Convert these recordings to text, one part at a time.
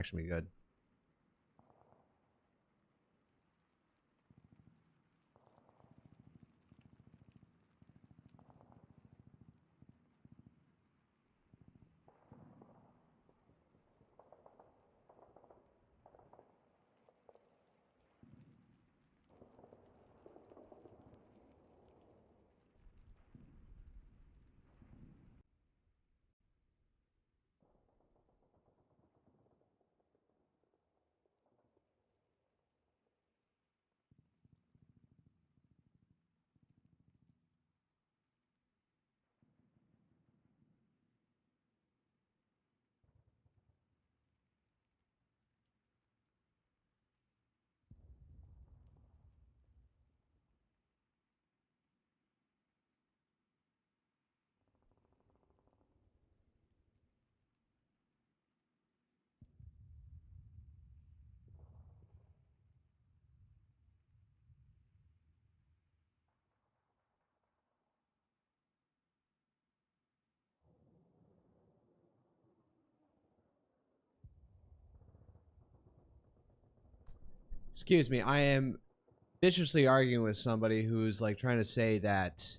Actually, be good. Excuse me, I am viciously arguing with somebody who's like trying to say that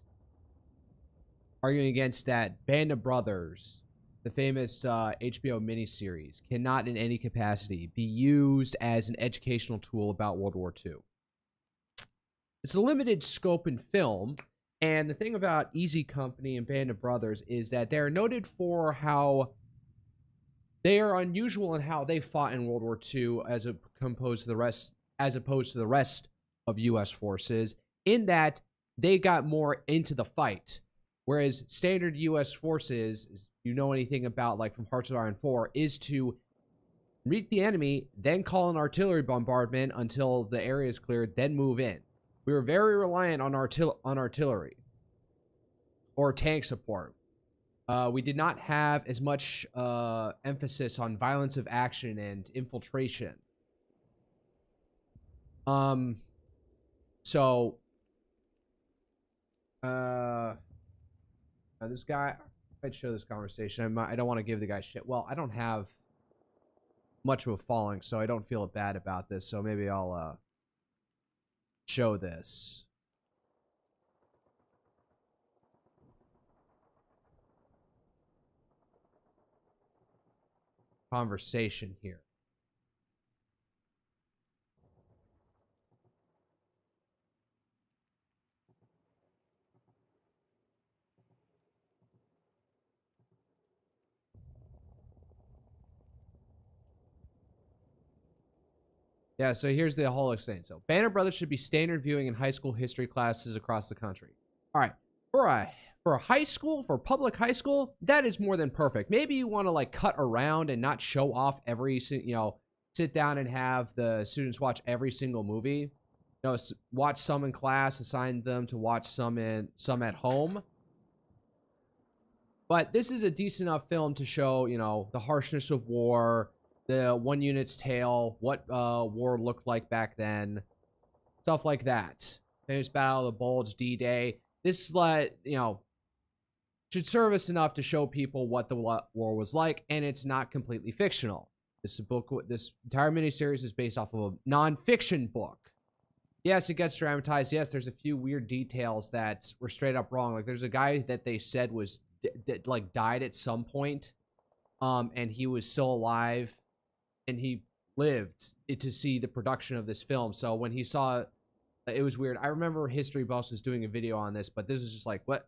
arguing against that Band of Brothers, the famous HBO miniseries, cannot in any capacity be used as an educational tool about World War II. It's a limited scope in film, and the thing about Easy Company and Band of Brothers is that they're noted for how they are unusual in how they fought in World War II as opposed to the rest of U.S. forces, in that they got more into the fight. Whereas standard U.S. forces, if you know anything about, like, from Hearts of Iron 4, is to meet the enemy, then call an artillery bombardment until the area is cleared, then move in. We were very reliant on artillery or tank support. We did not have as much emphasis on violence of action and infiltration. So this guy, I'd show this conversation. I don't want to give the guy shit. Well, I don't have much of a following, so I don't feel bad about this. So maybe I'll show this conversation here. Yeah, so here's the whole extent. So, Band of Brothers should be standard viewing in high school history classes across the country. All right, for a high school, for public high school, that is more than perfect. Maybe you want to like cut around and not show off every, sit down and have the students watch every single movie. Watch some in class, assign them to watch some at home. But this is a decent enough film to show, the harshness of war, the one unit's tale, what war looked like back then, stuff like that. Famous Battle of the Bulge, D-Day. This, should serve us enough to show people what the war was like, and it's not completely fictional. This entire miniseries is based off of a non-fiction book. Yes, it gets dramatized. Yes, there's a few weird details that were straight up wrong. Like, there's a guy that they said was died at some point, and he was still alive, and he lived to see the production of this film. So when he saw it was weird. I remember History Buffs was doing a video on this, but this is just like, what?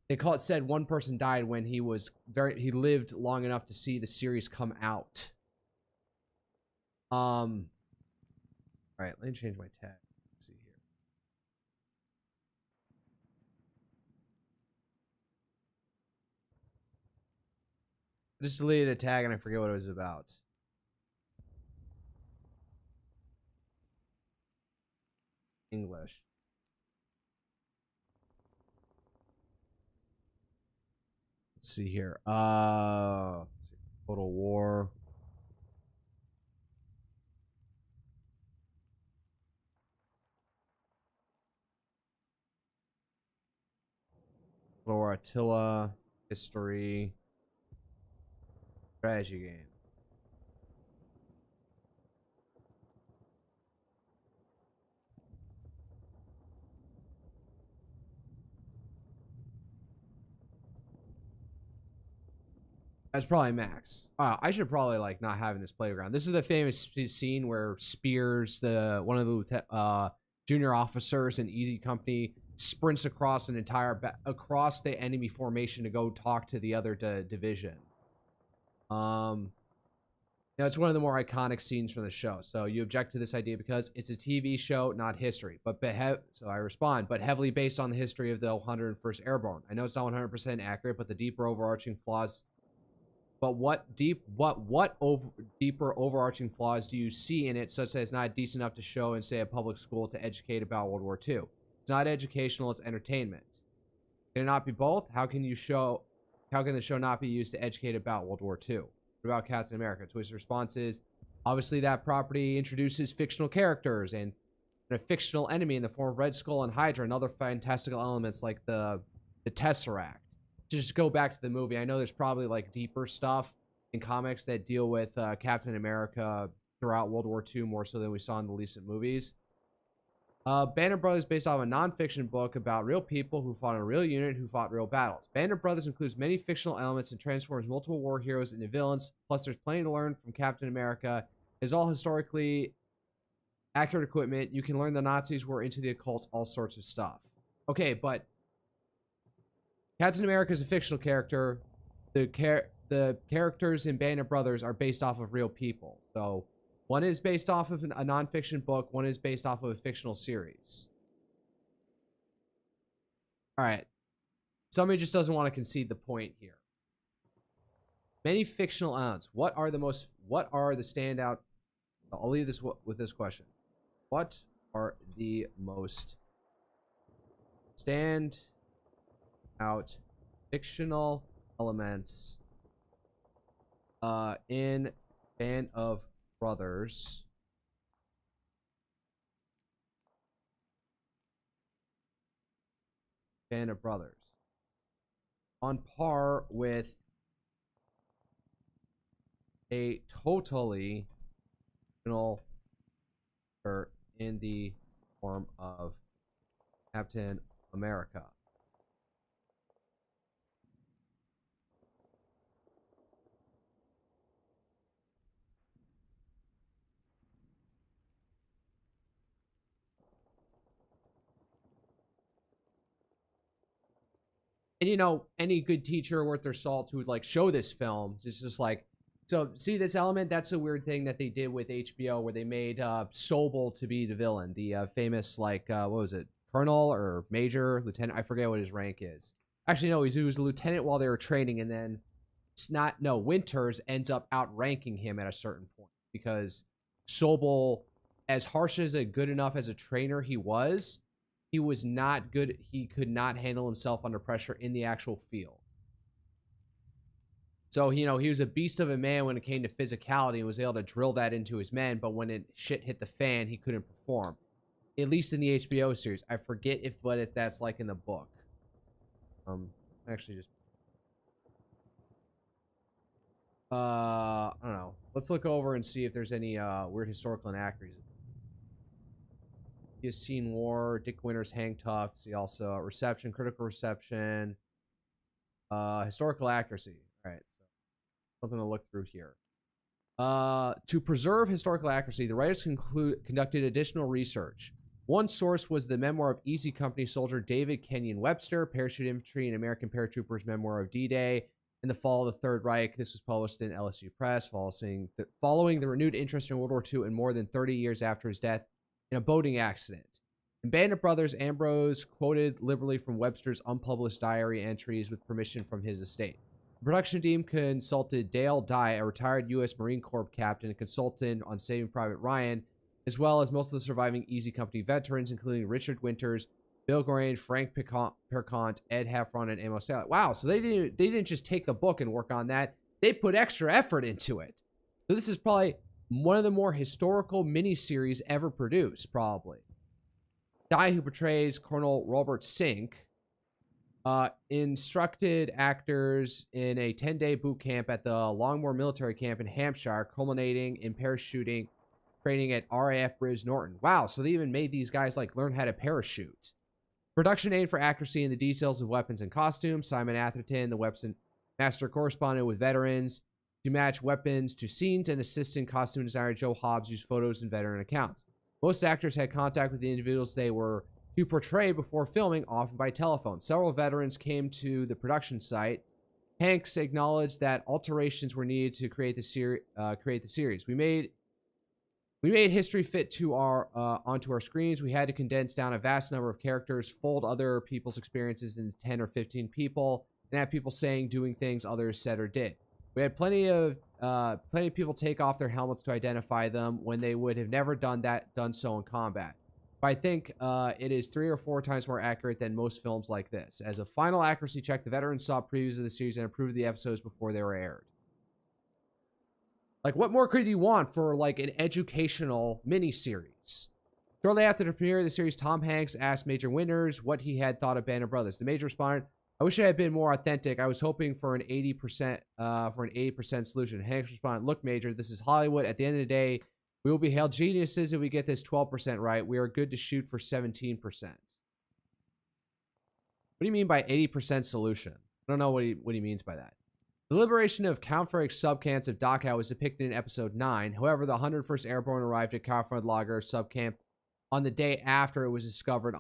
They said one person died when he lived long enough to see the series come out. All right, let me change my tag. Let's see here. I just deleted a tag and I forget what it was about. English. Let's see here. Let's see. Total War. Total War Attila. History. Strategy game. That's probably Max. I should probably like not having this playground. This is the famous scene where Spears, one of the junior officers in Easy Company, sprints across an entire across the enemy formation to go talk to the other division. It's one of the more iconic scenes from the show. So you object to this idea because it's a TV show, not history. So I respond, but heavily based on the history of the 101st Airborne. I know it's not 100% accurate, but the deeper overarching flaws. But deeper overarching flaws do you see in it, such that it's not decent enough to show in, say, a public school to educate about World War II? It's not educational; it's entertainment. Can it not be both? How can the show not be used to educate about World War II? What about Captain America? Twisted response is, obviously that property introduces fictional characters and a fictional enemy in the form of Red Skull and Hydra and other fantastical elements like the Tesseract. To just go back to the movie, I know there's probably like deeper stuff in comics that deal with Captain America throughout World War II more so than we saw in the recent movies. Band of Brothers is based off a non-fiction book about real people who fought in a real unit who fought real battles. Band of Brothers includes many fictional elements and transforms multiple war heroes into villains. Plus, there's plenty to learn from Captain America. It's all historically accurate equipment. You can learn the Nazis were into the occult, all sorts of stuff. Okay, but Captain America is a fictional character. The characters in Band of Brothers are based off of real people. So one is based off of a non-fiction book. One is based off of a fictional series. All right. Somebody just doesn't want to concede the point here. Many fictional elements. What are the standout? I'll leave this with this question. What are the most stand out fictional elements in Band of Brothers on par with a totally fictional in the form of Captain America? And you know, any good teacher worth their salt who would like show this film, just like, so see this element? That's a weird thing that they did with HBO where they made Sobel to be the villain. The famous, like, what was it? Colonel or Major, Lieutenant? I forget what his rank is. Actually, no, he was a lieutenant while they were training, and then Winters ends up outranking him at a certain point because Sobel, as harsh as a good enough as a trainer he was not good. He could not handle himself under pressure in the actual field. So, you know, he was a beast of a man when it came to physicality and was able to drill that into his men, but when shit hit the fan, he couldn't perform. At least in the HBO series. I forget what that's like in the book. Actually just... I don't know. Let's look over and see if there's any weird historical inaccuracies. He has seen war. Dick Winters, Hang Tough. See also reception, critical reception, historical accuracy. All right, so something to look through here. To preserve historical accuracy, the writers conducted additional research. One source was the memoir of Easy Company soldier David Kenyon Webster, Parachute Infantry and American Paratroopers Memoir of D-Day in the Fall of the Third Reich. This was published in LSU Press, following the renewed interest in World War II and more than 30 years after his death in a boating accident. In Band of Brothers, Ambrose quoted liberally from Webster's unpublished diary entries with permission from his estate. The production team consulted Dale Dye, a retired U.S. Marine Corps captain and consultant on Saving Private Ryan, as well as most of the surviving Easy Company veterans, including Richard Winters, Bill Gorain, Frank Percont, Ed Heffron, and Amos Taylor. Wow, so they didn't just take the book and work on that. They put extra effort into it. So this is probably one of the more historical miniseries ever produced, probably. Dye, who portrays Colonel Robert Sink, instructed actors in a 10-day boot camp at the Longmoor Military Camp in Hampshire, culminating in parachuting training at RAF Bridge Norton. Wow, so they even made these guys like learn how to parachute. Production aimed for accuracy in the details of weapons and costumes. Simon Atherton, the Master corresponded with veterans to match weapons to scenes, and assistant costume designer Joe Hobbs used photos and veteran accounts. Most actors had contact with the individuals they were to portray before filming, often by telephone. Several veterans came to the production site. Hanks acknowledged that alterations were needed to create the series. We made history fit to our onto our screens. We had to condense down a vast number of characters, fold other people's experiences into 10 or 15 people, and have people saying, doing things others said or did. We had plenty of people take off their helmets to identify them when they would have never done so in combat. But I think it is 3 or 4 times more accurate than most films like this. As a final accuracy check, the veterans saw previews of the series and approved the episodes before they were aired. Like, what more could you want for, like, an educational miniseries? Shortly after the premiere of the series, Tom Hanks asked Major Winters what he had thought of Band of Brothers. The Major responded, "I wish it had been more authentic. I was hoping for an 80% solution." Hanks responded, "Look, Major, this is Hollywood. At the end of the day, we will be hailed geniuses if we get this 12% right. We are good to shoot for 17%. What do you mean by 80% solution? I don't know what he means by that. The liberation of Kampfgruppe subcamps of Dachau was depicted in episode 9. However, the 101st Airborne arrived at Kampfgruppe Lager subcamp on the day after it was discovered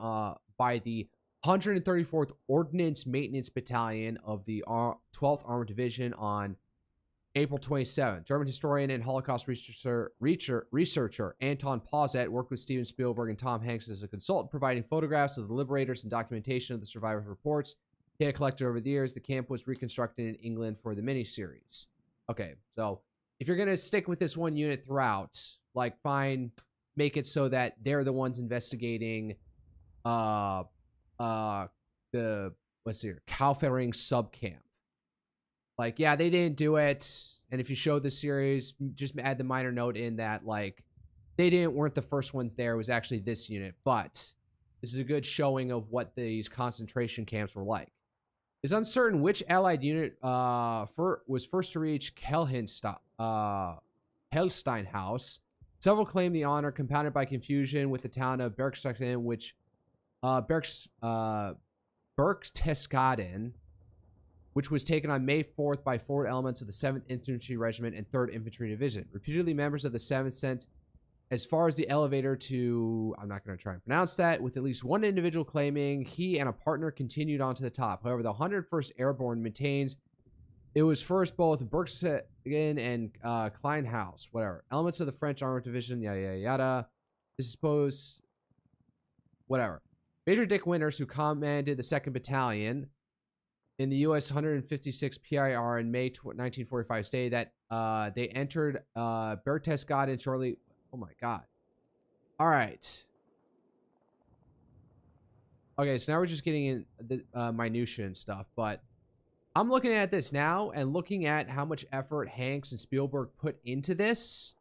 by the 134th Ordnance Maintenance Battalion of the 12th Armored Division on April 27th. German historian and Holocaust researcher Anton Pauzet worked with Steven Spielberg and Tom Hanks as a consultant, providing photographs of the liberators and documentation of the survivors' reports he had collected over the years. The camp was reconstructed in England for the miniseries. Okay, so if you're going to stick with this one unit throughout, like, fine, make it so that they're the ones investigating the Kaufering subcamp. Like, yeah, they didn't do it, and if you show the series, just add the minor note in that, like, they weren't the first ones there. It was actually this unit, but this is a good showing of what these concentration camps were like. It's uncertain which Allied unit was first to reach Hellstein House. Several claim the honor, compounded by confusion with the town of Berchtesgaden, which was taken on May 4th by forward elements of the 7th Infantry Regiment and 3rd Infantry Division. Reputedly, members of the 7th sent as far as the elevator to, I'm not going to try and pronounce that, with at least one individual claiming he and a partner continued on to the top. However, the 101st Airborne maintains it was first both Berchtesgaden and Kleinhaus, whatever. Elements of the French Armored Division, yada, yada, yada. This is supposed, whatever. Major Dick Winters, who commanded the 2nd Battalion in the U.S. 156 PIR in May 1945, stated that they entered Berchtesgaden shortly. Oh my God. All right. Okay, so now we're just getting in the minutia and stuff, but I'm looking at this now and looking at how much effort Hanks and Spielberg put into this.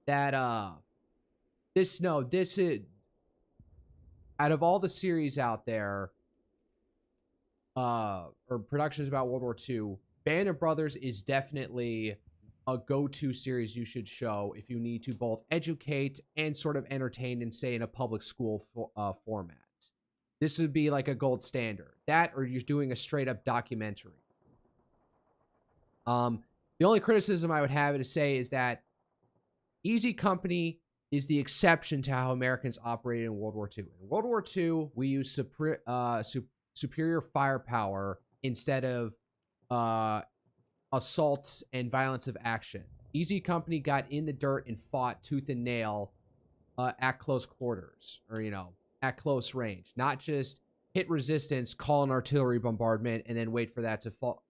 That this is, out of all the series out there, or productions about World War II, Band of Brothers is definitely a go-to series you should show if you need to both educate and sort of entertain and say in a public school format. This would be like a gold standard. That, or you're doing a straight-up documentary. The only criticism I would have to say is that Easy Company is the exception to how Americans operated in World War II. In World War II, we used superior firepower instead of assaults and violence of action. Easy Company got in the dirt and fought tooth and nail at close quarters, or, at close range. Not just hit resistance, call an artillery bombardment, and then wait for that to fall,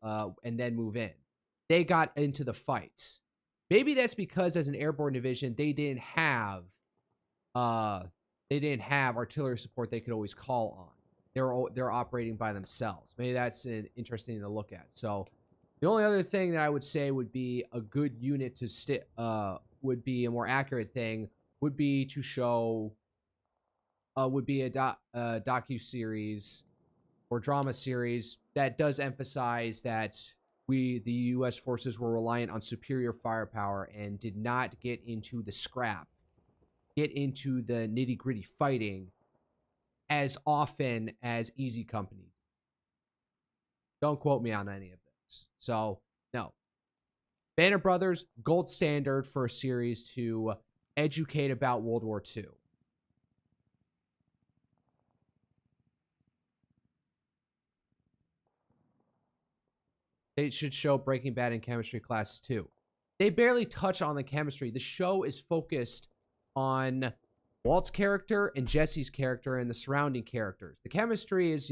and then move in. They got into the fight. Maybe that's because as an airborne division, they didn't have artillery support they could always call on. They're operating by themselves. Maybe that's interesting to look at. So the only other thing that I would say would be a good unit to would be a more accurate thing, would be to show, would be a docu-series or drama series that does emphasize that the U.S. forces were reliant on superior firepower and did not get into the nitty-gritty fighting as often as Easy Company. Don't quote me on any of this. things. So, no. Band of Brothers, gold standard for a series to educate about World War II. They should show Breaking Bad in chemistry classes too. They barely touch on the chemistry. The show is focused on Walt's character and Jesse's character and the surrounding characters. The chemistry is,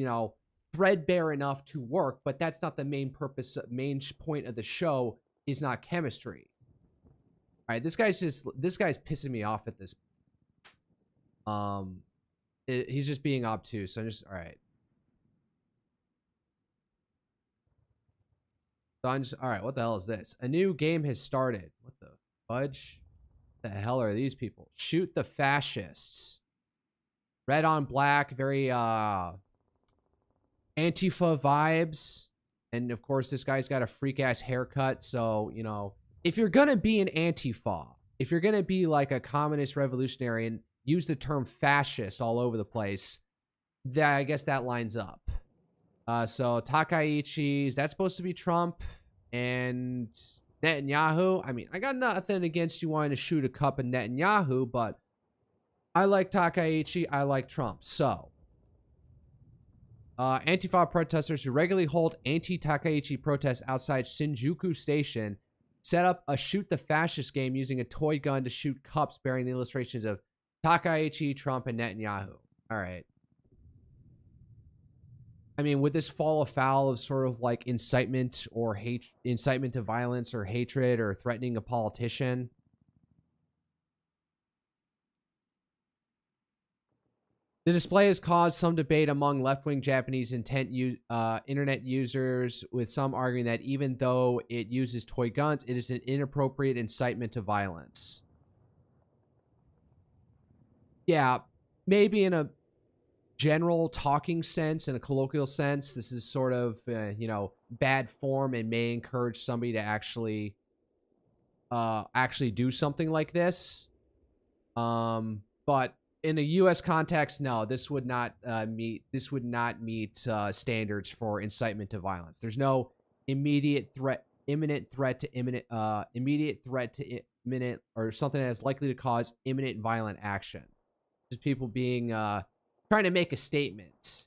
threadbare enough to work, but that's not the main purpose. Main point of the show is not chemistry. All right, this guy's pissing me off at this. He's just being obtuse. So all right. So all right, what the hell is this? A new game has started. What the fudge? The hell are these people? Shoot the fascists. Red on black, very Antifa vibes. And of course, this guy's got a freak ass haircut. So, if you're gonna be an Antifa, if you're gonna be like a communist revolutionary and use the term fascist all over the place, I guess that lines up. So Takaichi's, that's supposed to be Trump, and Netanyahu. I mean, I got nothing against you wanting to shoot a cup of Netanyahu, but I like Takaichi, I like Trump. So, Antifa protesters who regularly hold anti-Takaichi protests outside Shinjuku Station set up a shoot the fascist game using a toy gun to shoot cups bearing the illustrations of Takaichi, Trump, and Netanyahu. All right. I mean, would this fall afoul of sort of like incitement to violence or hatred or threatening a politician? The display has caused some debate among left-wing Japanese internet users, with some arguing that even though it uses toy guns, it is an inappropriate incitement to violence. Yeah, maybe in a general talking sense, in a colloquial sense, this is sort of bad form and may encourage somebody to actually do something like this. But in a U.S. context, no, this would not meet standards for incitement to violence. There's no immediate threat to imminent, or something that is likely to cause imminent violent action. Just people being trying to make a statement.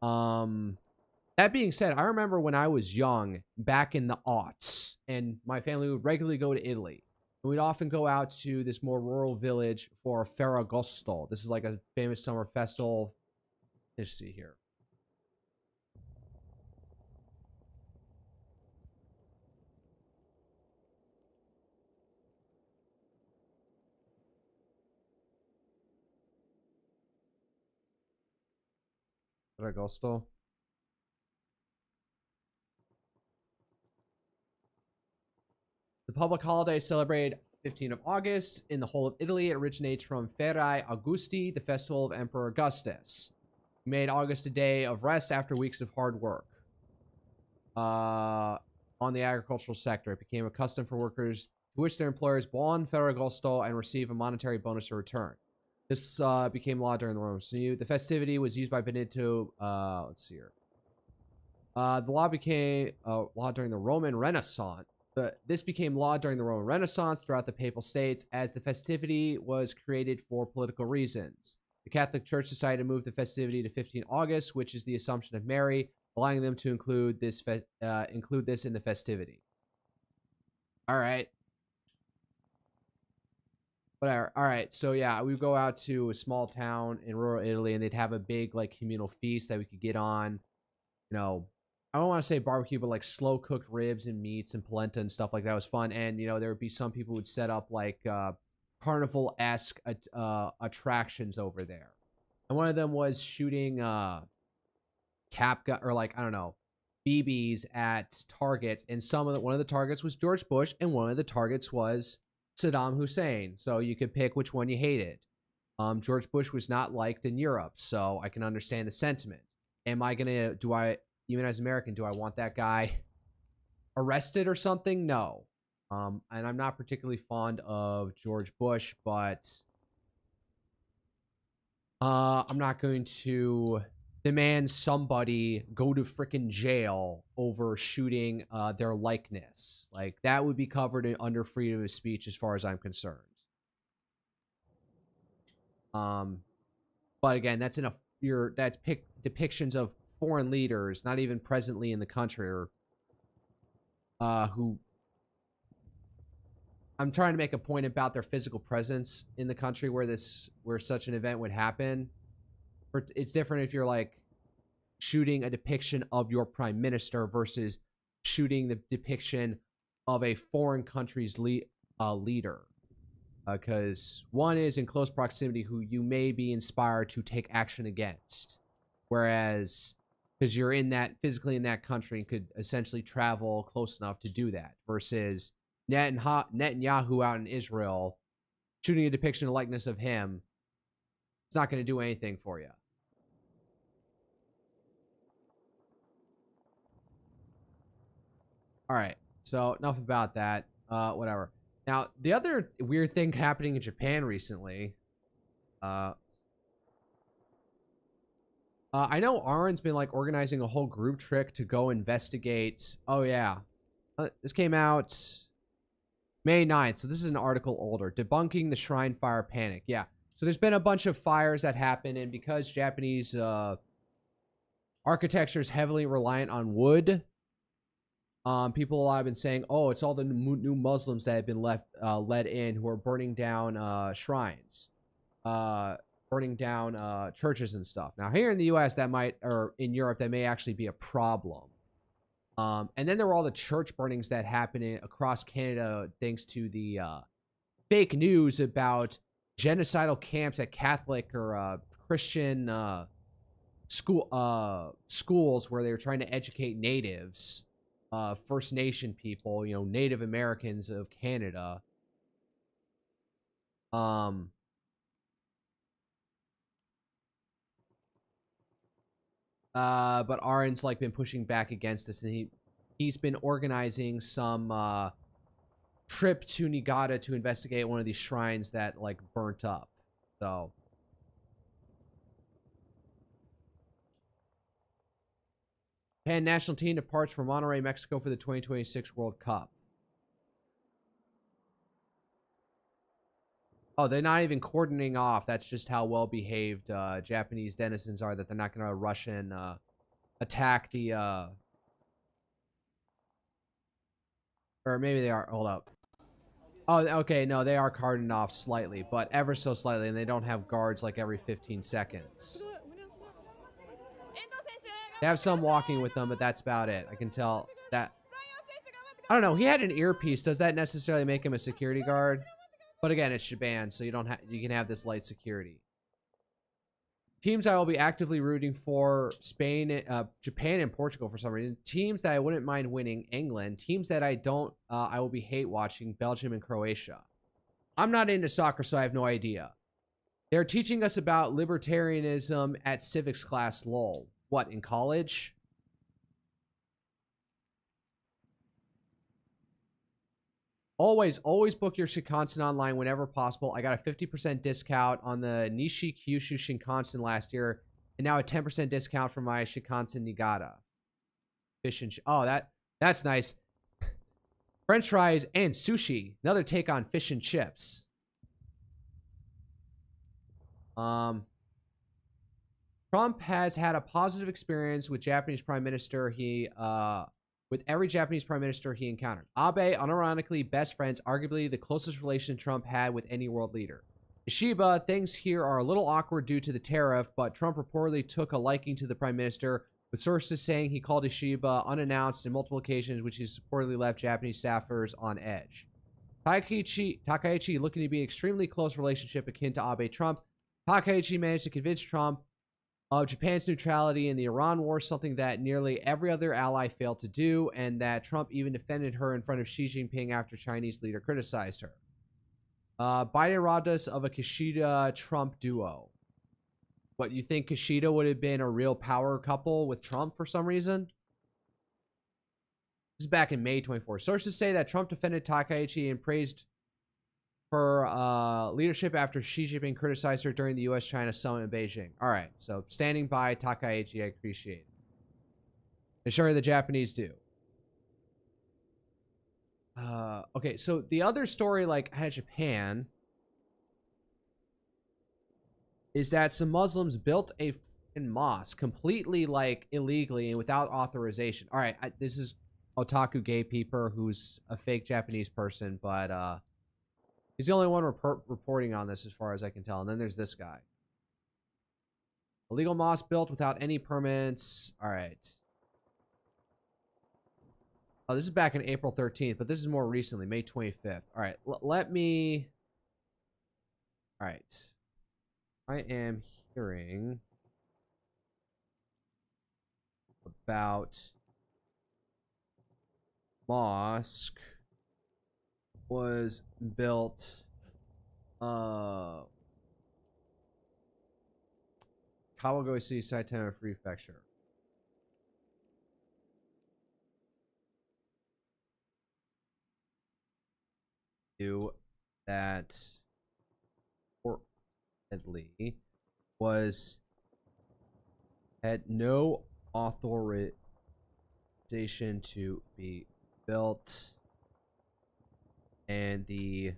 That being said, I remember when I was young, back in the aughts, and my family would regularly go to Italy. And we'd often go out to this more rural village for Ferragosto. This is like a famous summer festival. Let's see here. Ferragosto. The public holiday celebrated 15th of August in the whole of Italy. It originates from Ferae Augusti, the festival of Emperor Augustus. He made August a day of rest after weeks of hard work on the agricultural sector. It became a custom for workers to wish their employers buon Ferragosto and receive a monetary bonus in return. This became law during the Roman. So the festivity was used by Benito. Let's see here. The law became law during the Roman Renaissance. This became law during the Roman Renaissance throughout the Papal States, as the festivity was created for political reasons. The Catholic Church decided to move the festivity to 15 August, which is the Assumption of Mary, allowing them to include this in the festivity. All right. Whatever. All right. So yeah, we go out to a small town in rural Italy, and they'd have a big like communal feast that we could get on. I don't want to say barbecue, but like slow cooked ribs and meats and polenta and stuff like that was fun. And there would be some people who would set up like carnival-esque attractions over there. And one of them was shooting BBs at targets. And one of the targets was George Bush, and one of the targets was Saddam Hussein. So you could pick which one you hated. George Bush was not liked in Europe, so I can understand the sentiment. Even as an American, do I want that guy arrested or something? No. And I'm not particularly fond of George Bush, but I'm not going to demand somebody go to freaking jail over shooting their likeness. Like, that would be covered under freedom of speech as far as I'm concerned. But again, that's depictions of foreign leaders, not even presently in the country, or who I'm trying to make a point about their physical presence in the country where such an event would happen. It's different if you're like shooting a depiction of your prime minister versus shooting the depiction of a foreign country's leader. Because one is in close proximity who you may be inspired to take action against. Whereas, because you're physically in that country and could essentially travel close enough to do that. Versus Netanyahu out in Israel, shooting a depiction of likeness of him, it's not going to do anything for you. All right, so enough about that. Whatever. Now, the other weird thing happening in Japan recently, I know Aaron's been like organizing a whole group trick to go investigate. Oh yeah, this came out May 9th, so this is an article older. Debunking the shrine fire panic. Yeah, so there's been a bunch of fires that happen, and because Japanese architecture is heavily reliant on wood, people have been saying, oh, it's all the new Muslims that have been led in who are burning down shrines, burning down churches and stuff. Now, here in the U.S., or in Europe, that may actually be a problem. And then there were all the church burnings that happened across Canada thanks to the fake news about genocidal camps at Catholic or Christian schools where they were trying to educate natives. First Nation people, Native Americans of Canada. But Aaron's like been pushing back against this, and he's been organizing some trip to Niigata to investigate one of these shrines that like burnt up. So Japan national team departs for Monterrey, Mexico for the 2026 World Cup. Oh, they're not even cordoning off. That's just how well-behaved Japanese denizens are, that they're not going to rush and attack the... Or maybe they are. Hold up. Oh, okay. No, they are cordoned off slightly, but ever so slightly, and they don't have guards like every 15 seconds. They have some walking with them, but that's about it. I can tell that... I don't know. He had an earpiece. Does that necessarily make him a security guard? But again, it's Japan, so you can have this light security. Teams I will be actively rooting for: Spain, Japan, and Portugal for some reason. Teams that I wouldn't mind winning: England. Teams that I will be hate watching: Belgium and Croatia. I'm not into soccer, so I have no idea. They're teaching us about libertarianism at civics class, lol. What, in college? Always book your Shinkansen online whenever possible. I got a 50% discount on the Nishi Kyushu Shinkansen last year, and now a 10% discount for my Shinkansen Niigata. Fish and that's nice. French fries and sushi. Another take on fish and chips. Trump has had a positive experience with Japanese Prime Minister. With every Japanese Prime Minister he encountered. Abe, unironically best friends, arguably the closest relation Trump had with any world leader. Ishiba, things here are a little awkward due to the tariff, but Trump reportedly took a liking to the Prime Minister, with sources saying he called Ishiba unannounced on multiple occasions, which has reportedly left Japanese staffers on edge. Takaichi looking to be an extremely close relationship akin to Abe-Trump. Takaichi managed to convince Trump of Japan's neutrality in the Iran war, something that nearly every other ally failed to do, and that Trump even defended her in front of Xi Jinping after Chinese leader criticized her. Biden robbed us of a Kishida-Trump duo. What, you think Kishida would have been a real power couple with Trump for some reason? This is back in May 24. Sources say that Trump defended Takaichi and praised her leadership after Xi Jinping criticized her during the U.S.-China summit in Beijing. All right, so standing by Takaichi, I appreciate it. And sure, the Japanese do. Okay, so the other story, like, out of Japan is that some Muslims built a mosque completely, like, illegally and without authorization. All right, this is Otaku Gay Peeper, who's a fake Japanese person, but he's the only one reporting on this as far as I can tell. And then there's this guy. Illegal mosque built without any permits. All right. Oh, this is back in April 13th, but this is more recently, May 25th. All right, let me... All right. I am hearing about mosque was built Kawagoe City, Saitama Prefecture. That reportedly had no authorization to be built, and the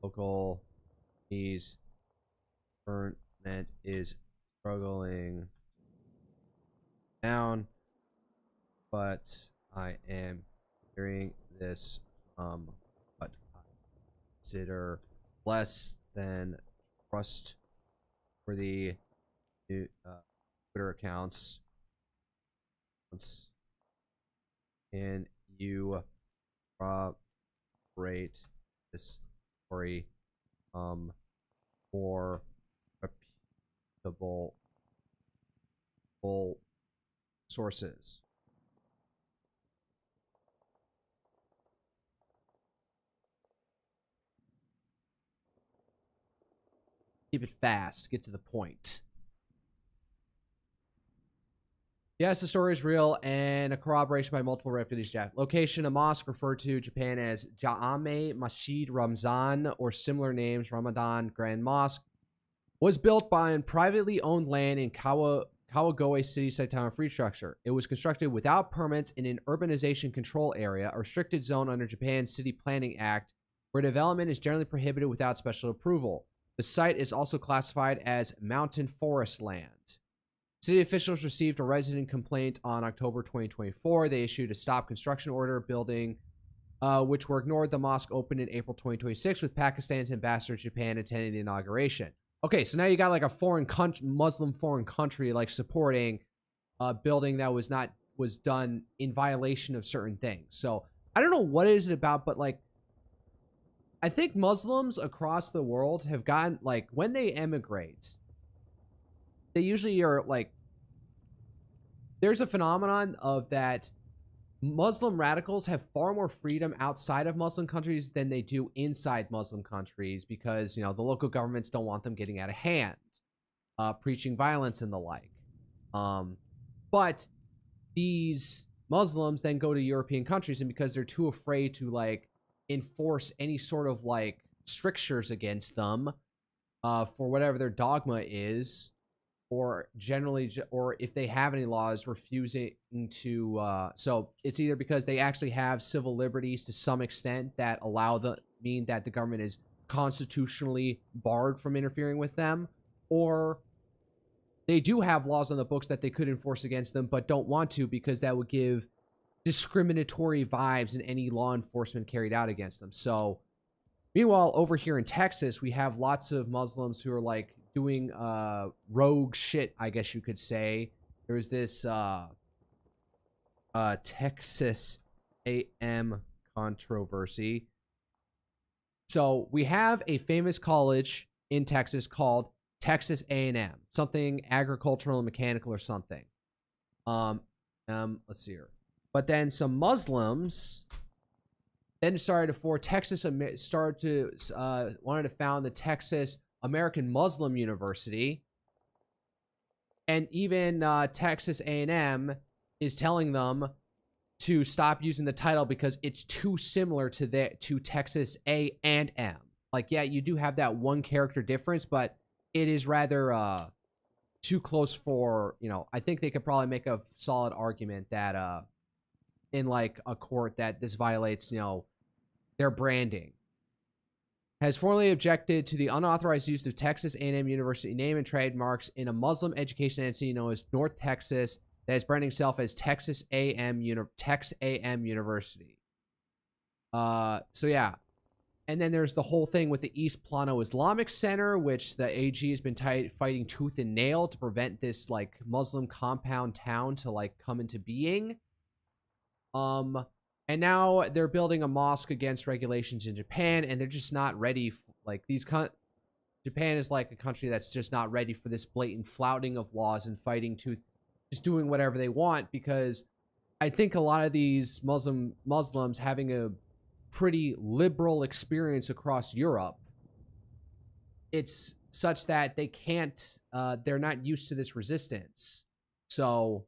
local government is struggling down, but I am hearing this from what I consider less than trustworthy Twitter accounts. Can you corroborate this story for reputable sources? Keep it fast. Get to the point. Yes, the story is real and a corroboration by multiple deputies. Location, a mosque referred to Japan as Ja'ame Masjid Ramzan or similar names, Ramadan Grand Mosque, was built on privately owned land in Kawagoe City, Saitama Prefecture. It was constructed without permits in an urbanization control area, a restricted zone under Japan's City Planning Act, where development is generally prohibited without special approval. The site is also classified as mountain forest land. City officials received a resident complaint on October 2024. They issued a stop construction order building, which were ignored. The mosque opened in April 2026 with Pakistan's ambassador to Japan attending the inauguration. Okay, so now you got like a foreign country, Muslim foreign country, like supporting a building that was done in violation of certain things. So I don't know what it is about, but like I think Muslims across the world have gotten, like, when they emigrate, they usually are like, there's a phenomenon of that Muslim radicals have far more freedom outside of Muslim countries than they do inside Muslim countries because, you know, the local governments don't want them getting out of hand, preaching violence and the like. But these Muslims then go to European countries, and because they're too afraid to, like, enforce any sort of, like, strictures against them for whatever their dogma is, or generally, or if they have any laws, refusing to, so it's either because they actually have civil liberties to some extent that mean that the government is constitutionally barred from interfering with them, or they do have laws on the books that they could enforce against them, but don't want to because that would give discriminatory vibes in any law enforcement carried out against them. So, meanwhile, over here in Texas, we have lots of Muslims who are, like, doing rogue shit, I guess you could say. There was this Texas A&M controversy. So we have a famous college in Texas called Texas A&M, something agricultural and mechanical or something. Let's see here. But then some Muslims then started wanted to found the Texas American Muslim University, and even Texas A&M is telling them to stop using the title because it's too similar to Texas A and M. Like, yeah, you do have that one character difference, but it is rather too close for, you know, I think they could probably make a solid argument that in like a court that this violates, you know, their branding. Has formally objected to the unauthorized use of Texas A&M University name and trademarks in a Muslim education entity known as North Texas that is branding itself as Texas A&M University. So yeah. And then there's the whole thing with the East Plano Islamic Center, which the AG has been fighting tooth and nail to prevent this like Muslim compound town to like come into being. And now they're building a mosque against regulations in Japan, and they're just not ready. Like Japan is like a country that's just not ready for this blatant flouting of laws and fighting to just doing whatever they want, because I think a lot of these Muslims having a pretty liberal experience across Europe, it's such that they can't, they're not used to this resistance. So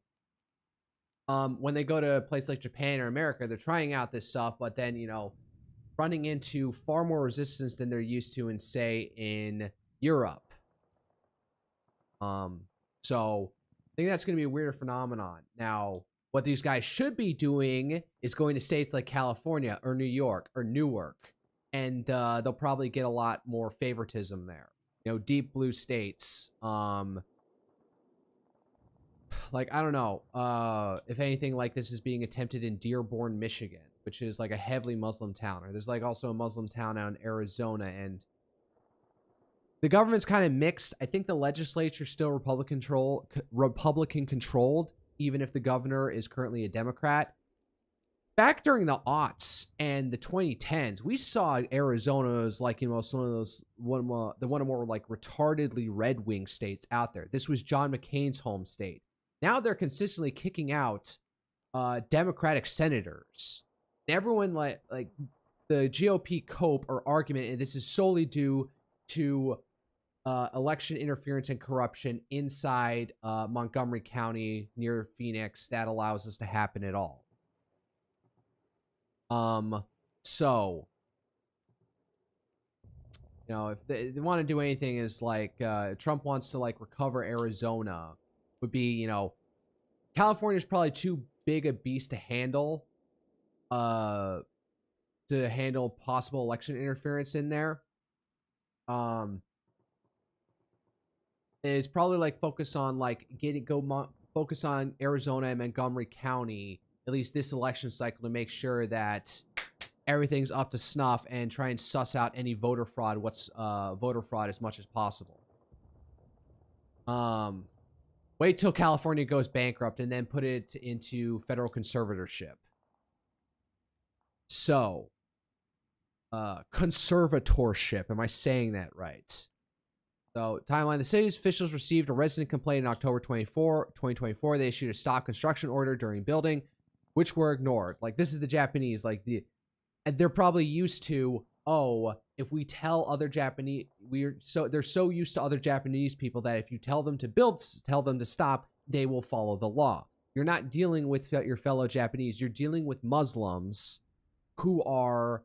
when they go to a place like Japan or America, they're trying out this stuff, but then, you know, running into far more resistance than they're used to in, say, in Europe. So I think that's going to be a weirder phenomenon. Now, what these guys should be doing is going to states like California or New York or Newark, and they'll probably get a lot more favoritism there. You know, deep blue states. Like, I don't know, if anything like this is being attempted in Dearborn, Michigan, which is like a heavily Muslim town. Or there's like also a Muslim town out in Arizona, and the government's kind of mixed. I think the legislature's still Republican controlled, even if the governor is currently a Democrat. Back during the aughts and the 2010s, we saw Arizona as like, you know, some of those one of the more like retardedly red-wing states out there. This was John McCain's home state. Now they're consistently kicking out Democratic senators. Everyone like the GOP cope or argument, and this is solely due to election interference and corruption inside Montgomery County near Phoenix that allows this to happen at all. So, you know, if they want to do anything, is like Trump wants to like recover Arizona, would be, you know, California's probably too big a beast to handle possible election interference in there. Is probably like focus on like focus on Arizona and Montgomery County, at least this election cycle, to make sure that everything's up to snuff and try and suss out any voter fraud as much as possible. Wait till California goes bankrupt and then put it into federal conservatorship. So, conservatorship. Am I saying that right? So, timeline. The city's officials received a resident complaint in October 2024. They issued a stop construction order during building, which were ignored. Like, this is the Japanese. Like, they're probably used to, oh, if we tell other Japanese, they're so used to other Japanese people that if you tell them to build, tell them to stop, they will follow the law. You're not dealing with your fellow Japanese. You're dealing with Muslims who are,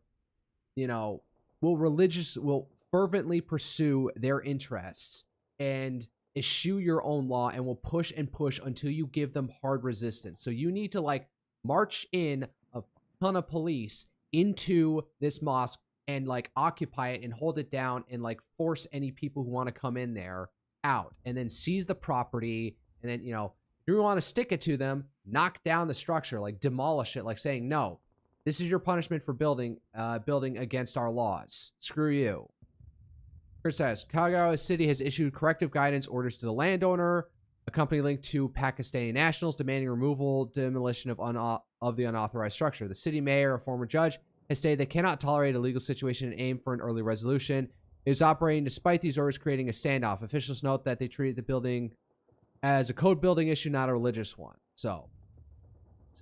you know, will fervently pursue their interests and eschew your own law and will push and push until you give them hard resistance. So you need to like march in a ton of police into this mosque and like occupy it and hold it down and like force any people who want to come in there out, and then seize the property. And then, you know, if you want to stick it to them, knock down the structure, like demolish it, like saying, no, this is your punishment for building against our laws. Screw you. Chris says, Kagawa City has issued corrective guidance orders to the landowner, a company linked to Pakistani nationals, demanding demolition of the unauthorized structure. The city mayor, a former judge, has stated they cannot tolerate a legal situation and aim for an early resolution. It is operating despite these orders, creating a standoff. Officials note that they treated the building as a code building issue, not a religious one. So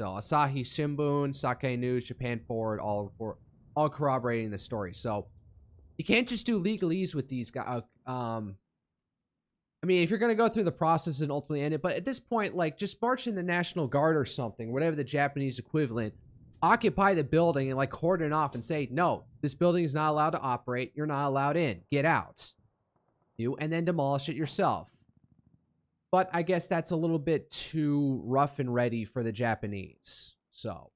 Asahi Shimbun, Sakai News, Japan Forward, all corroborating the story. So you can't just do legalese with these guys. I mean, if you're going to go through the process and ultimately end it, but at this point, like, just march in the National Guard or something, whatever the Japanese equivalent, occupy the building and like cordon off and say, no, this building is not allowed to operate. You're not allowed in. Get out. And then demolish it yourself. But I guess that's a little bit too rough and ready for the Japanese. So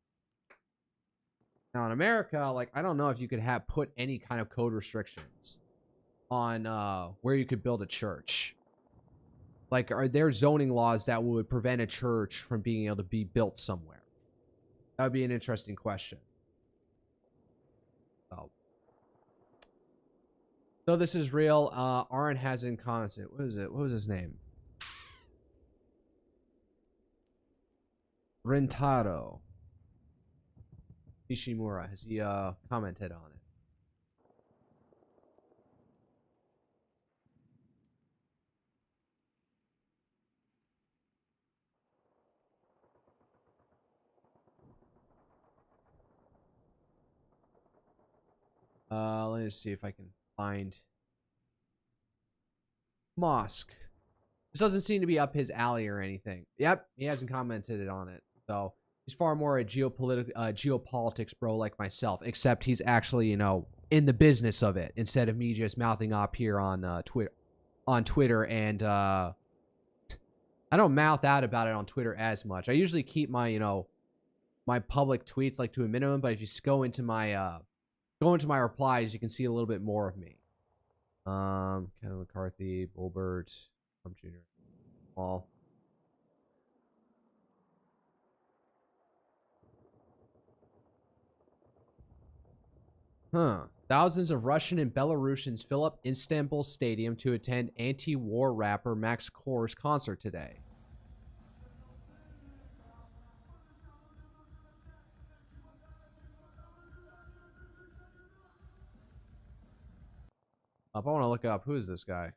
now in America, like, I don't know if you could put any kind of code restrictions on where you could build a church. Like, are there zoning laws that would prevent a church from being able to be built somewhere? That would be an interesting question. So this is real. Aaron hasn't commented. What is it? What was his name? Rentaro Nishimura. Has he commented on it? Let me see if I can find mosque. This doesn't seem to be up his alley or anything. Yep, he hasn't commented on it. So he's far more a geopolitics bro like myself, except he's actually, you know, in the business of it instead of me just mouthing up here on Twitter. And I don't mouth out about it on Twitter as much. I usually keep my, you know, my public tweets like to a minimum, but if you go into my replies, you can see a little bit more of me. Kevin McCarthy, Bulbert, Trump Jr. All. Thousands of Russian and Belarusians fill up Istanbul Stadium to attend anti-war rapper Max Kor's concert today. I want to look up, who is this guy?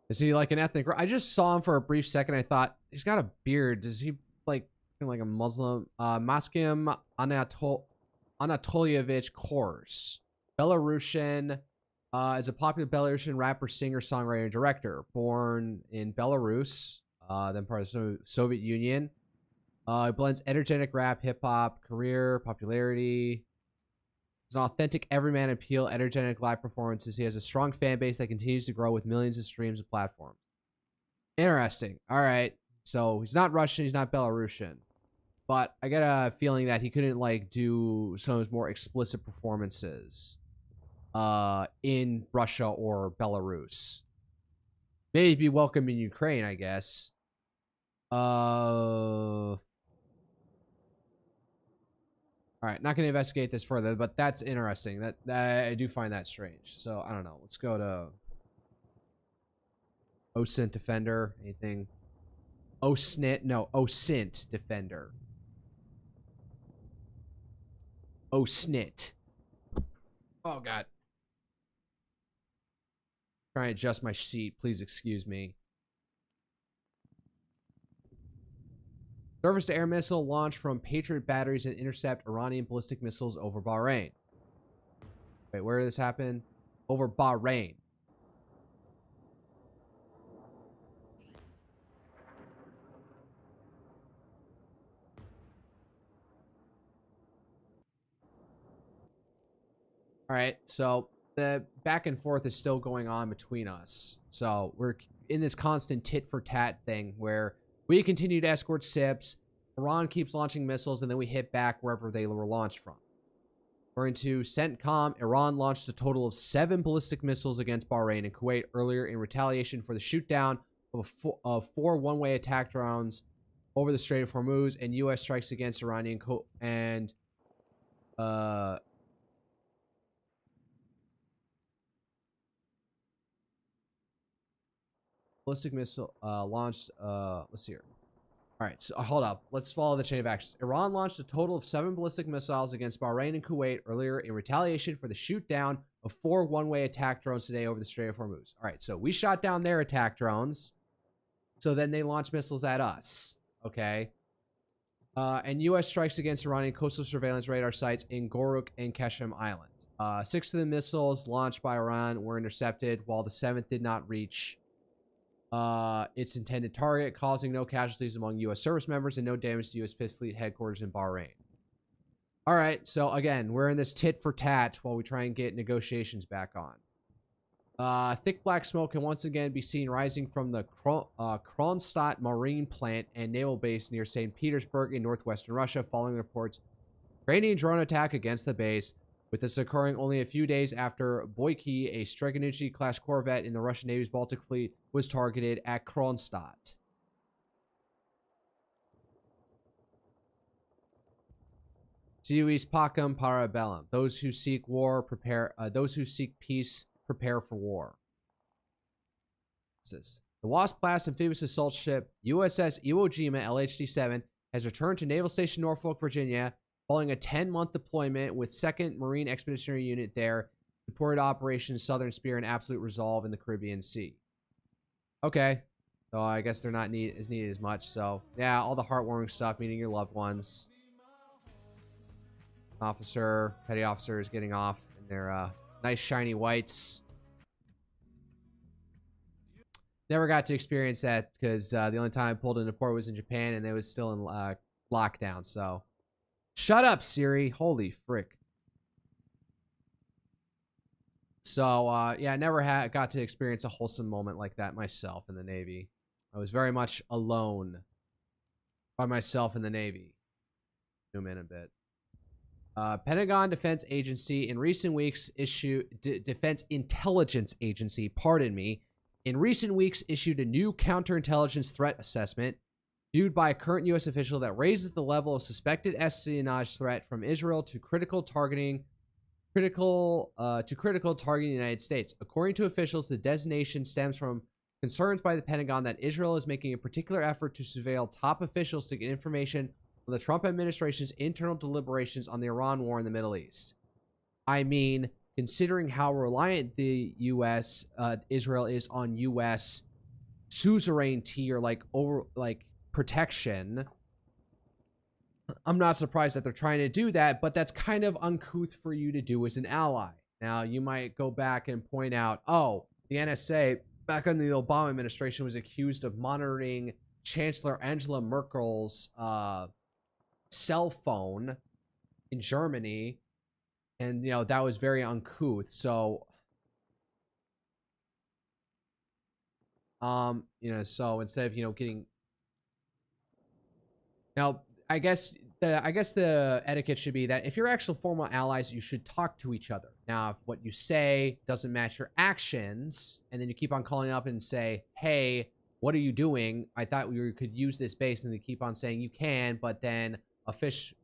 Is he like an ethnic? I just saw him for a brief second. I thought, he's got a beard. Is he like a Muslim? Maskim Anatolievich Kors. Belarusian. Is a popular Belarusian rapper, singer, songwriter, and director. Born in Belarus, then part of the Soviet Union. He blends energetic rap, hip-hop, career, popularity. He's an authentic everyman appeal, energetic live performances. He has a strong fan base that continues to grow with millions of streams and platforms. Interesting. All right. So he's not Russian. He's not Belarusian. But I get a feeling that he couldn't like do some of his more explicit performances in Russia or Belarus. Maybe be welcome in Ukraine, I guess. All right, not going to investigate this further, but that's interesting. That I do find that strange. So I don't know. Let's go to OSINT Defender. Anything? OSNIT? No, OSINT Defender. OSNIT. Oh God. Trying to adjust my sheet. Please excuse me. Surface-to-air missile launched from Patriot batteries and intercept Iranian ballistic missiles over Bahrain. Wait, where did this happen? Over Bahrain. All right, so the back and forth is still going on between us. So we're in this constant tit-for-tat thing where we continue to escort ships. Iran keeps launching missiles, and then we hit back wherever they were launched from. According to CENTCOM, Iran launched a total of 7 ballistic missiles against Bahrain and Kuwait earlier in retaliation for the shoot-down of 4 one-way attack drones over the Strait of Hormuz and U.S. strikes against Iranian ballistic missile launched. Let's see here. All right, so hold up. Let's follow the chain of actions. Iran launched a total of 7 ballistic missiles against Bahrain and Kuwait earlier in retaliation for the shoot down of 4 one-way attack drones today over the Strait of Hormuz. All right, so we shot down their attack drones. So then they launched missiles at us. Okay. And U.S. strikes against Iranian coastal surveillance radar sites in Goruk and Keshem Island. 6 of the missiles launched by Iran were intercepted, while the 7th did not reach its intended target, causing no casualties among U.S. service members and no damage to U.S. 5th Fleet headquarters in Bahrain. All right, so again, we're in this tit for tat while we try and get negotiations back on. Thick black smoke can once again be seen rising from the Kronstadt Marine Plant and Naval Base near St. Petersburg in northwestern Russia, following reports of Iranian drone attack against the base, with this occurring only a few days after Boyki, a Straturday-class corvette in the Russian Navy's Baltic Fleet, was targeted at Kronstadt. Civis pacem para bellum. Those who seek war prepare. Those who seek peace prepare for war. The Wasp-class amphibious assault ship USS Iwo Jima LHD-7 has returned to Naval Station Norfolk, Virginia, following a 10-month deployment with 2nd Marine Expeditionary Unit there, supported Operation Southern Spear and Absolute Resolve in the Caribbean Sea. Okay, so I guess they're not needed as much. So yeah, all the heartwarming stuff, meeting your loved ones. Officer, petty officer is getting off in their nice shiny whites. Never got to experience that because the only time I pulled into port was in Japan and they was still in lockdown. So shut up, Siri. Holy frick. So yeah, I never got to experience a wholesome moment like that myself in the Navy. I was very much alone by myself in the Navy. Zoom in a bit. Pentagon Defense Agency in recent weeks Defense Intelligence Agency, pardon me, in recent weeks issued a new counterintelligence threat assessment viewed by a current U.S. official that raises the level of suspected espionage threat from Israel to critical targeting the United States. According to officials, the designation stems from concerns by the Pentagon that Israel is making a particular effort to surveil top officials to get information on the Trump administration's internal deliberations on the Iran war in the Middle East. I mean, considering how reliant the U.S. Israel is on U.S. suzerainty or protection, I'm not surprised that they're trying to do that, but that's kind of uncouth for you to do as an ally. Now, you might go back and point out, oh, the NSA back under the Obama administration was accused of monitoring Chancellor Angela Merkel's cell phone in Germany, and that was very uncouth. So so instead of getting, now I guess the etiquette should be that if you're actual formal allies, you should talk to each other. Now, if what you say doesn't match your actions, and then you keep on calling up and say, hey, what are you doing? I thought we could use this base, and they keep on saying you can, but then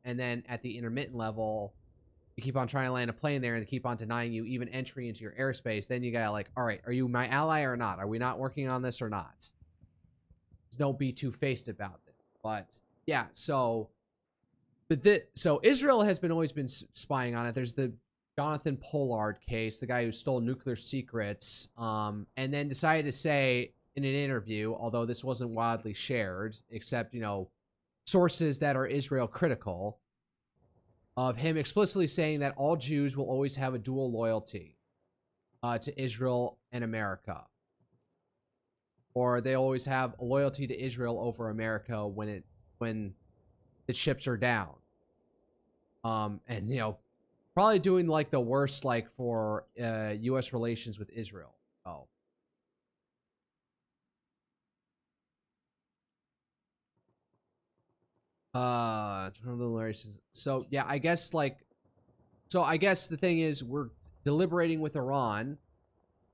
and then at the intermittent level, you keep on trying to land a plane there and they keep on denying you even entry into your airspace. Then you gotta all right, are you my ally or not? Are we not working on this or not? Don't be two-faced about this. But yeah, so Israel has always been spying on it. There's the Jonathan Pollard case, the guy who stole nuclear secrets, and then decided to say in an interview, although this wasn't widely shared, except sources that are Israel critical, of him explicitly saying that all Jews will always have a dual loyalty to Israel and America, or they always have a loyalty to Israel over America when the chips are down. And probably doing the worst for U.S. relations with Israel. Oh. So yeah, I guess I guess the thing is we're deliberating with Iran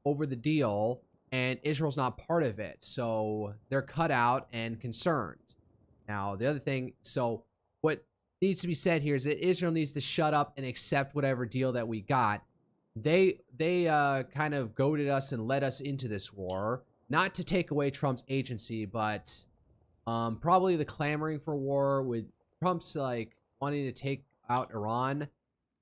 over the deal, and Israel's not part of it, so they're cut out and concerned. Now, the other thing, so what needs to be said here is that Israel needs to shut up and accept whatever deal that we got. They kind of goaded us and led us into this war, not to take away Trump's agency, but probably the clamoring for war with Trump's wanting to take out Iran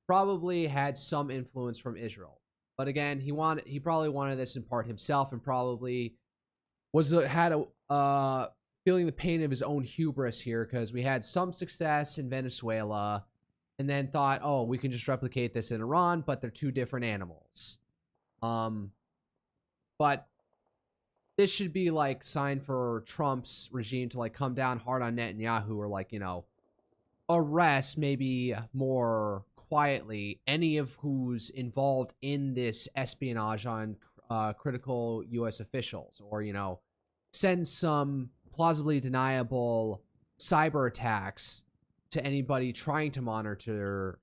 probably had some influence from Israel. But again, he probably wanted this in part himself, and probably had feeling the pain of his own hubris here, because we had some success in Venezuela, and then thought, oh, we can just replicate this in Iran, but they're two different animals. But this should be like sign for Trump's regime to like come down hard on Netanyahu, or like, arrest maybe more quietly any of who's involved in this espionage on critical U.S. officials, or, send some plausibly deniable cyber attacks to anybody trying to monitor,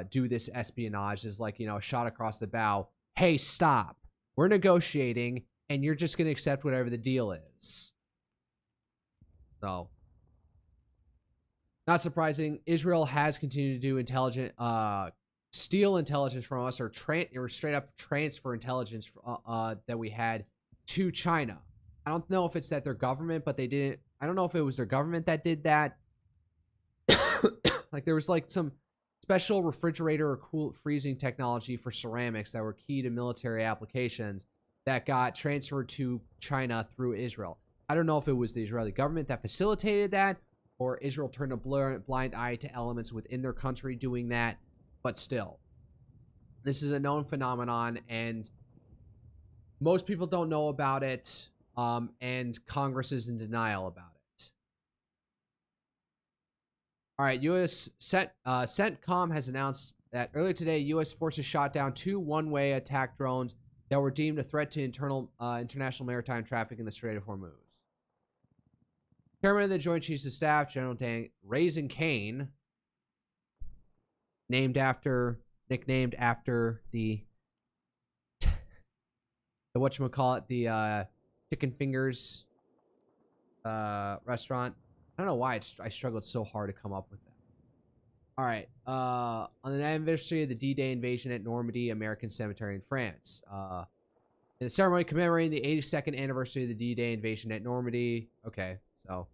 do this espionage, is like, shot across the bow. Hey, stop. We're negotiating, and you're just going to accept whatever the deal is. So, not surprising. Israel has continued to do steal intelligence from us, or straight up transfer intelligence that we had to China. I don't know if it's that their government, but they didn't. I don't know if it was their government that did that. Like, there was like some special refrigerator or cool freezing technology for ceramics that were key to military applications that got transferred to China through Israel. I don't know if it was the Israeli government that facilitated that, or Israel turned a blind eye to elements within their country doing that, but still. This is a known phenomenon, and most people don't know about it, and Congress is in denial about it. All right, U.S. CENTCOM has announced that earlier today, U.S. forces shot down 2 one-way attack drones that were deemed a threat to international maritime traffic in the Strait of Hormuz. Chairman of the Joint Chiefs of Staff, General Raising Cane, nicknamed after the whatchamacallit, the Chicken Fingers restaurant. I don't know why I struggled so hard to come up with that. All right. On the anniversary of the D-Day invasion at Normandy American Cemetery in France. In the ceremony commemorating the 82nd anniversary of the D-Day invasion at Normandy. Okay, so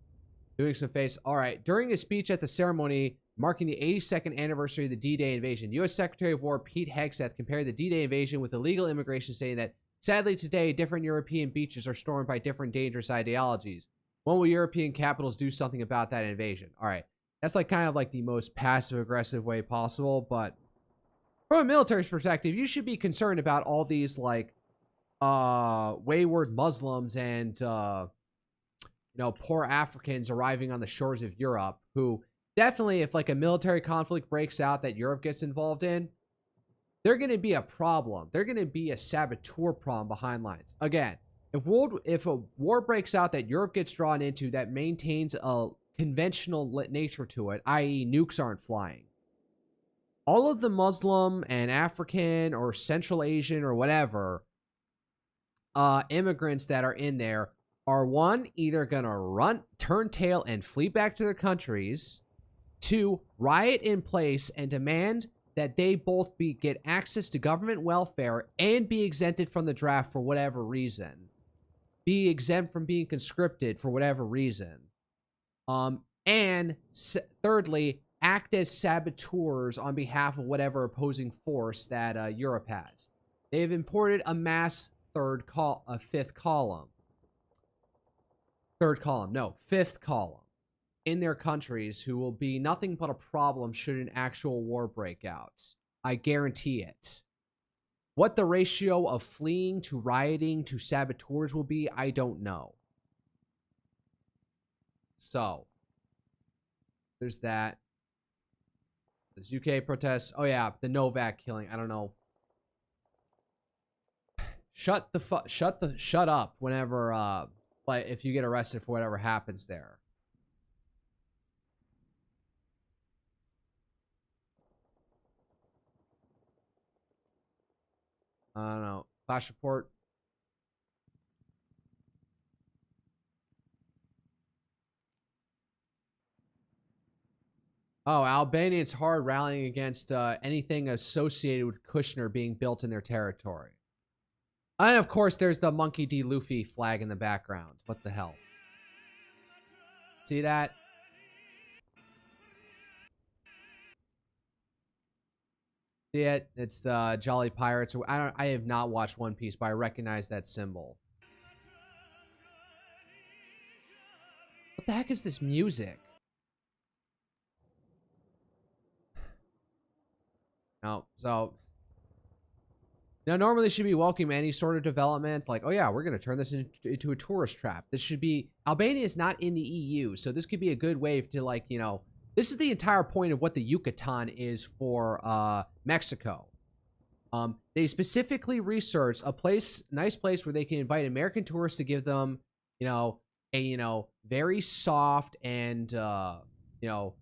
doing some face. All right. During a speech at the ceremony marking the 82nd anniversary of the D-Day invasion, U.S. Secretary of War Pete Hegseth compared the D-Day invasion with illegal immigration, saying that, sadly today, different European beaches are stormed by different dangerous ideologies. When will European capitals do something about that invasion? All right. That's like kind of like the most passive-aggressive way possible, but from a military perspective, you should be concerned about all these, like, wayward Muslims and, poor Africans arriving on the shores of Europe, who definitely, if, like, a military conflict breaks out that Europe gets involved in, they're going to be a problem. They're going to be a saboteur problem behind lines. Again, if a war breaks out that Europe gets drawn into that maintains a conventional nature to it, i.e. nukes aren't flying, all of the Muslim and African or Central Asian or whatever immigrants that are in there are, one, either gonna turn tail and flee back to their countries, two, riot in place and demand that they both get access to government welfare and be exempted from the draft for whatever reason, be exempt from being conscripted for whatever reason, and thirdly, act as saboteurs on behalf of whatever opposing force that Europe has. They've imported a mass fifth column in their countries who will be nothing but a problem should an actual war break out. I guarantee it. What the ratio of fleeing to rioting to saboteurs will be, I don't know. So, there's that. There's UK protests. Oh yeah, the Novak killing. I don't know. Shut up whenever like if you get arrested for whatever happens there. I don't know. Flash report. Oh, Albanians hard rallying against anything associated with Kushner being built in their territory. And of course, there's the Monkey D. Luffy flag in the background. What the hell? See that? See it? It's the Jolly Pirates. I have not watched One Piece, but I recognize that symbol. What the heck is this music? No, so now normally should be welcoming any sort of development. Like, oh yeah, we're gonna turn this into a tourist trap. This should be Albania is not in the EU, so this could be a good way to like this is the entire point of what the Yucatan is for Mexico. They specifically researched a nice place where they can invite American tourists to give them, a very soft and well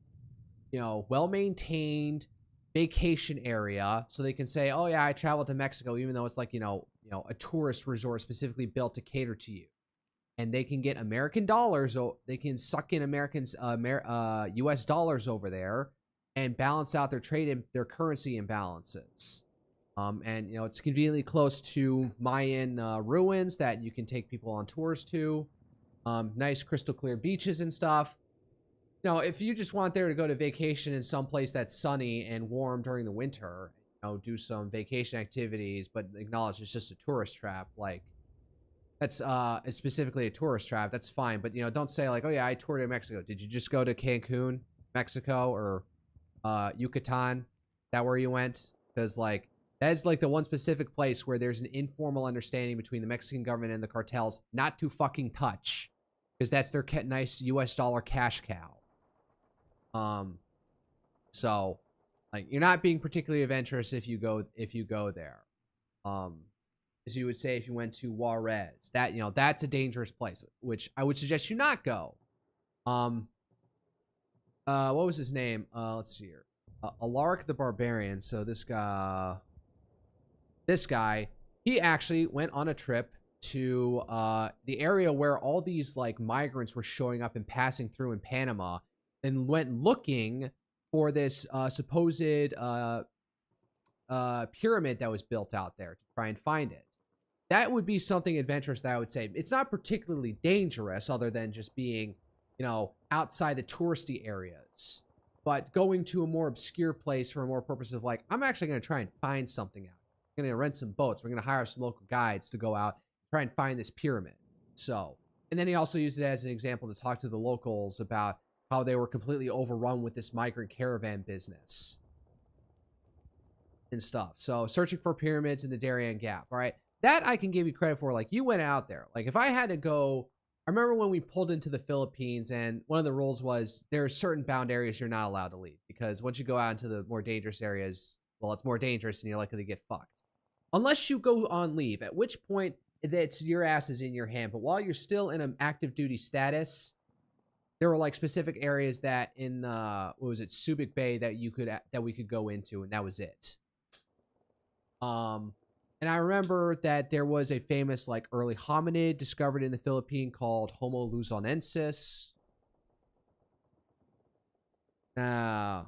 maintained vacation area, so they can say, oh yeah, I traveled to Mexico, even though it's like a tourist resort specifically built to cater to you, and they can get American dollars, so they can suck in Americans, U.S. dollars over there, and balance out their currency imbalances. And it's conveniently close to Mayan ruins that you can take people on tours to. Nice crystal clear beaches and stuff. If you just want there to go to vacation in some place that's sunny and warm during the winter, do some vacation activities, but acknowledge it's just a tourist trap, like that's it's specifically a tourist trap, that's fine. But don't say like, oh yeah, I toured in Mexico. Did you just go to Cancun, Mexico, or Yucatan? That where you went? Because like that is like the one specific place where there's an informal understanding between the Mexican government and the cartels not to fucking touch, because that's their nice US dollar cash cow. So like you're not being particularly adventurous if you go there. As you would say if you went to Juarez, that that's a dangerous place, which I would suggest you not go. What was his name? Let's see here. Alaric the Barbarian. So this guy, he actually went on a trip to the area where all these like migrants were showing up and passing through in Panama, and went looking for this supposed pyramid that was built out there to try and find it. That would be something adventurous that I would say. It's not particularly dangerous other than just being, outside the touristy areas. But going to a more obscure place for a more purpose of like, I'm actually going to try and find something out. I'm going to rent some boats. We're going to hire some local guides to go out and try and find this pyramid. So, and then he also used it as an example to talk to the locals about how they were completely overrun with this migrant caravan business and stuff. So searching for pyramids in the Darien Gap. All right. That I can give you credit for. Like you went out there. Like if I had to go, I remember when we pulled into the Philippines and one of the rules was there are certain bound areas you're not allowed to leave, because once you go out into the more dangerous areas, well, it's more dangerous and you're likely to get fucked. Unless you go on leave, at which point that's your ass is in your hand. But while you're still in an active duty status, there were like specific areas that in what was it, Subic Bay that we could go into, and that was it. And I remember that there was a famous like early hominid discovered in the Philippines called Homo luzonensis. Named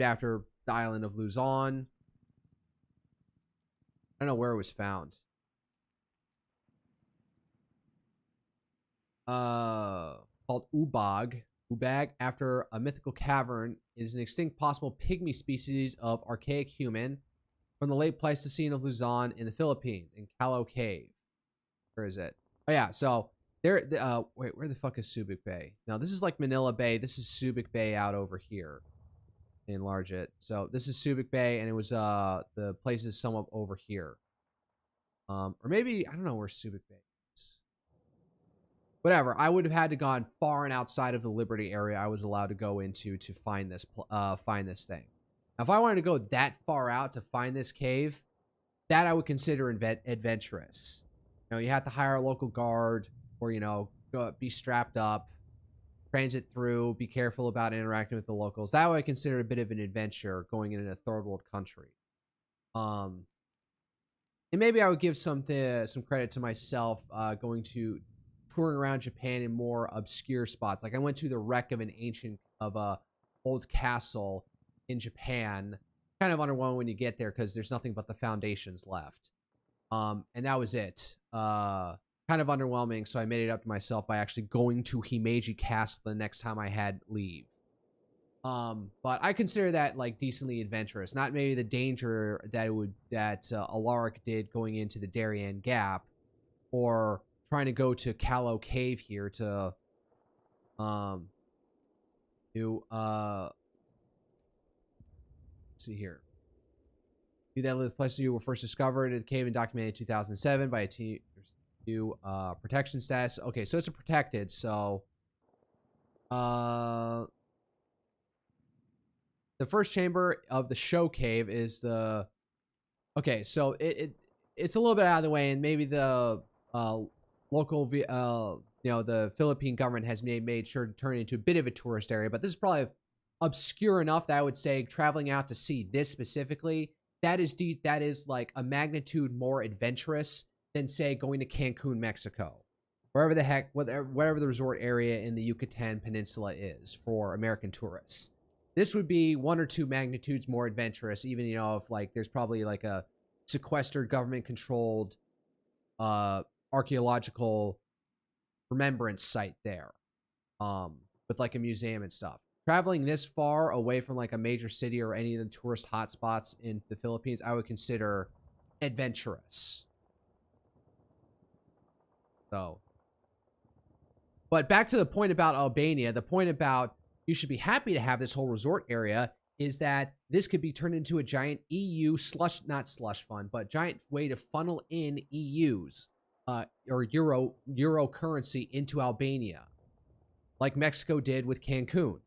after the island of Luzon. I don't know where it was found. Called Ubag, after a mythical cavern, is an extinct possible pygmy species of archaic human from the late Pleistocene of Luzon in the Philippines, in Calo Cave. Where is it? Oh yeah, so there. Wait, where the fuck is Subic Bay? No, this is like Manila Bay. This is Subic Bay out over here. Enlarge it. So this is Subic Bay, and it was the place is somewhat over here. Or maybe I don't know where Subic Bay is. Whatever. I would have had to gone far and outside of the Liberty area I was allowed to go into to find this thing. Now, if I wanted to go that far out to find this cave, that I would consider adventurous. You have to hire a local guard, or go, be strapped up, transit through, be careful about interacting with the locals. That would I consider a bit of an adventure going in a third world country. And maybe I would give some credit to myself going to touring around Japan in more obscure spots. Like I went to the wreck of a old castle in Japan. Kind of underwhelming when you get there because there's nothing but the foundations left. And that was it. Kind of underwhelming, so I made it up to myself by actually going to Himeji Castle the next time I had leave. But I consider that like decently adventurous. Not maybe the danger that Alaric did going into the Darien Gap, or trying to go to Calo Cave here to let's let's see here. You that live places you were first discovered in the cave and documented in 2007 by a team. Protection status. Okay, so it's a protected. So, the first chamber of the show cave is the. Okay, so it's a little bit out of the way, and maybe the local the Philippine government has made sure to turn it into a bit of a tourist area, but this is probably obscure enough that I would say traveling out to see this specifically, that is like a magnitude more adventurous than say going to Cancun, Mexico, wherever the heck, whatever the resort area in the Yucatan Peninsula is for American tourists. This would be 1 or 2 magnitudes more adventurous, even, you know, if like there's probably like a sequestered government controlled archaeological remembrance site there, with like a museum and stuff. Traveling this far away from like a major city or any of the tourist hotspots in the Philippines, I would consider adventurous. So, but back to the point about Albania, the point about you should be happy to have this whole resort area is that this could be turned into a giant EU not slush fund, but giant way to funnel in EUs or euro currency into Albania, like Mexico did with Cancun.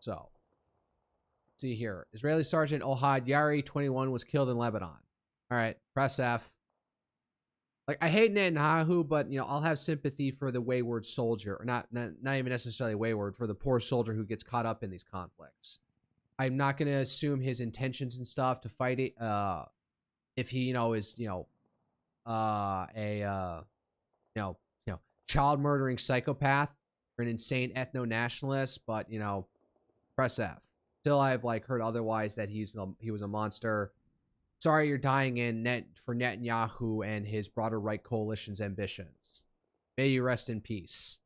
So, let's see here. Israeli Sergeant Ohad Yari, 21, was killed in Lebanon. All right, press F. Like, I hate Netanyahu, but, you know, I'll have sympathy for the wayward soldier, or not even necessarily wayward, for the poor soldier who gets caught up in these conflicts. I'm not going to assume his intentions and stuff to fight it. If he, you know, is, you know, child murdering psychopath or an insane ethno-nationalist, but, you know, press F. Still, I've like heard otherwise that he was a monster. Sorry you're dying for Netanyahu and his broader right coalition's ambitions. May you rest in peace.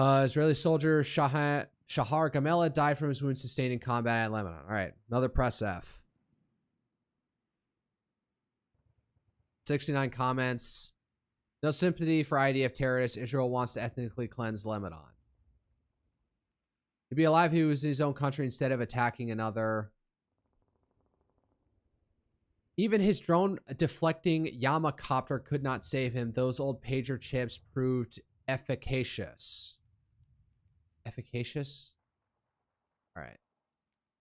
Israeli soldier Shahar Gamela died from his wounds sustained in combat at Lebanon. All right, another press F. 69 comments. No sympathy for IDF terrorists. Israel wants to ethnically cleanse Lebanon. To be alive, he was in his own country instead of attacking another. Even his drone deflecting Yamakopter could not save him. Those old pager chips proved efficacious. Efficacious? Alright.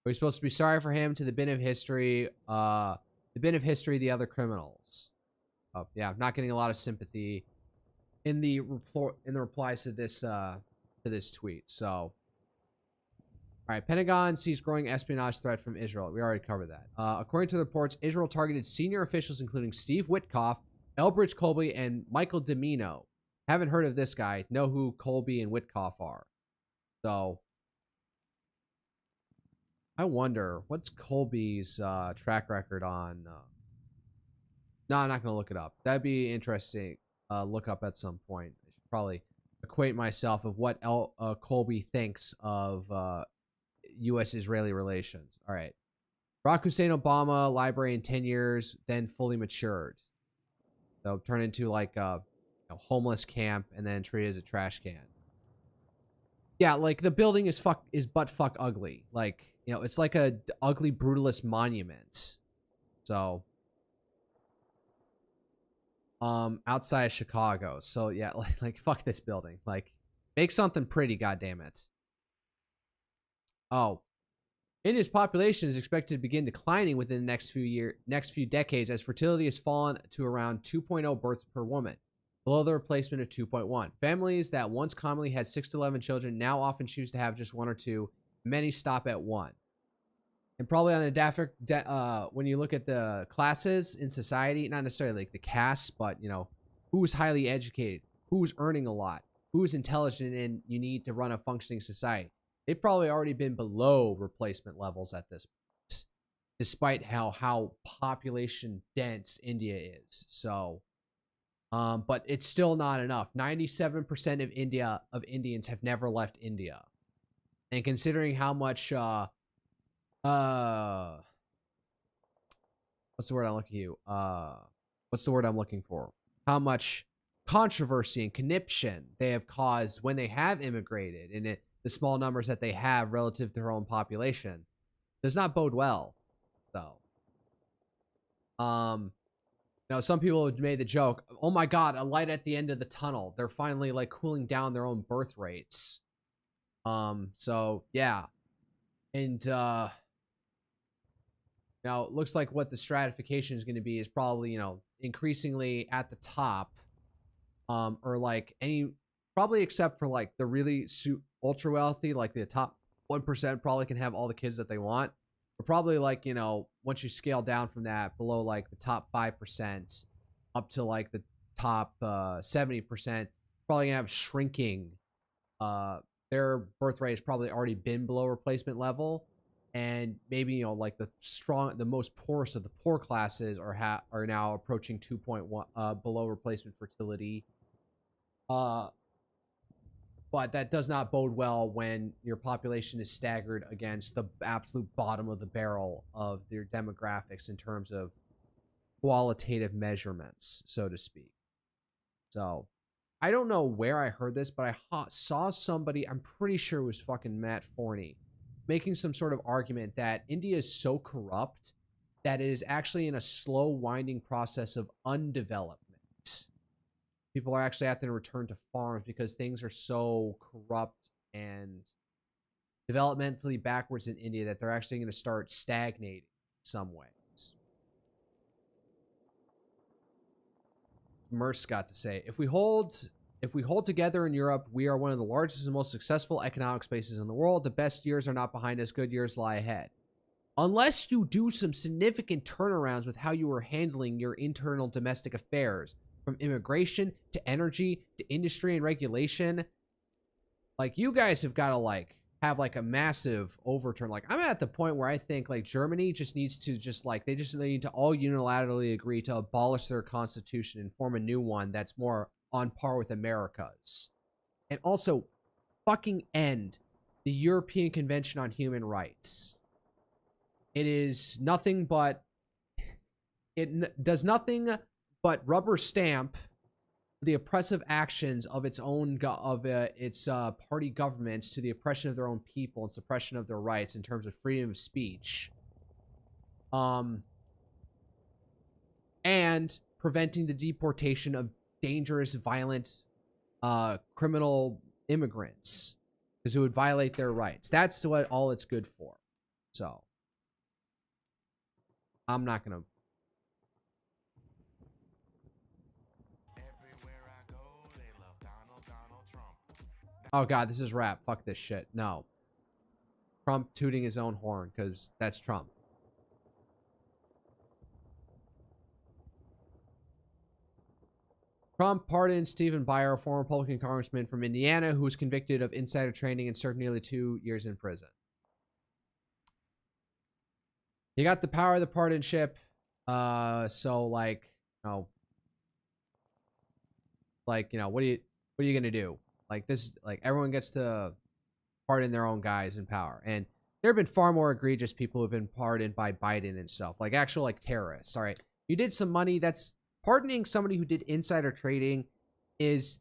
We're supposed to be sorry for him. To the bin of history. The bin of history, the other criminals. Oh, yeah, I'm not getting a lot of sympathy in the replies to this tweet. So, all right, Pentagon sees growing espionage threat from Israel. We already covered that. According to the reports, Israel targeted senior officials including Steve Witkoff, Elbridge Colby, and Michael Domino. Haven't heard of this guy. Know who Colby and Witkoff are. So, I wonder, what's Colby's track record on... No, I'm not going to look it up. That'd be interesting. Look up at some point. I should probably acquaint myself of what Colby thinks of U.S.-Israeli relations. All right. Barack Hussein Obama, library in 10 years, then fully matured. So turn into like a homeless camp and then treated as a trash can. Yeah, like the building is butt fuck ugly. Like, you know, it's like a ugly brutalist monument. So... outside of Chicago. So yeah, like fuck this building. Like, make something pretty, goddammit. Oh. India's population is expected to begin declining within the next few decades as fertility has fallen to around 2.0 births per woman, below the replacement of 2.1. Families that once commonly had 6 to 11 children now often choose to have just 1 or 2. Many stop at 1. And probably on the when you look at the classes in society, not necessarily like the castes, but, you know, who's highly educated, who's earning a lot, who's intelligent, and you need to run a functioning society. They've probably already been below replacement levels at this point, despite how population dense India is. So, but it's still not enough. 97% of Indians have never left India. And considering how much, what's the word I'm looking for? How much controversy and conniption they have caused when they have immigrated, and the small numbers that they have relative to their own population. does not bode well, though. Some people have made the joke, oh my god, a light at the end of the tunnel. They're finally like cooling down their own birth rates. So yeah. And now it looks like what the stratification is going to be is probably, increasingly at the top. Or like probably except for like the really ultra wealthy, like the top 1% probably can have all the kids that they want. But probably like, once you scale down from that below like the top 5% up to like the top 70%, probably gonna have shrinking. Their birth rate has probably already been below replacement level. And maybe, like the most poorest of the poor classes are now approaching 2.1 below replacement fertility. But that does not bode well when your population is staggered against the absolute bottom of the barrel of their demographics in terms of qualitative measurements, so to speak. So, I don't know where I heard this, but I saw somebody, I'm pretty sure it was fucking Matt Forney, making some sort of argument that India is so corrupt that it is actually in a slow winding process of undevelopment. People are actually having to return to farms because things are so corrupt and developmentally backwards in India that they're actually going to start stagnating in some ways. Merce got to say, if we hold together in Europe, we are one of the largest and most successful economic spaces in the world. The best years are not behind us. Good years lie ahead. Unless you do some significant turnarounds with how you are handling your internal domestic affairs, from immigration to energy to industry and regulation, like you guys have got to like have like a massive overturn. Like I'm at the point where I think like Germany just needs to they need to all unilaterally agree to abolish their constitution and form a new one that's more on par with America's. And also fucking end the European Convention on Human Rights. It is nothing but does nothing but rubber stamp the oppressive actions of its own party governments to the oppression of their own people and suppression of their rights in terms of freedom of speech, and preventing the deportation of dangerous, violent, criminal immigrants because it would violate their rights. That's what all it's good for. So I'm not gonna. Oh god, this is rap. Fuck this shit. No. Trump tooting his own horn, because that's Trump. Trump pardoned Stephen Breyer, a former Republican congressman from Indiana, who was convicted of insider trading and served nearly 2 years in prison. He got the power of the pardonship. So like, what are you gonna do? Like this, like everyone gets to pardon their own guys in power. And there have been far more egregious people who've been pardoned by Biden and stuff, like actual like terrorists. All right. You did some money. That's pardoning somebody who did insider trading is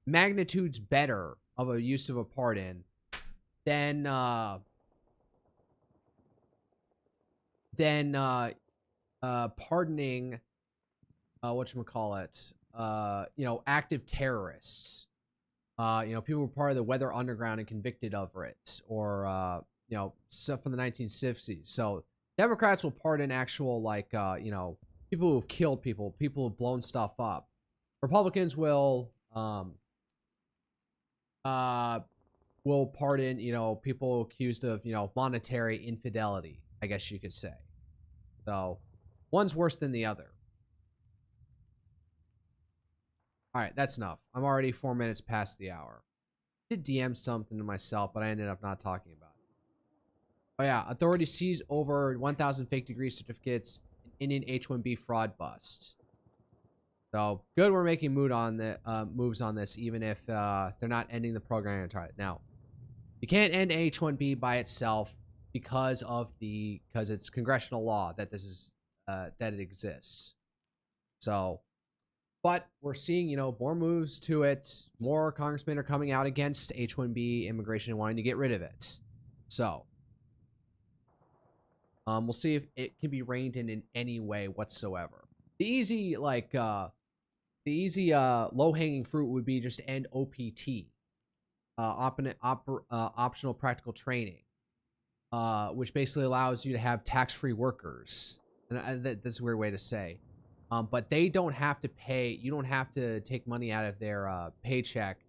magnitudes better of a use of a pardon than pardoning whatchamacallit, active terrorists. People were part of the Weather Underground and convicted over it, or stuff from the 1960s. So Democrats will pardon actual people who've killed people who've blown stuff up. Republicans will pardon people accused of monetary infidelity, I guess you could say. So one's worse than the other. All right, that's enough. I'm already 4 minutes past the hour. I did DM something to myself, but I ended up not talking about it. Oh yeah, authorities seize over 1,000 fake degree certificates in Indian H-1B fraud bust. So good, we're making moves on this, even if they're not ending the program entirely. Now, you can't end H-1B by itself because it's congressional law that this is that it exists. So. But we're seeing, more moves to it. More congressmen are coming out against H-1B immigration and wanting to get rid of it. So, We'll see if it can be reined in any way whatsoever. The easy low hanging fruit would be just to end OPT, optional practical training, which basically allows you to have tax-free workers. And this is a weird way to say, but they don't have to pay. You don't have to take money out of their paycheck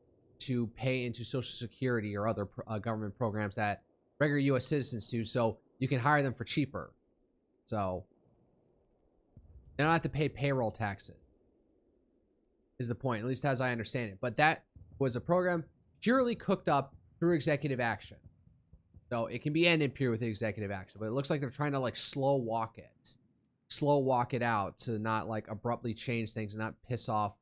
to pay into Social Security or other government programs that regular U.S. citizens do. So you can hire them for cheaper. So they don't have to pay payroll taxes. Is the point, at least as I understand it. But that was a program purely cooked up through executive action. So it can be ended pure with executive action, but it looks like they're trying to like slow walk it out to not like abruptly change things and not piss off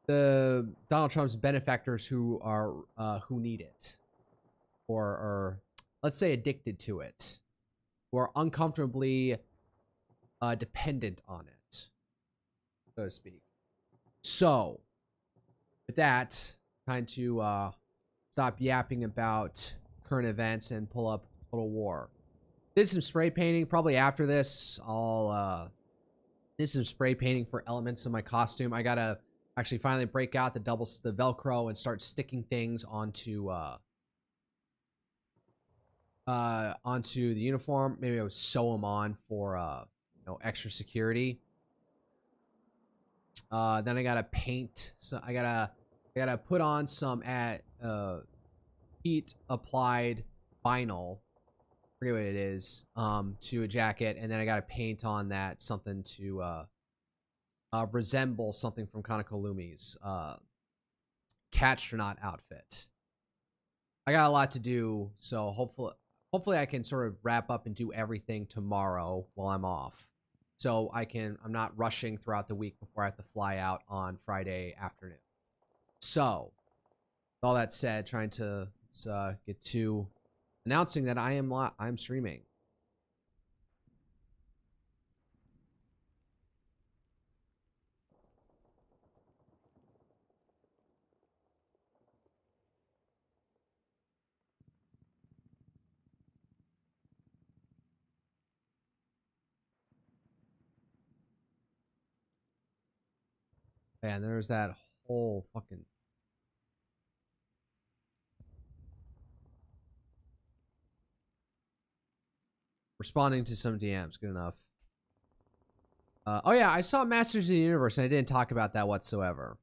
the Donald Trump's benefactors who are who need it, or let's say addicted to it, who are uncomfortably dependent on it, so to speak. So with that, time to stop yapping about current events and pull up Total War. Did some spray painting. Probably after this, I'll did some spray painting for elements of my costume. I gotta actually finally break out the Velcro and start sticking things onto onto the uniform. Maybe I would sew them on for extra security. Then I gotta paint. So I gotta put on some heat applied vinyl. I forget what it is. To a jacket, and then I gotta paint on that something to resemble something from Kanakalumi's Catstronaut outfit. I got a lot to do, so hopefully I can sort of wrap up and do everything tomorrow while I'm off. So I'm not rushing throughout the week before I have to fly out on Friday afternoon. So, with all that said, trying to get to announcing that I'm streaming. Man, there's that whole fucking responding to some DMs. Good enough. Oh yeah, I saw Masters of the Universe and I didn't talk about that whatsoever.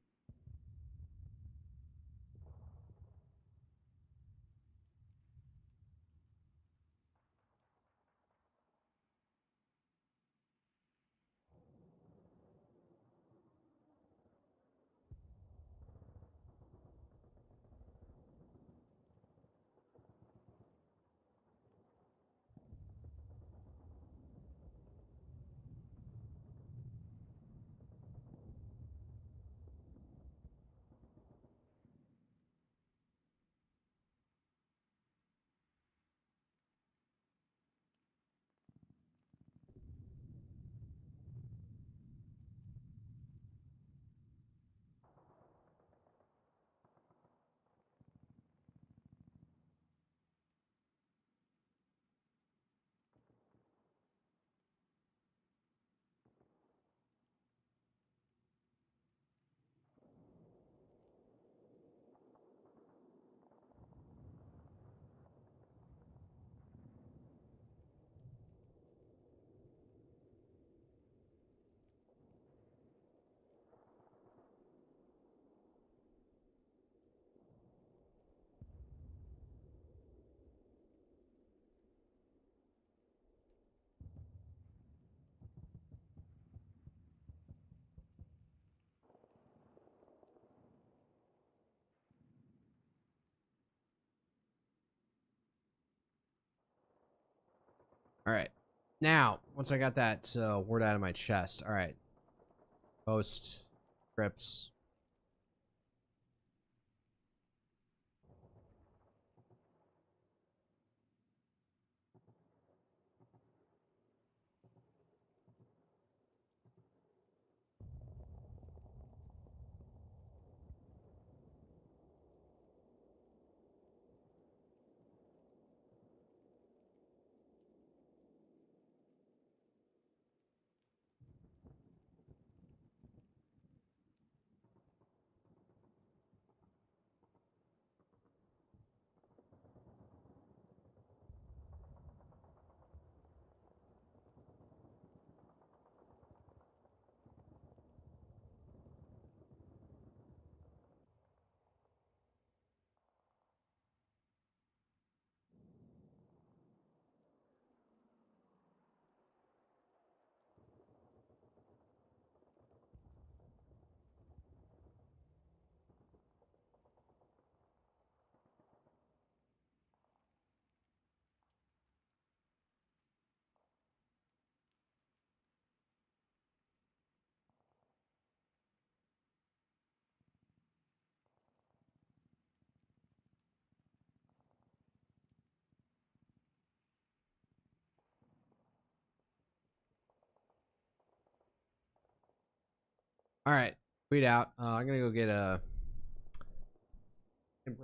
All right. Now, once I got that word out of my chest, all right. Post scripts. All right, tweet out. I'm gonna go get a. I'm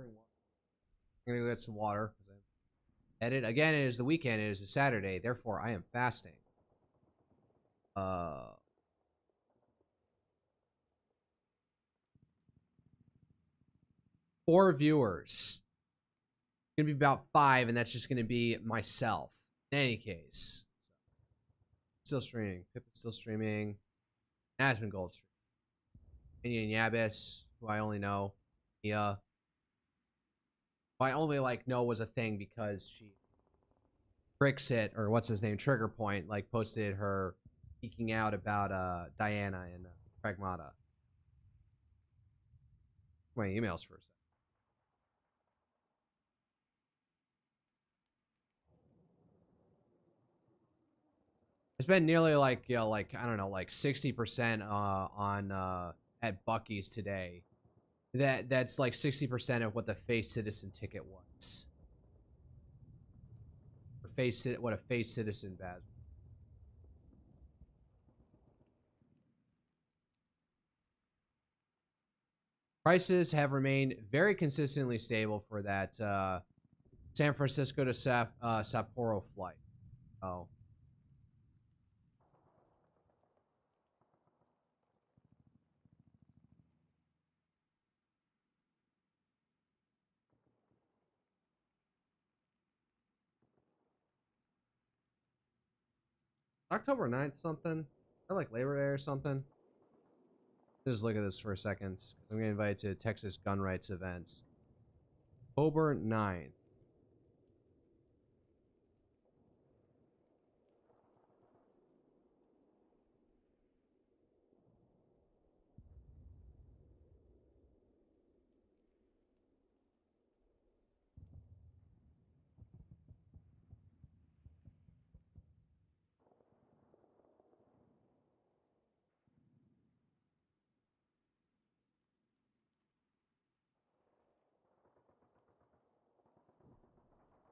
gonna go get some water. Edit again. It is the weekend. It is a Saturday. Therefore, I am fasting. Uh, 4 viewers. It's gonna be about 5, and that's just gonna be myself. In any case, still streaming. Pip is still streaming. Aspen Gold streaming. Indian Yabis, who I only know. Mia, who I only like know was a thing because she Brixit, or what's his name, Trigger Point, like posted her geeking out about Diana and Pragmata. My emails for a second. It's been nearly like like I don't know, like 60% on at Bucky's today. That's like 60% of what the face citizen ticket was. Or what a face citizen badge. Prices have remained very consistently stable for that San Francisco to Sapporo flight. Oh, October 9th something. Or like Labor Day or something. Just look at this for a second. I'm getting invited to Texas gun rights events. October 9th.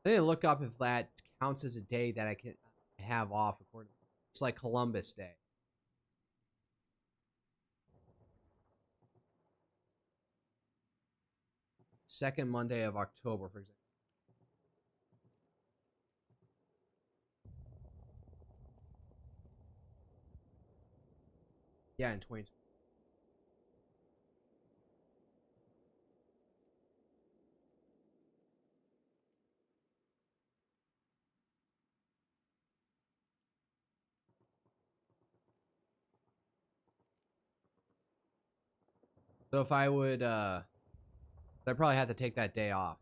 I need to look up if that counts as a day that I can have off. According, it's like Columbus Day. Second Monday of October, for example. Yeah, in 2020. So if I would, I probably have to take that day off.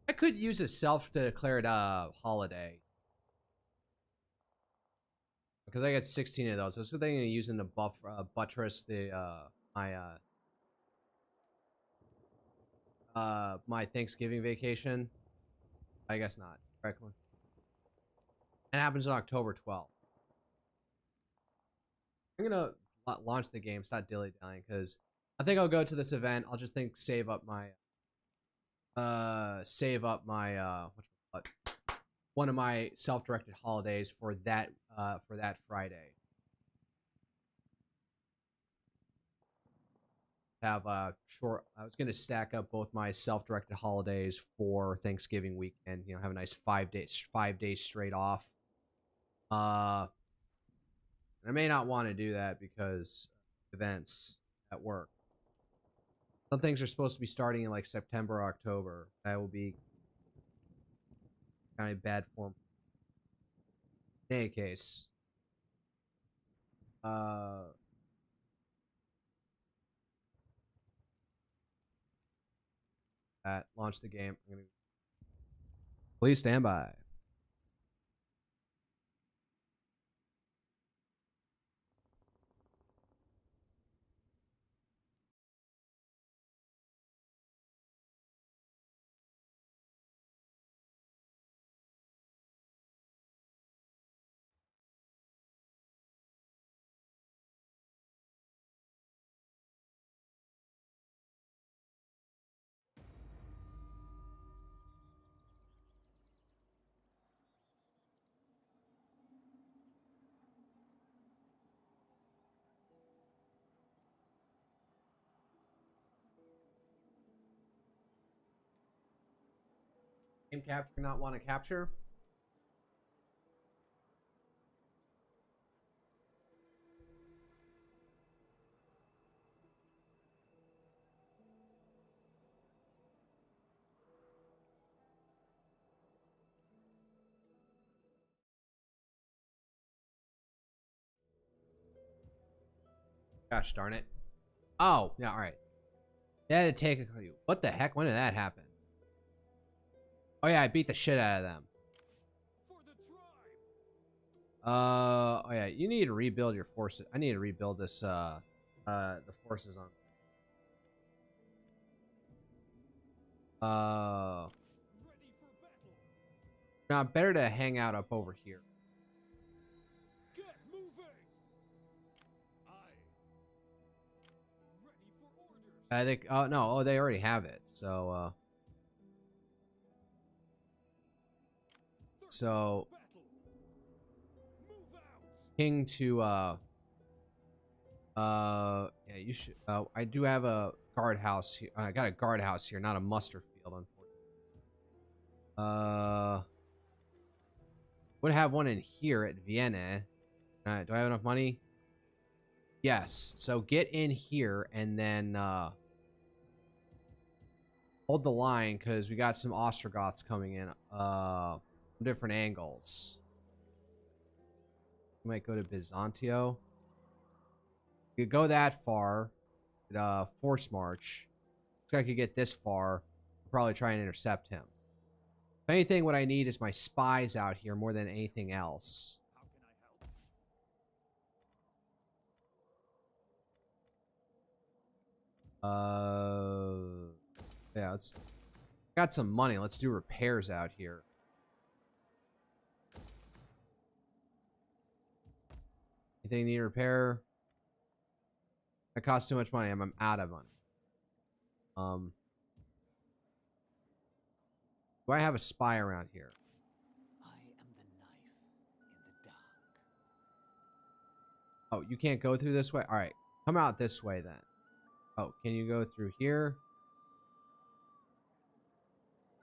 I could use a self-declared holiday because I get 16 of those. So it's a thing to use in the buttress the my Thanksgiving vacation. I guess not. Correct one. It happens on October 12th. I'm gonna launch the game. Stop dilly dallying because I think I'll go to this event. I'll just think save up my what one of my self-directed holidays for that Friday. Have short. I was gonna stack up both my self-directed holidays for Thanksgiving weekend. You know, have a nice 5 days straight off. Uh, I may not want to do that because events at work. Some things are supposed to be starting in like September or October. That will be kind of bad form. In any case, uh, launch the game. Please stand by. Aim capture, not want to capture. Gosh darn it. Oh, yeah, alright. They had to take a... What the heck? When did that happen? Oh yeah, I beat the shit out of them. Oh yeah, you need to rebuild your forces. I need to rebuild this, the forces on... Now, better to hang out up over here. Get moving. Aye. Ready for orders. I think... Oh, no. Oh, they already have it. So, So... King to, yeah, you should... I do have a guardhouse here. I got a guardhouse here, not a muster field, unfortunately. Would have one in here at Vienna. Do I have enough money? Yes. So get in here and then hold the line because we got some Ostrogoths coming in from different angles. We might go to Byzantio. We could go that far. Force march. This guy could get this far. I'll probably try and intercept him. If anything, what I need is my spies out here more than anything else. How can I help? Yeah, let's... Got some money. Let's do repairs out here. Anything you need to repair? That costs too much money. I'm out of money. Do I have a spy around here? I am the knife in the dark. Oh, you can't go through this way? Alright. Come out this way then. Oh, can you go through here?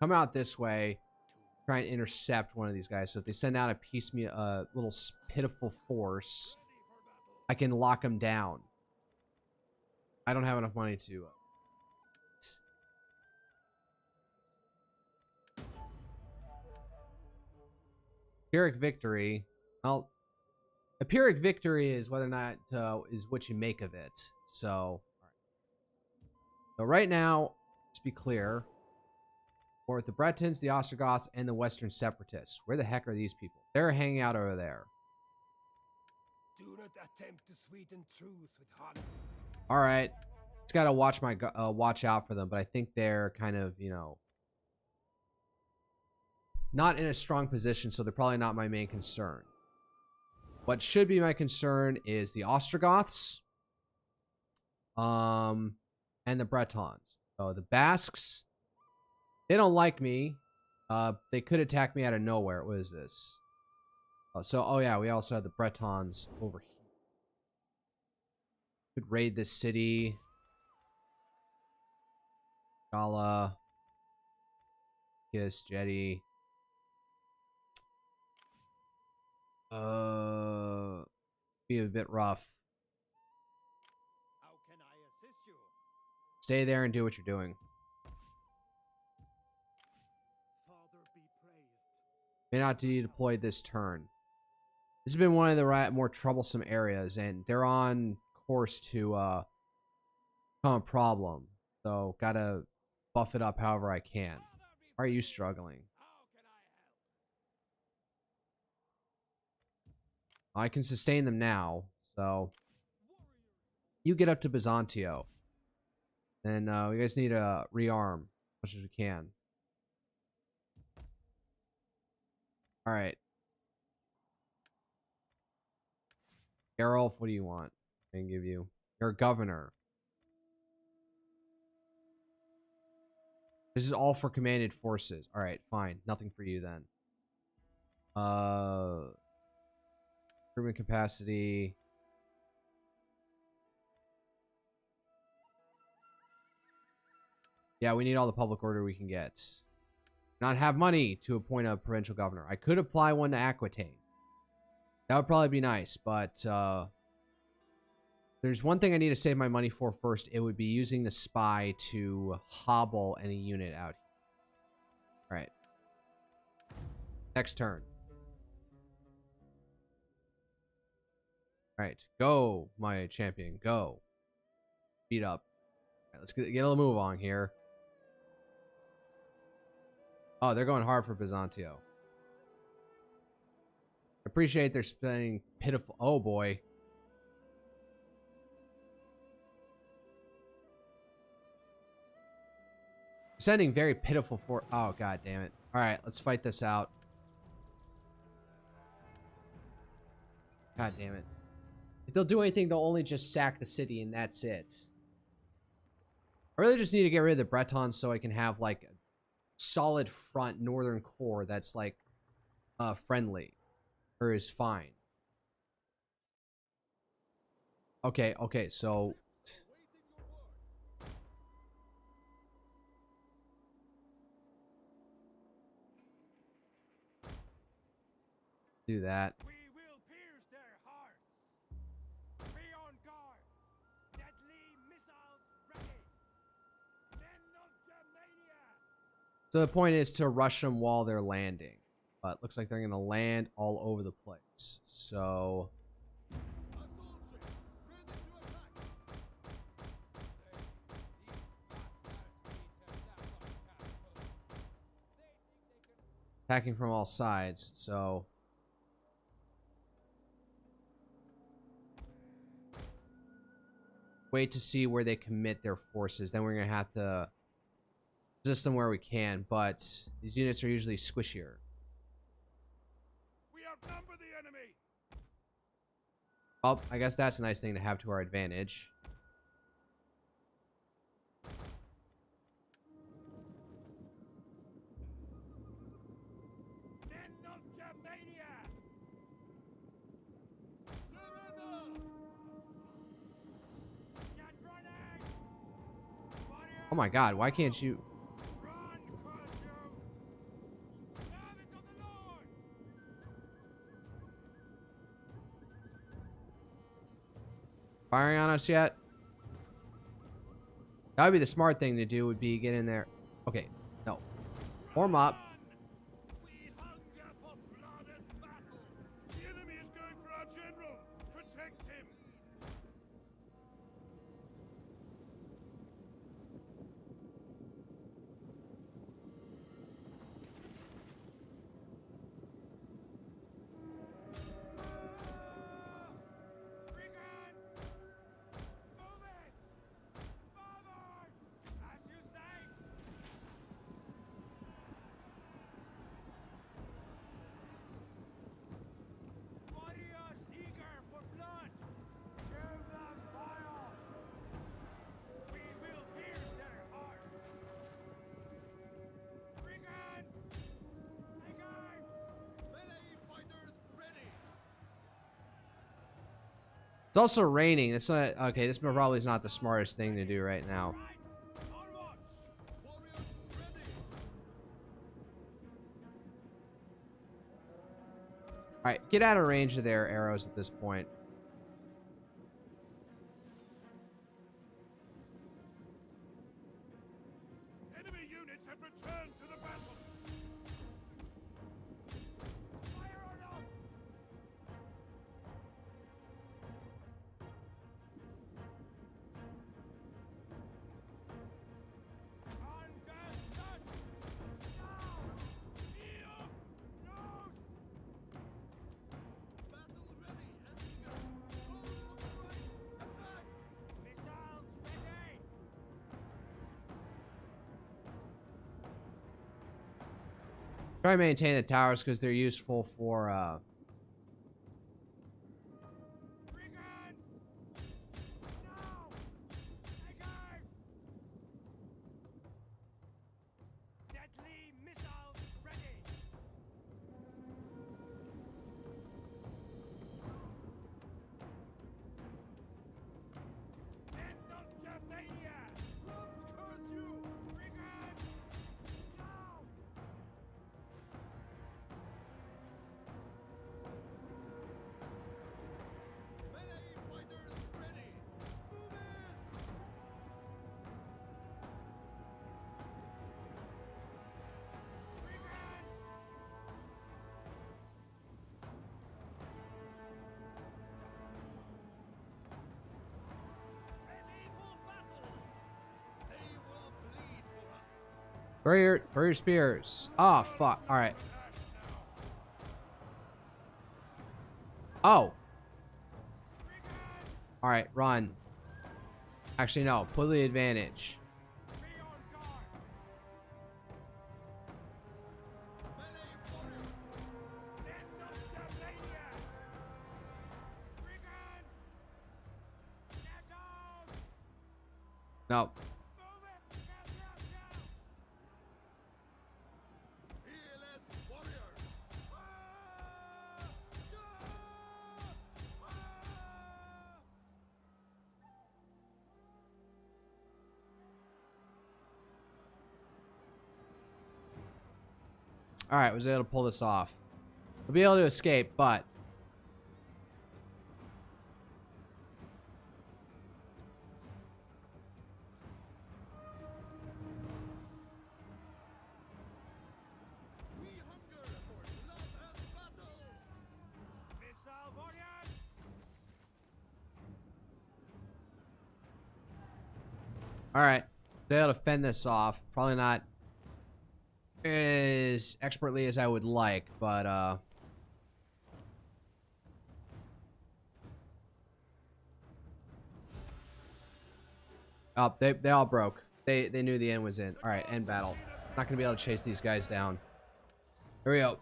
Come out this way. Try and intercept one of these guys. So if they send out a piecemeal, little pitiful force, I can lock them down. I don't have enough money to... Pyrrhic victory. Well, a Pyrrhic victory is whether or not is what you make of it. So, so right now, let's be clear. We're with the Bretons, the Ostrogoths, and the Western Separatists. Where the heck are these people? They're hanging out over there. Do not attempt to sweeten truth with honey. All right, just gotta watch my watch out for them. But I think they're kind of, you know, not in a strong position, so they're probably not my main concern. What should be my concern is the Ostrogoths, and the Bretons. So the Basques, they don't like me. They could attack me out of nowhere. What is this? Oh yeah, we also have the Bretons over here. Could raid this city. Gala. Kiss, Jetty. Be a bit rough. How can I assist you? Stay there and do what you're doing. Father be praised. May not be deployed this turn. This has been one of the more troublesome areas, and they're on course to become a problem. So, gotta buff it up however I can. Why are you struggling? I can sustain them now, so you get up to Byzantio. And we guys need to rearm as much as we can. Alright. Gerolf, what do you want? I can give you. You're a governor. This is all for commanded forces. Alright, fine. Nothing for you then. Recruitment capacity. Yeah, we need all the public order we can get. Not have money to appoint a provincial governor. I could apply one to Aquitaine. That would probably be nice, but there's one thing I need to save my money for first. It would be using the spy to hobble any unit out. All right. Next turn. All right, go, my champion, go. Beat up. All right, let's get a little move on here. Oh, they're going hard for Byzantio. Appreciate they're spending pitiful. Oh boy. Sending very pitiful for. Oh god damn it. All right, let's fight this out. God damn it. If they'll do anything, they'll only just sack the city and that's it. I really just need to get rid of the Bretons so I can have like a solid front northern core that's like friendly or is fine. Okay, so do that. We will pierce their hearts. Be on guard. Deadly missiles ready. Men of Germania. So the point is to rush them while they're landing. But looks like they're going to land all over the place. So attacking from all sides. So wait to see where they commit their forces. Then we're going to have to resist them where we can. But these units are usually squishier. We outnumber the enemy. Well, I guess that's a nice thing to have to our advantage. Men of Germania. Get running. Oh my god, why can't you... Run, curse you. Servants of the Lord. Firing on us yet? That would be the smart thing to do, would be get in there. Okay, no. Form up. We hunger for blood and battle. The enemy is going for our general. Protect him. Brigands! Move it! Forward! As you say! Warriors eager for blood! Show them fire! We will pierce their hearts! Brigands! Take aim! Melee fighters ready! It's also raining. It's not... Okay, this probably is not the smartest thing to do right now. Right! On watch! Warriors ready! Alright, get out of range of their arrows at this point. Enemy units have returned to the battle! Fire on them! Understood! Now! Here! Nose! Battle ready, Edgar! Soldiers on the right! Attack! Missiles ready! Try and maintain the towers because they're useful for Brigands! Now! Take aim! Deadly missiles ready! Men of Germania! Lord curse you! Brigands! Now! Throw your spears. Oh, fuck. Alright. Oh. Alright, run. Actually, no. Pull the advantage. No. Alright, was able to pull this off. We'll be able to escape, but... Alright. Be able to fend this off. Probably not as expertly as I would like, but oh, they all broke. They knew the end was in. Alright, end battle. Not gonna be able to chase these guys down. Here we go.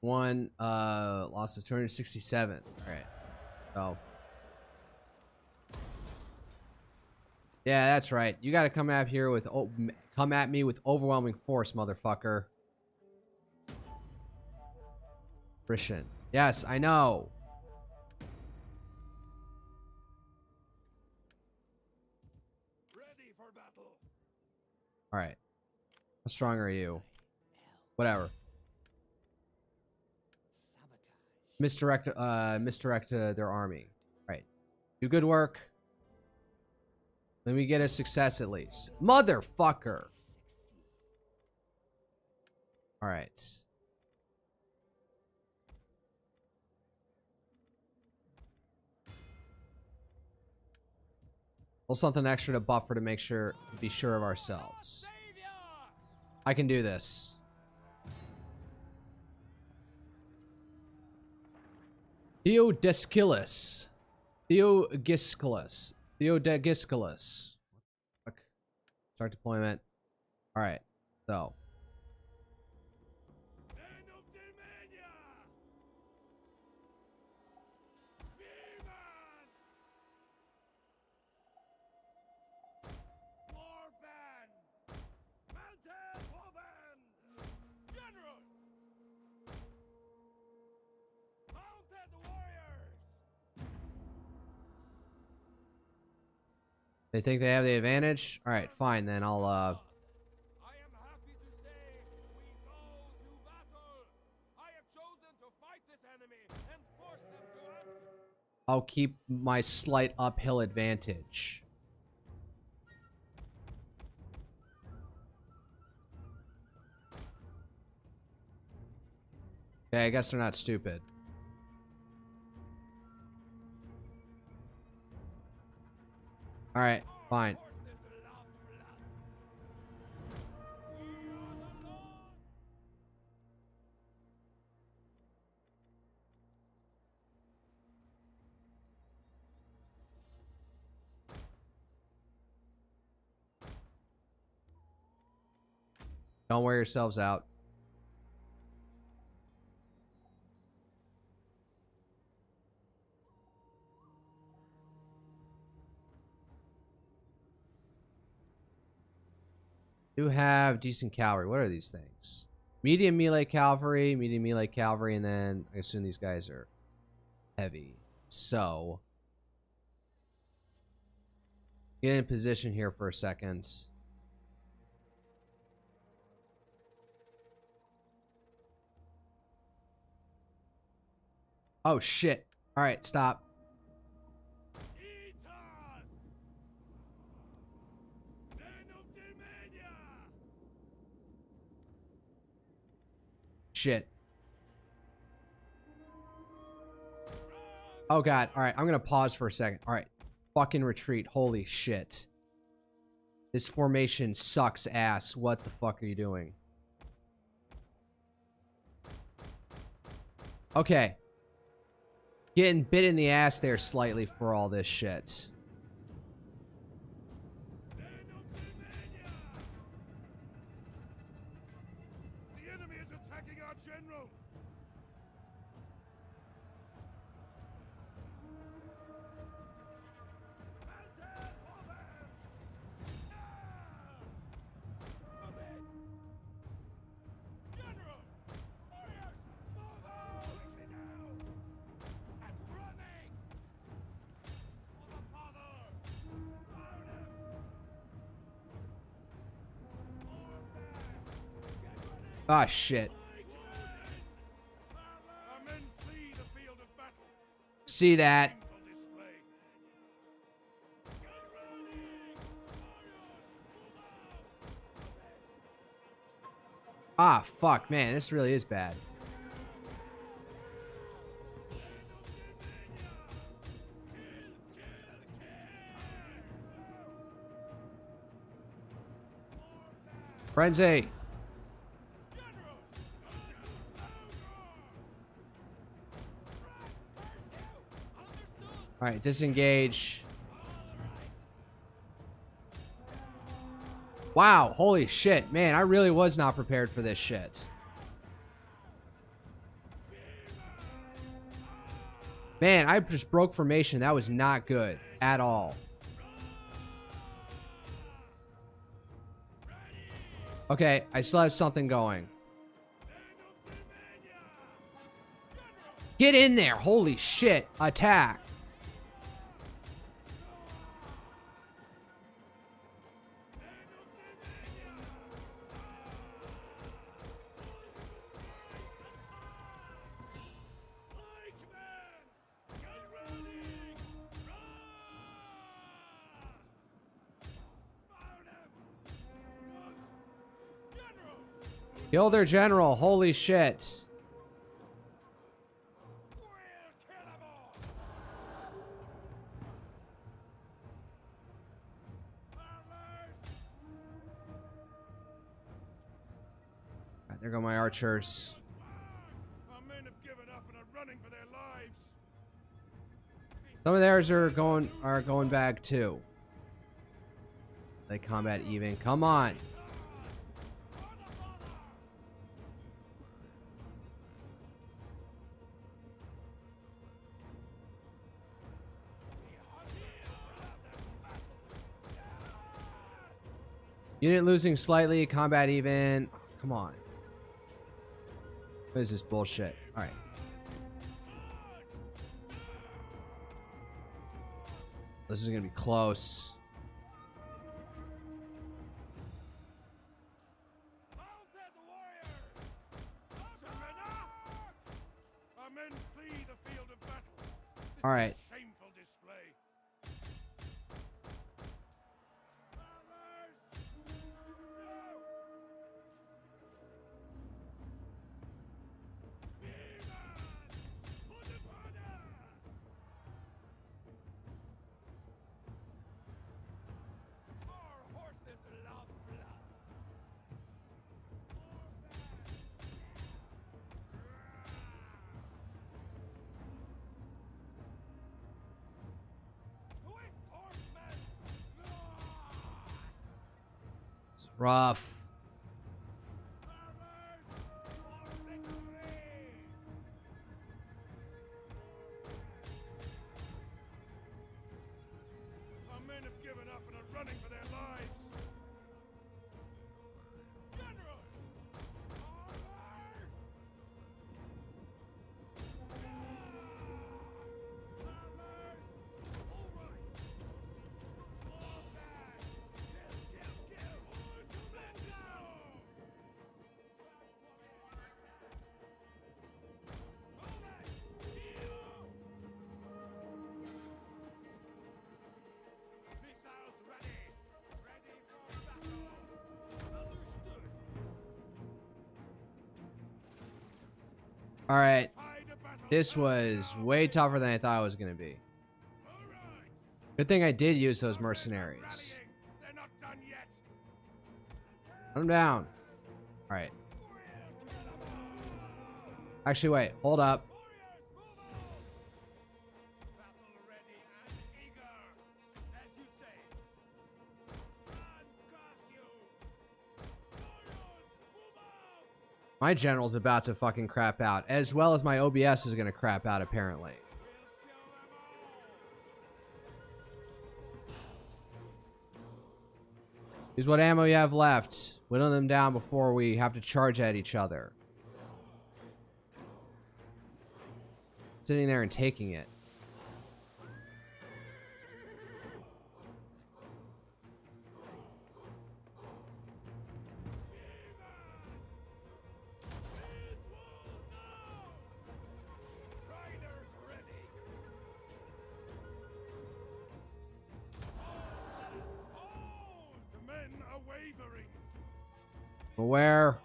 One loss is 267. Alright. So yeah, that's right. You gotta come at here with come at me with overwhelming force, motherfucker. Christian. Yes, I know. Ready for battle. All right. How strong are you? Whatever. Misdirect their army. All right. Do good work. Let me get a success at least. Motherfucker. All right. Well, something extra to buffer to make sure, be sure of ourselves. I can do this. Theodescilus. Theogiscus. Theodegiscus. Fuck. Start deployment. Alright. So. They think they have the advantage? Alright, fine then. I am happy to say we go to battle. I have chosen to fight this enemy and force them to answer. I'll keep my slight uphill advantage. Okay, I guess they're not stupid. Alright, fine. Don't wear yourselves out. Do have decent cavalry. What are these things? Medium melee cavalry, and then I assume these guys are heavy. So, get in position here for a second. Oh shit. Alright, stop. Shit. Oh god. Alright, I'm gonna pause for a second. Alright. Fucking retreat. Holy shit. This formation sucks ass. What the fuck are you doing? Okay. Getting bit in the ass there slightly for all this shit. The enemy is attacking our general. General! Warriors! Move out! Quickly now! And running! For the father! Found him! More of them! Get ready! Ah, shit. Our men flee the field of battle. See that. Shameful display. Get ready! Warriors! Move out! Ah, fuck, man. This really is bad. Frenzy. All right, disengage. Wow, holy shit. Man, I really was not prepared for this shit. Man, I just broke formation. That was not good at all. Okay, I still have something going. Get in there. Holy shit. Attack. Kill their general. Holy shit. Alright, there go my archers. Our men have given up and are running for their lives. Some of theirs are going back too. They combat even. Come on. Unit losing slightly, combat even. Come on. What is this bullshit? Alright. This is gonna be close. Our men flee the field of battle. Alright. Shameful display. Our horses love blood. Swift horsemen. It's rough. Our men have given up and are running for their lives. General! Forward! Farmers! All right! Fall back! Kill! Let's go! Missiles ready! Ready for battle! Understood! Alright. Tide of battle! This was way tougher than I thought it was gonna be. All right! Good thing I did use those mercenaries. Rallying! They're not done yet! Put him down. All right. Actually, wait. Hold up. Battle ready and eager, as you say. And curse you. Warriors, move out! My general's about to fucking crap out, as well as my OBS is gonna crap out, apparently. We'll kill them all. Use what ammo you have left. Whittle them down before we have to charge at each other. Sitting there and taking it. Riders ready. The men are wavering. Aware.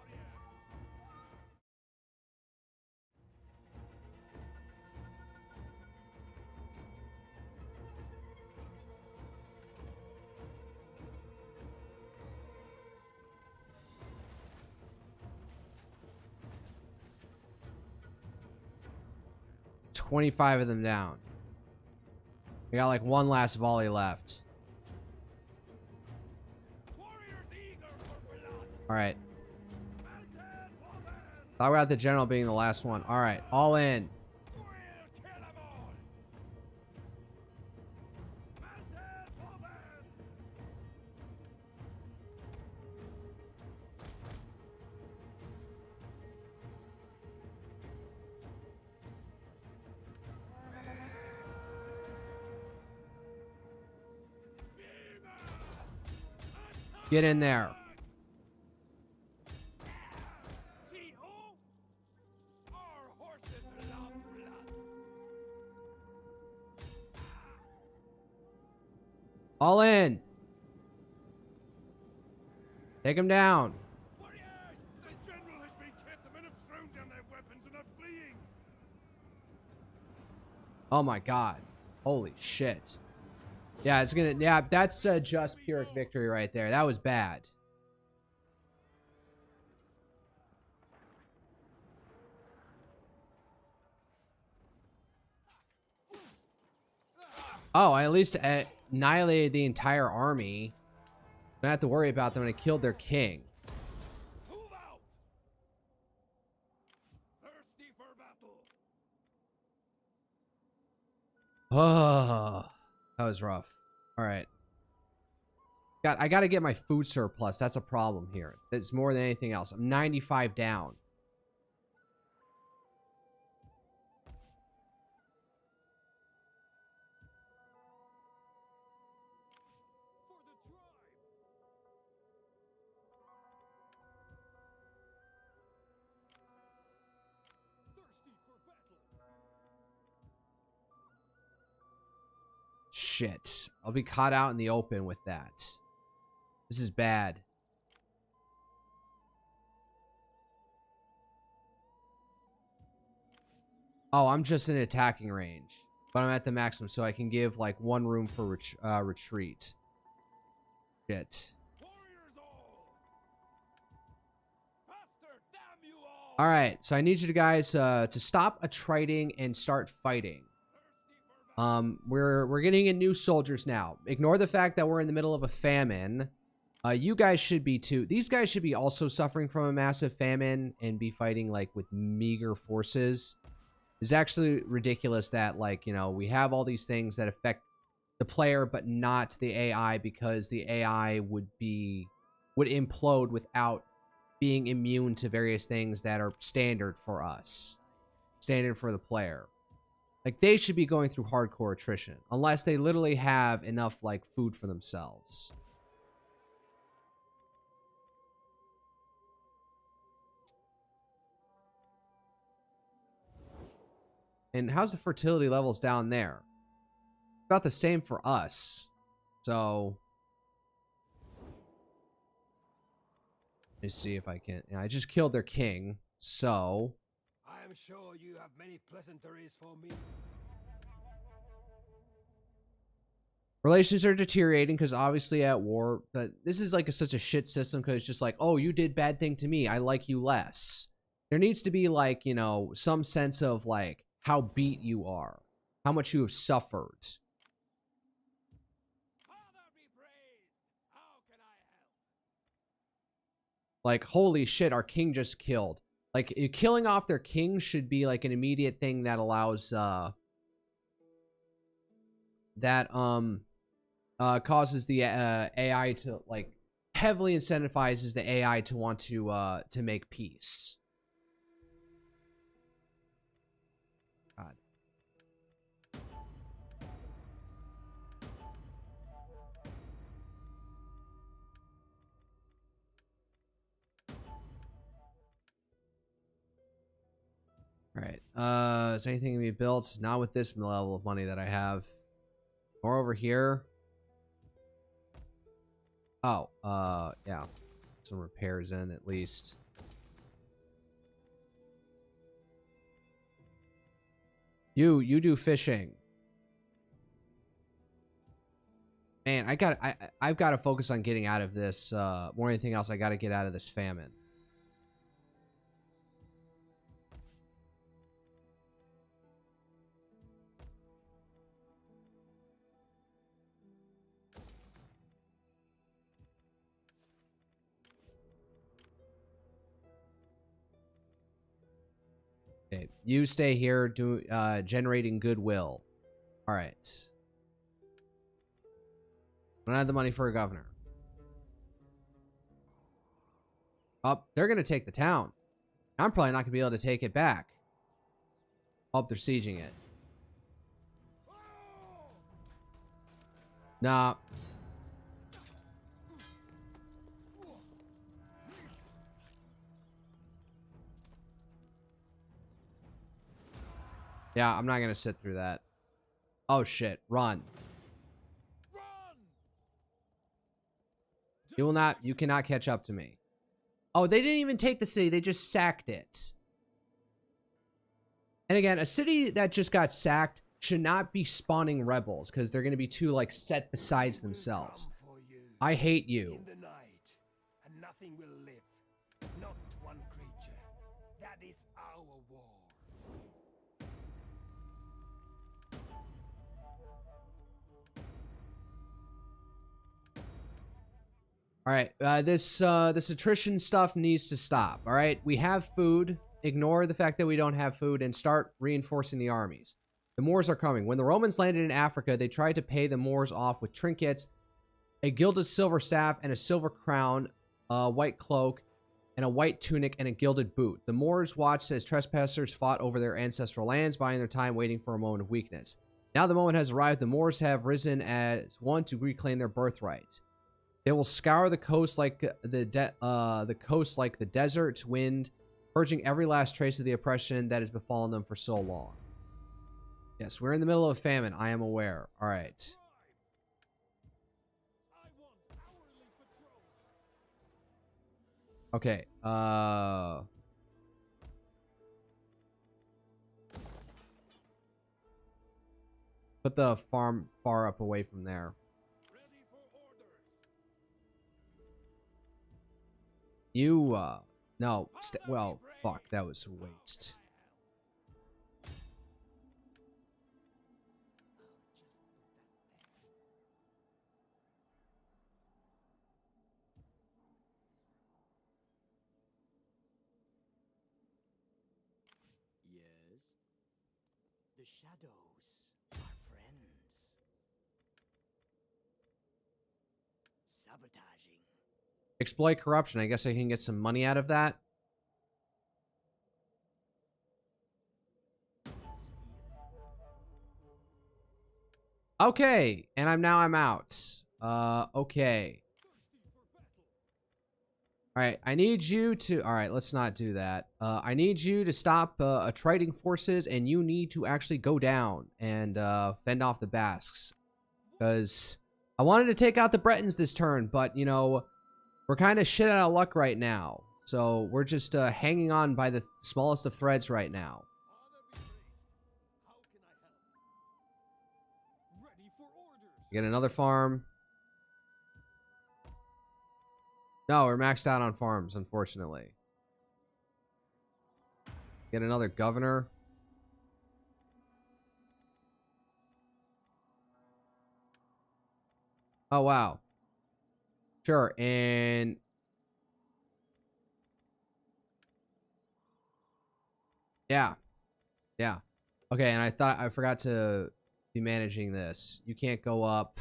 $25 of them down. We got like one last volley left. Warriors eager for blood. All right. Mounted woman. Thought we had the general being the last one. All right. All in. We'll kill them all. Mounted woman. Get in there. See who? Our horses love blood. All in. Take him down. Warriors! The general has been kept. The men have thrown down their weapons and are fleeing. Oh my god. Holy shit. Yeah, it's gonna. Yeah, that's just Pyrrhic victory right there. That was bad. Oh, I at least annihilated the entire army. Don't have to worry about them when I killed their king. Move out! Thirsty for battle. Oh, that was rough. All right. I got to get my food surplus. That's a problem here. It's more than anything else. I'm 95 down. For the tribe. Thirsty for battle. Shit. I'll be caught out in the open with that. This is bad. Oh, I'm just in attacking range. But I'm at the maximum, so I can give, like, one room for retreat. Shit. Warriors all. Faster, damn you all. Alright, so I need you guys to stop attriting and start fighting. Thirsty for battle. We're getting in new soldiers now. Ignore the fact that we're in the middle of a famine. You guys should be too. These guys should be also suffering from a massive famine and be fighting like with meager forces. It's actually ridiculous that, like, you know, we have all these things that affect the player but not the AI, because the AI would implode without being immune to various things that are standard for us. Standard for the player. Like, they should be going through hardcore attrition unless they literally have enough, like, food for themselves. And how's the fertility levels down there? About the same for us. So let me see if I can. Yeah, I just killed their king. So I am sure you have many pleasantries for me. Relations are deteriorating because obviously at war, but this is like such a shit system because it's just like, oh, you did bad thing to me, I like you less. There needs to be like, you know, some sense of like how beat you are, how much you have suffered. Father be praised. How can I help? Like, holy shit, our king just killed. Like, killing off their king should be like an immediate thing that allows causes the AI to like heavily incentivizes the AI to want to make peace. God. All right. Is anything gonna be built? Not with this level of money that I have. More over here. Oh, yeah. Some repairs in at least. You do fishing. Man, I've got to focus on getting out of this. More than anything else, I got to get out of this famine. Okay, you stay here, generating goodwill. All right. I don't have the money for a governor. Oh, they're gonna take the town. I'm probably not gonna be able to take it back. Oh, they're sieging it. Nah. Yeah, I'm not gonna sit through that. Oh shit, run. You will not, you cannot catch up to me. Oh, they didn't even take the city, they just sacked it. And again, a city that just got sacked should not be spawning rebels because they're gonna be too like set besides themselves. I hate you. In the night, and nothing will live. Not one creature. That is our war. All right, this attrition stuff needs to stop. All right, we have food. Ignore the fact that we don't have food and start reinforcing the armies. The Moors are coming. When the Romans landed in Africa, they tried to pay the Moors off with trinkets, a gilded silver staff, and a silver crown, a white cloak, and a white tunic, and a gilded boot. The Moors watched as trespassers fought over their ancestral lands, buying their time waiting for a moment of weakness. Now the moment has arrived. The Moors have risen as one to reclaim their birthrights. They will scour the coast like the desert wind, purging every last trace of the oppression that has befallen them for so long. Yes, we're in the middle of a famine. I am aware. All right. Okay. Put the farm far up away from there. You, no, well, fuck, that was a waste. Yes. The shadows are friends. Sabotage. Exploit corruption. I guess I can get some money out of that. Okay, and I'm out. Okay. All right, I need you to. All right, let's not do that. I need you to stop attriting forces, and you need to actually go down and fend off the Basques, because I wanted to take out the Bretons this turn, but you know. We're kind of shit out of luck right now. So we're just hanging on by the smallest of threads right now. Get another farm. No, we're maxed out on farms, unfortunately. Get another governor. Oh, wow. Sure, and... Yeah. Yeah. Okay, and I forgot to be managing this. You can't go up.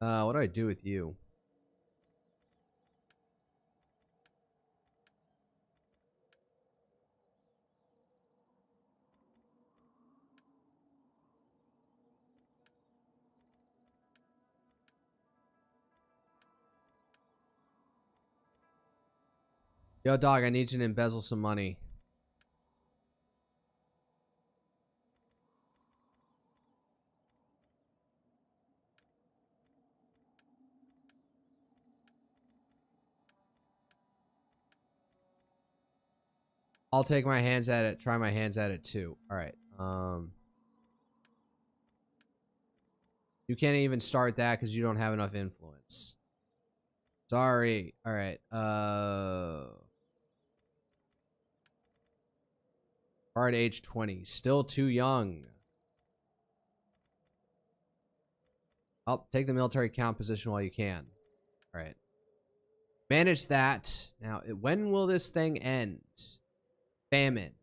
What do I do with you? Yo, dog, I need you to embezzle some money. I'll take my hands at it. Try my hands at it too. All right. You can't even start that because you don't have enough influence. Sorry. All right. Hard age 20. Still too young. Oh, take the military count position while you can. All right. Manage that. Now, when will this thing end? Famine.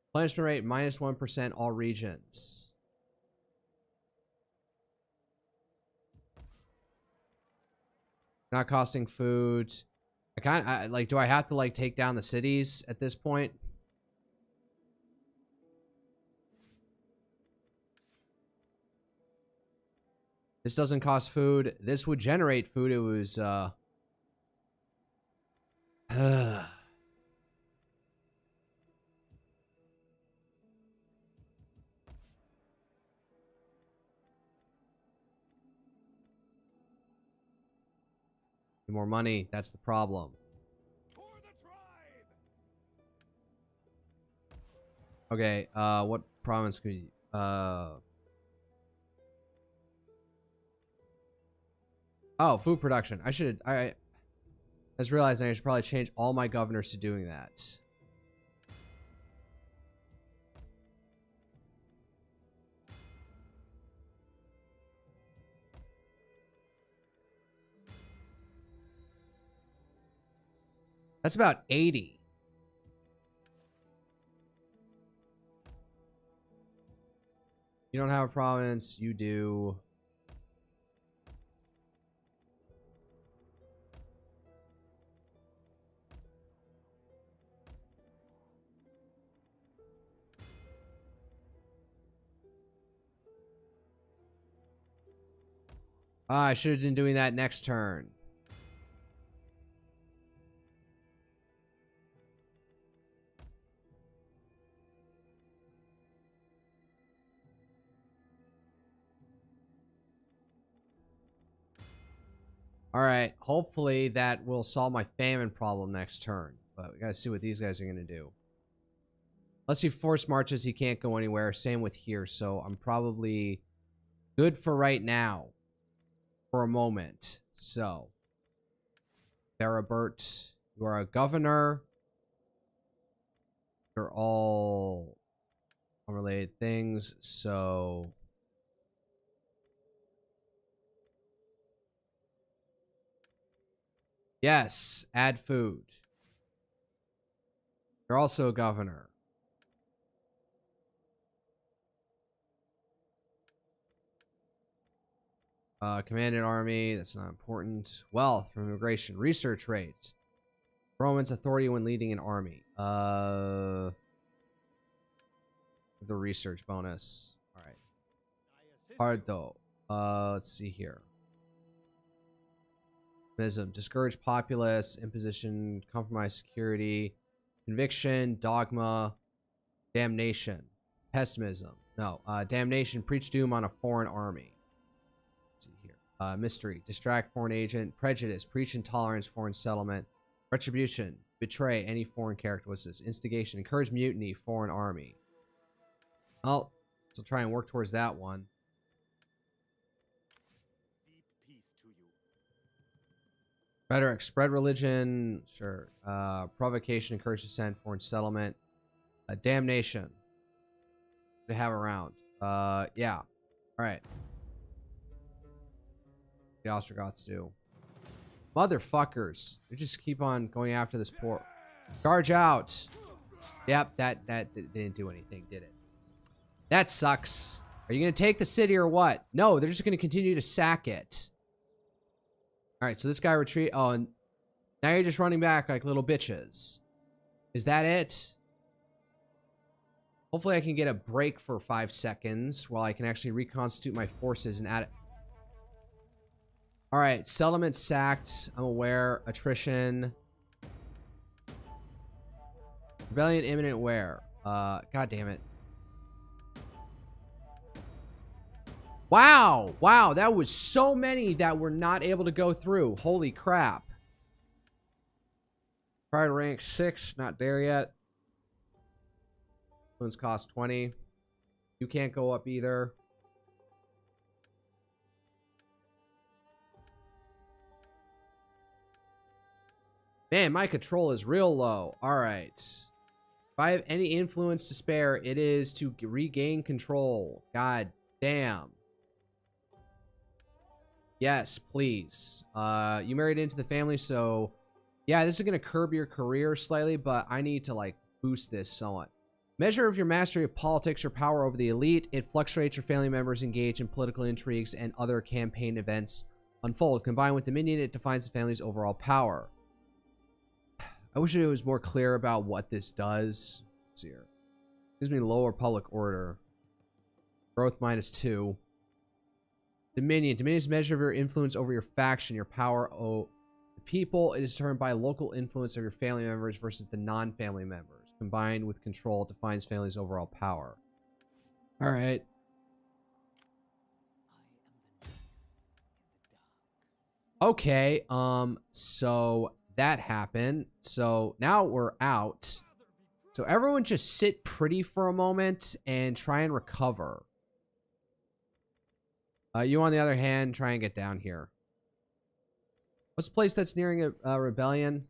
Replenishment rate minus 1% all regions. Not costing food. Like, do I have to like take down the cities at this point? This doesn't cost food. This would generate food. It was more money. That's the problem. For the tribe. Okay, what province could you, oh, food production. I just realized I should probably change all my governors to doing that. That's about 80. You don't have a province. You do. I should have been doing that next turn. All right. Hopefully that will solve my famine problem next turn. But we gotta see what these guys are gonna do. Let's see. Force marches. He can't go anywhere. Same with here. So I'm probably good for right now. For a moment. So. Barabert, you are a governor. They're all unrelated things. So. Yes, add food. You're also a governor. Commanded army, that's not important. Wealth from immigration. Research rates. Romans authority when leading an army. The research bonus. Alright. Hard though. Let's see here. Discourage populace, imposition, compromise security, Conviction, dogma, damnation, pessimism. No, damnation, preach doom on a foreign army. Let's see here. Mystery, distract foreign agent, prejudice, preach intolerance, foreign settlement, retribution, betray any foreign characteristics, instigation, encourage mutiny, foreign army. Well, so try and work towards that one. Deep peace to you. Rhetoric, spread religion, sure. Provocation, encourage dissent, foreign settlement. Damnation. To have around. Yeah. Alright. The Ostrogoths do. Motherfuckers. They just keep on going after this poor... Charge out! Yep, that didn't do anything, did it? That sucks. Are you gonna take the city or what? No, they're just gonna continue to sack it. Alright, so this guy retreat... Oh, and now you're just running back like little bitches. Is that it? Hopefully I can get a break for 5 seconds while I can actually reconstitute my forces and add it. Alright, settlement sacked. I'm aware. Attrition. Rebellion imminent where? God damn it. Wow! Wow, that was so many that were not able to go through. Holy crap. Prior to rank 6, not there yet. Influence cost 20. You can't go up either. Man, my control is real low. Alright. If I have any influence to spare, it is to regain control. God damn. Yes, please. You married into the family, so... Yeah, this is going to curb your career slightly, but I need to, like, boost this somewhat. Measure of your mastery of politics, your power over the elite. It fluctuates your family members engage in political intrigues and other campaign events unfold. Combined with Dominion, it defines the family's overall power. I wish it was more clear about what this does. Let's see here. Gives me lower public order. Growth -2. Dominion. Dominion's measure of your influence over your faction, your power over the people. It is determined by local influence of your family members versus the non-family members. Combined with control, it defines family's overall power. All right. Okay. So that happened. So now we're out. So everyone just sit pretty for a moment and try and recover. You, on the other hand, try and get down here. What's the place that's nearing a rebellion?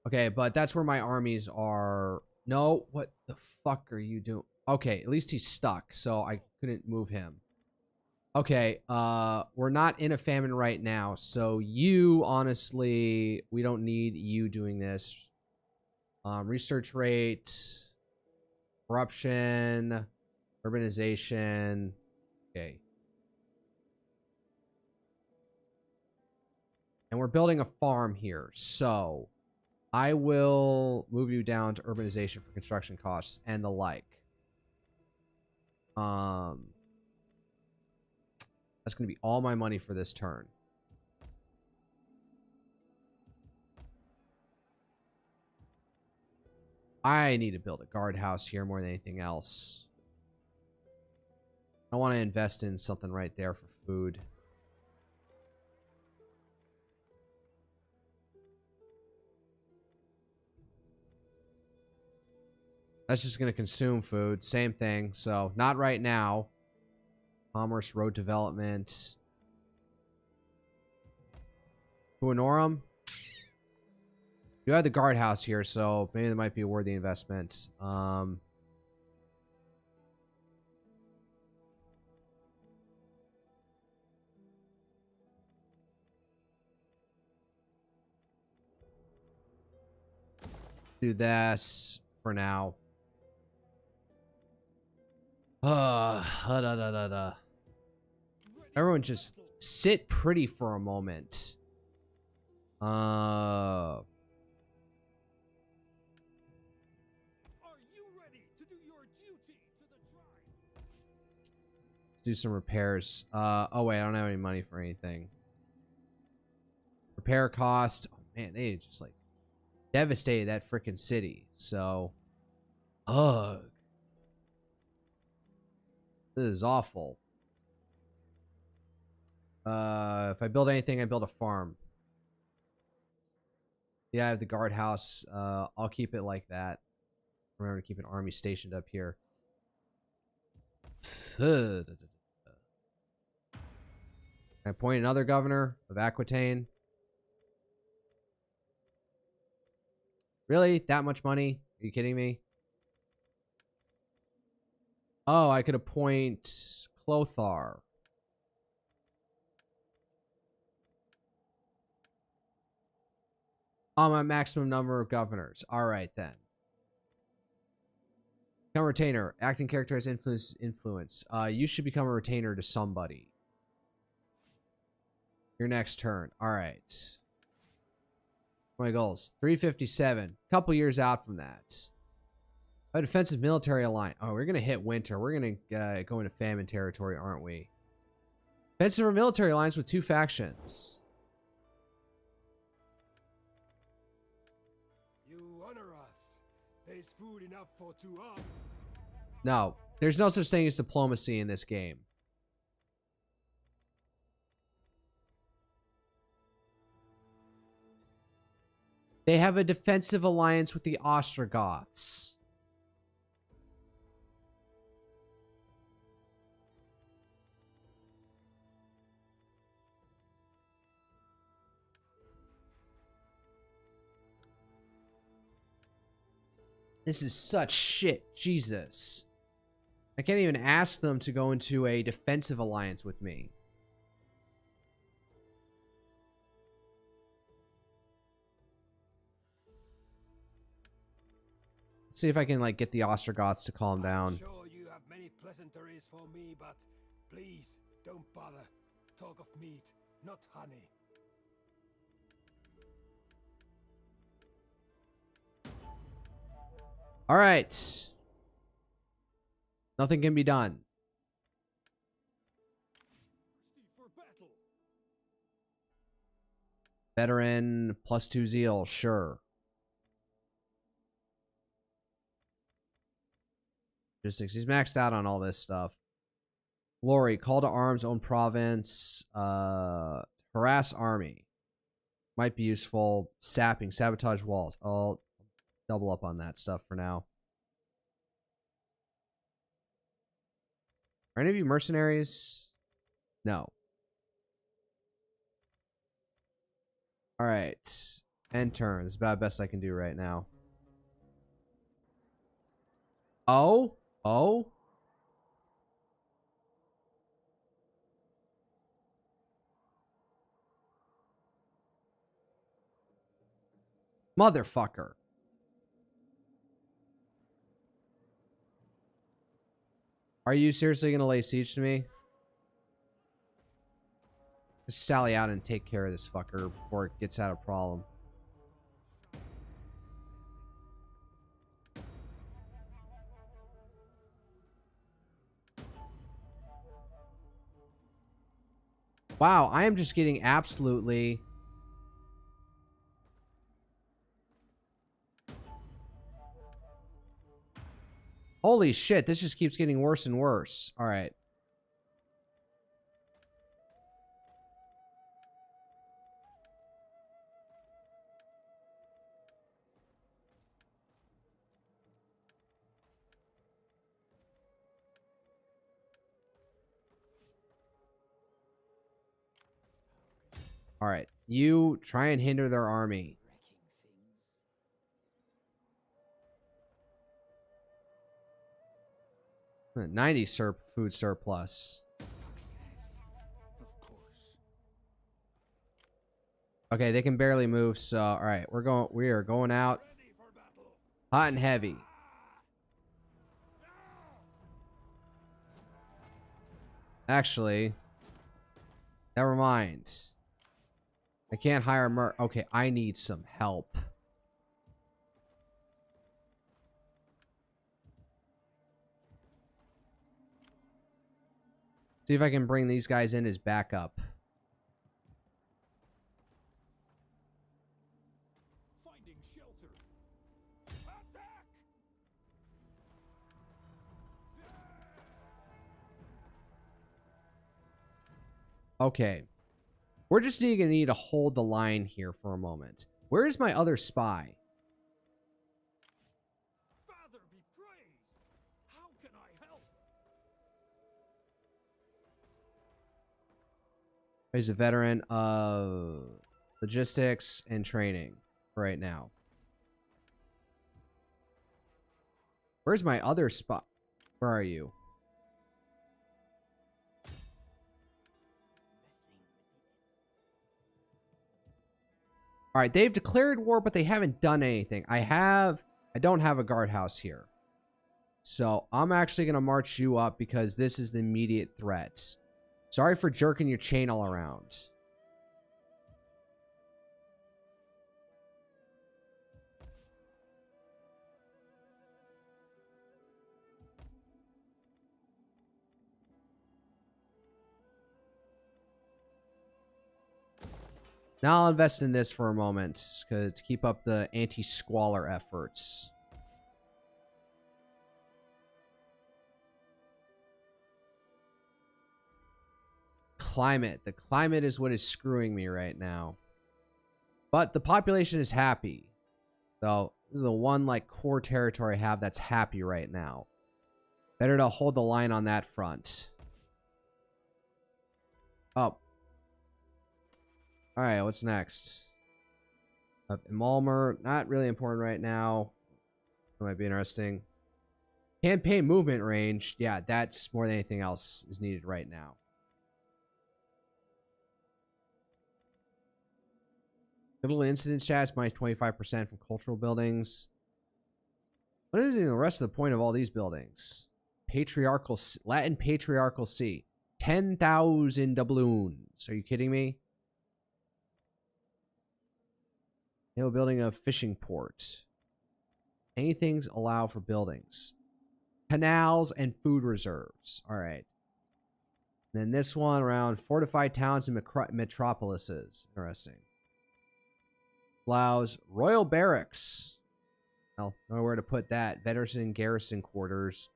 Okay, but that's where my armies are. No, what the fuck are you doing? Okay, at least he's stuck, so I couldn't move him. Okay, we're not in a famine right now, so you, honestly, we don't need you doing this. Research rate, corruption, urbanization. Okay. And we're building a farm here, so I will move you down to urbanization for construction costs and the like. That's going to be all my money for this turn. I need to build a guardhouse here more than anything else. I want to invest in something right there for food. That's just going to consume food. Same thing. So, not right now. Commerce, road development. Huanorum? You have the guardhouse here, so maybe that might be a worthy investment. Do this for now. Everyone just sit pretty for a moment. Are you ready to do your duty to the tribe? Let's do some repairs. Oh wait, I don't have any money for anything. repair cost. Oh, man, they just like devastated that freaking city. So, ugh. This is awful. If I build anything, I build a farm. Yeah, I have the guardhouse. I'll keep it like that. Remember to keep an army stationed up here. I appoint another governor of Aquitaine. Really? That much money? Are you kidding me? Oh, I could appoint Clothar. On my maximum number of governors. Alright then. Become a retainer. Acting character has influence. You should become a retainer to somebody. Your next turn. Alright. My goals. 357. Couple years out from that. A defensive military alliance. Oh, we're going to hit winter. We're going to go into famine territory, aren't we? Defensive military alliance with 2 factions. You honor us. There is food enough for 2 armies. No. There's no such thing as diplomacy in this game. They have a defensive alliance with the Ostrogoths. This is such shit. Jesus. I can't even ask them to go into a defensive alliance with me. Let's see if I can like get the Ostrogoths to calm down. I'm sure you have many pleasantries for me, but please don't bother. Talk of meat, not honey. All right. Nothing can be done. For battle. Veteran +2 zeal, sure. Logistics. He's maxed out on all this stuff. Glory, call to arms, own province, harass army. Might be useful. Sapping, sabotage walls. I'll double up on that stuff for now. Are any of you mercenaries? No. Alright. End turn. This is about the best I can do right now. Oh? Oh? Motherfucker. Are you seriously going to lay siege to me? Just sally out and take care of this fucker before it gets out of problem. Wow, I am just getting absolutely... Holy shit, this just keeps getting worse and worse. Alright. Alright. You try and hinder their army. 90 food surplus. Success, of course. Okay, they can barely move, so alright, we are going out Ready for battle. hot and heavy. Actually, never mind. I can't hire okay, I need some help. See if I can bring these guys in as backup. Okay. We're just going to need to hold the line here for a moment. Where is my other spy? Father be praised! How can I help? He's a veteran of logistics and training right now. Where's my other spot? Where are you? All right, they've declared war, but they haven't done anything. I don't have a guardhouse here. So I'm actually going to march you up because this is the immediate threat. Sorry for jerking your chain all around. Now I'll invest in this for a moment to keep up the anti-squalor efforts. Climate. The climate is what is screwing me right now. But the population is happy. So this is the one like core territory I have that's happy right now. Better to hold the line on that front. Oh. Alright, what's next? Malmer, not really important right now. That might be interesting. Campaign movement range. Yeah, that's more than anything else is needed right now. Middle incident stats minus 25% from cultural buildings. What is even the rest of the point of all these buildings? Patriarchal, Latin Patriarchal Sea. 10,000 doubloons. Are you kidding me? No building a fishing port. Anything's allow for buildings. Canals and food reserves. All right. And then this one around fortified towns and metropolises. Interesting. Allows royal barracks. Well, nowhere to put that. Veteran garrison quarters.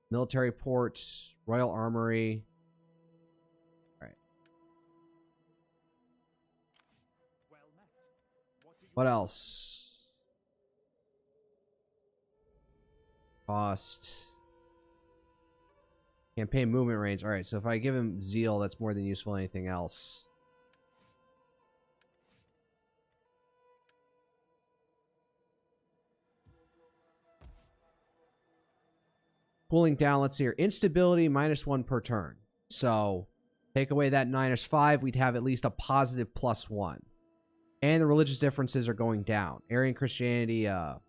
Military port. Royal armory. What else? Cost. Campaign movement range. Alright, so if I give him zeal, that's more than useful anything else. Cooling down, let's see here. Instability, -1 per turn. So, take away that -5, we'd have at least a positive +1. And the religious differences are going down. Arian Christianity, oh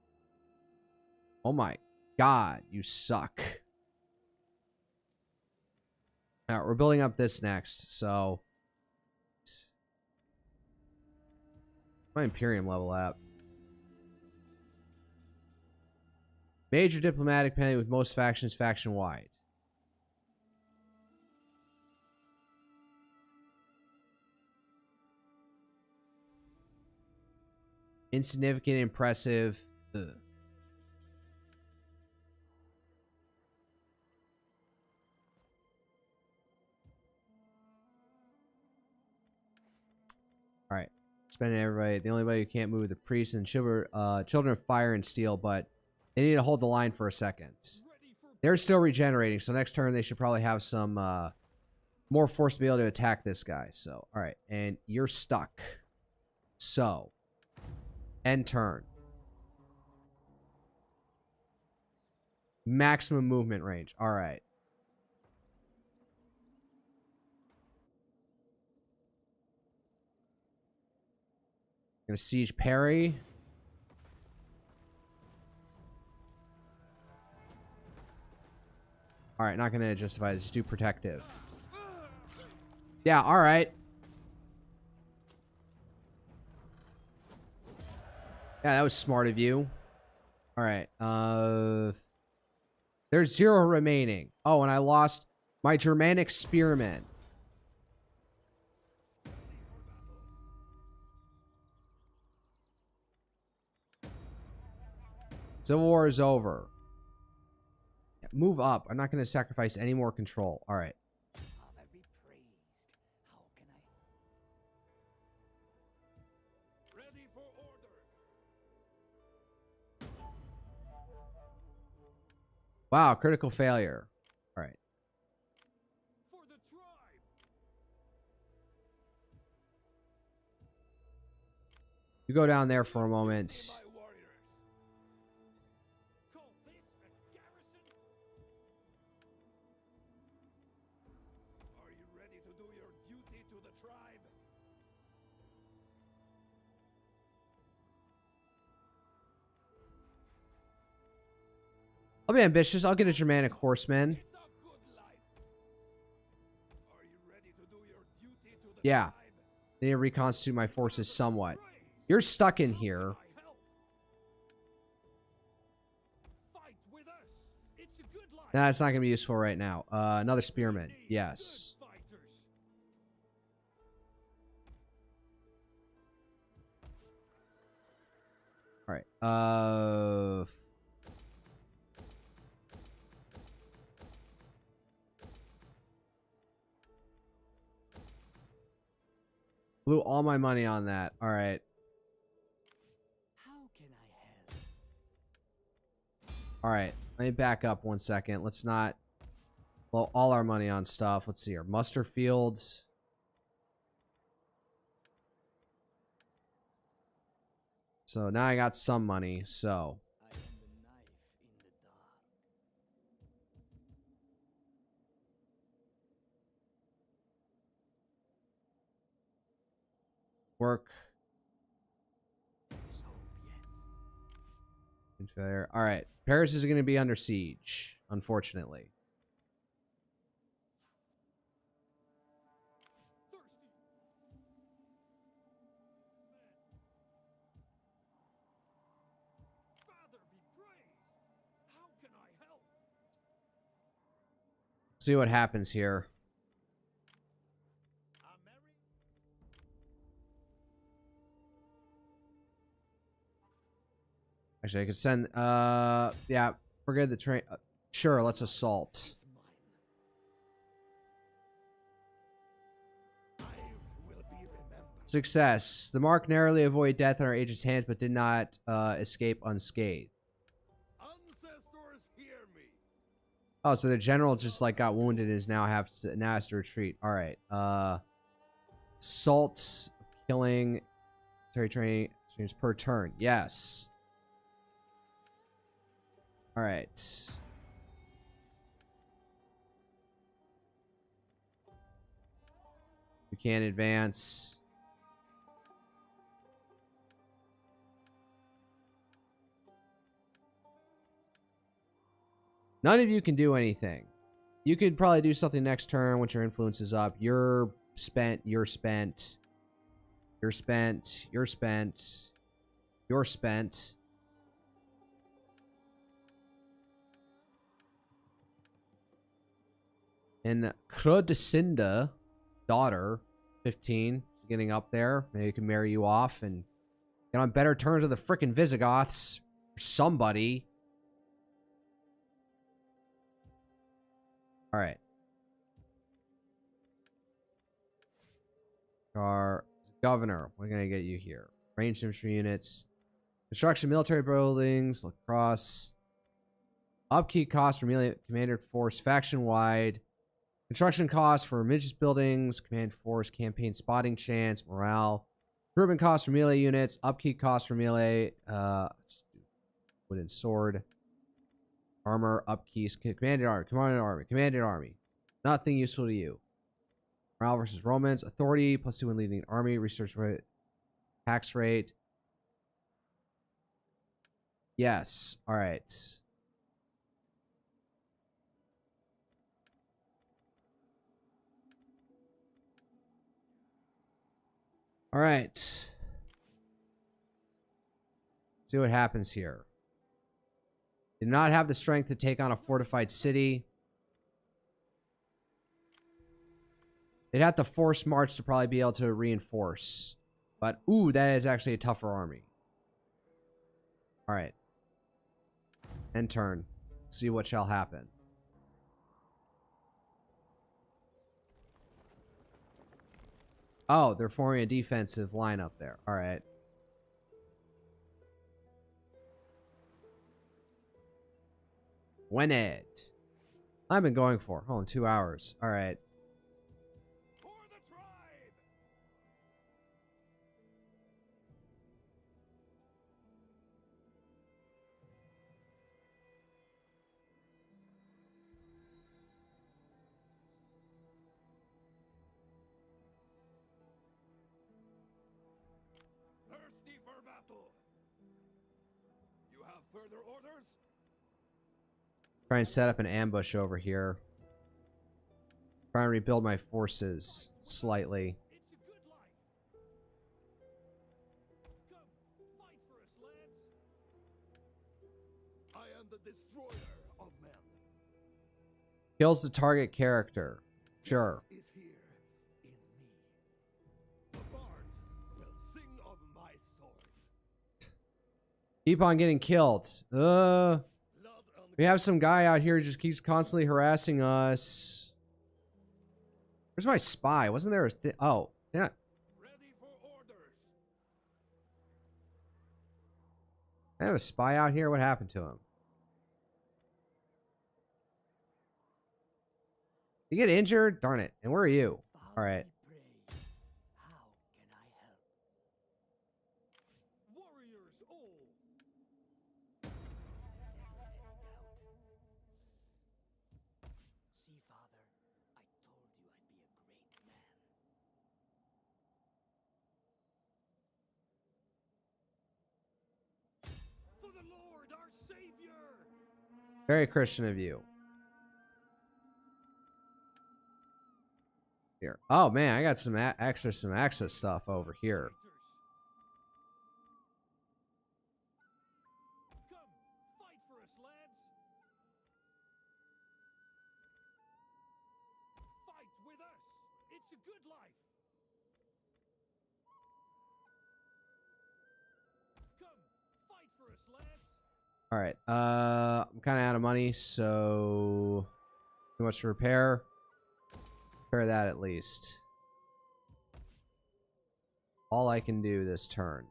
my god, you suck. Alright, we're building up this next, so. My Imperium level at. Major diplomatic penalty with most factions faction-wide. Insignificant, impressive. Ugh. All right, spending everybody. The only way you can't move the priests and children of fire and steel, but they need to hold the line for a second. They're still regenerating, so next turn they should probably have some more force to be able to attack this guy. So, all right, and you're stuck. So. End turn. Maximum movement range. All right. Gonna siege parry. All right, not gonna justify this. Do protective. Yeah. All right. Yeah, that was smart of you. All right. There's 0 remaining. Oh, and I lost my Germanic spearmen. Civil War is over. move up. I'm not going to sacrifice any more control. All right. Father be praised. How can I? Ready for orders. Wow, critical failure. All right. For the tribe. You go down there for a moment. My warriors. Call this a garrison? Are you ready to do your duty to the tribe? I'll be ambitious. I'll get a Germanic horseman. It's a good life. Are you ready to do your duty to the Yeah. tribe? I need to reconstitute my forces somewhat. You're stuck in here. Fight with us. It's a good life. Nah, it's not going to be useful right now. Another spearman. Yes. Fighters. All right. Blew all my money on that. All right. How can I help? All right. Let me back up 1 second. Let's not blow all our money on stuff. Let's see here. Muster fields. So now I got some money. So I am the knife in the dark. work. There's hope yet. Failure. All right. Paris is going to be under siege, unfortunately. Thirsty. Father be praised. How can I help? See what happens here. Mary? Actually, I could send. Yeah. Forget the train. Sure. Let's assault. It's mine. I will be remembered. Success. The mark narrowly avoided death in our agent's hands, but did not escape unscathed. Ancestors, hear me. Oh, so the general just like got wounded and is now has to retreat. All right. Assault, killing, military training experience per turn. Yes. All right. You can't advance. None of you can do anything. You could probably do something next turn once your influence is up. You're spent. You're spent. You're spent. You're spent. You're spent. And Crodesinda, daughter, 15, getting up there. Maybe you can marry you off and get on better terms with the frickin' Visigoths. Or somebody. Alright. Our governor. What can I get you here? Ranged infantry units. Construction military buildings. Lacrosse. Upkeep costs for commander force faction-wide. Construction costs for religious buildings, command force, campaign spotting chance, morale. Improvement costs for melee units, upkeep costs for melee, wooden sword, armor, upkeep, commanded army. Nothing useful to you. Morale versus Romans, authority, +2 when leading army, research rate, tax rate. Yes, all right. All right. See what happens here. Did not have the strength to take on a fortified city. They'd have to force march to probably be able to reinforce. But, ooh, that is actually a tougher army. All right. End turn. See what shall happen. Oh, they're forming a defensive line up there. All right. When it. I've been going for. Hold on, 2 hours. All right. For the tribe! Thirsty for battle. You have further orders? Try and set up an ambush over here. Try and rebuild my forces slightly. It's a good life. Come, fight for us, lads. I am the destroyer of men. Kills the target character. Sure. Is here in me. The bards will sing of my sword. Keep on getting killed. Blood on We have some guy out here who just keeps constantly harassing us. Where's my spy? Wasn't there a... Oh, yeah. ready for orders. I have a spy out here. What happened to him? You get injured? Darn it. And where are you? All right. How can I help? Warriors all. See, Father, I told you I'd be a great man. For the Lord, our Savior! Very Christian of you. Here. Oh, man. I got some some access stuff over here. Come, fight for us, lads. Fight with us. It's a good life. Come, fight for us, lads. All right. I'm kind of out of money, so too much to repair. Repair that at least. All I can do this turn.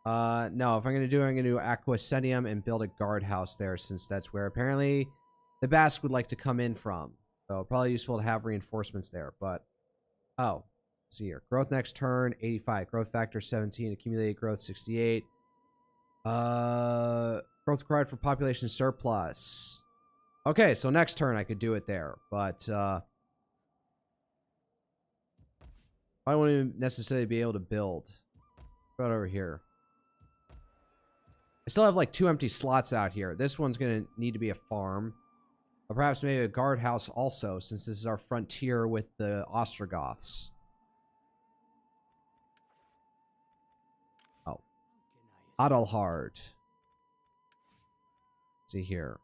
No, if I'm gonna do it, I'm gonna do Aquasenium and build a guardhouse there, since that's where apparently the Basque would like to come in from. So probably useful to have reinforcements there. But oh, let's see here. Growth next turn 85. Growth factor 17. Accumulated growth 68. Growth required for population surplus. Okay, so next turn I could do it there, but I won't even necessarily be able to build. What about over here? I still have like 2 empty slots out here. This one's gonna need to be a farm. Or perhaps maybe a guardhouse also, since this is our frontier with the Ostrogoths. Oh. Adelhard. Let's see here.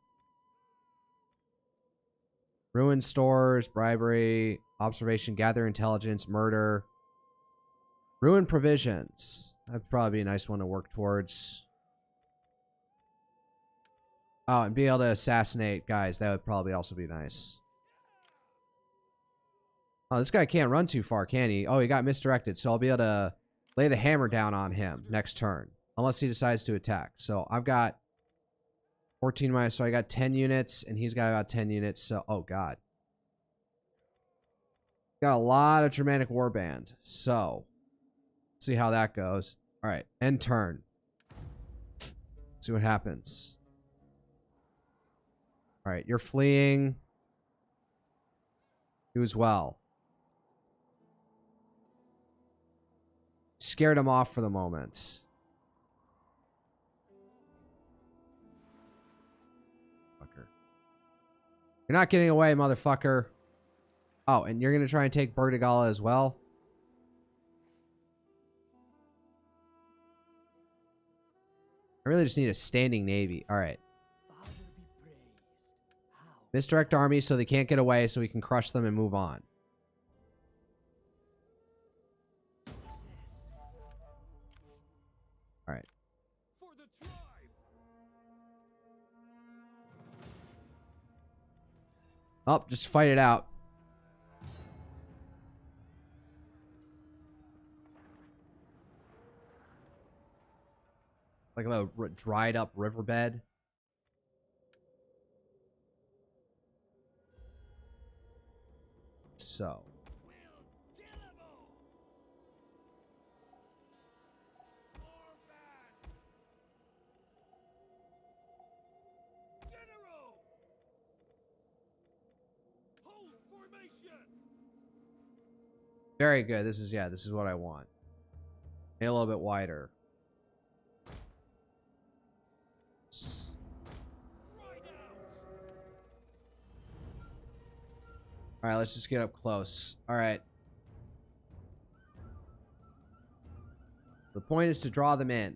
Ruin stores, bribery, observation, gather intelligence, murder. Ruin provisions. That'd probably be a nice one to work towards. Oh, and be able to assassinate guys. That would probably also be nice. Oh, this guy can't run too far, can he? Oh, he got misdirected, so I'll be able to lay the hammer down on him next turn. Unless he decides to attack. So I've got 14 minus, so I got 10 units, and he's got about 10 units, so... Oh, God. Got a lot of Germanic Warband, so... Let's see how that goes. Alright, end turn. See what happens. Alright, you're fleeing. You as well. Scared him off for the moment. You're not getting away, motherfucker. Oh, and you're going to try and take Burgundians as well? I really just need a standing navy. All right. Misdirect army so they can't get away, so we can crush them and move on. All right. For the tribe. Oh, just fight it out. like a little dried up riverbed. So. Very good. This is what I want. Maybe a little bit wider. All right, let's just get up close. All right. The point is to draw them in.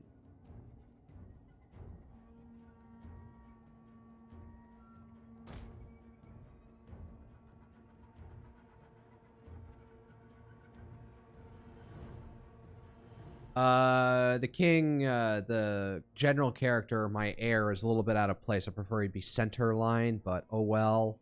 The king, the general character, my heir, is a little bit out of place. I prefer he'd be center line, but oh well.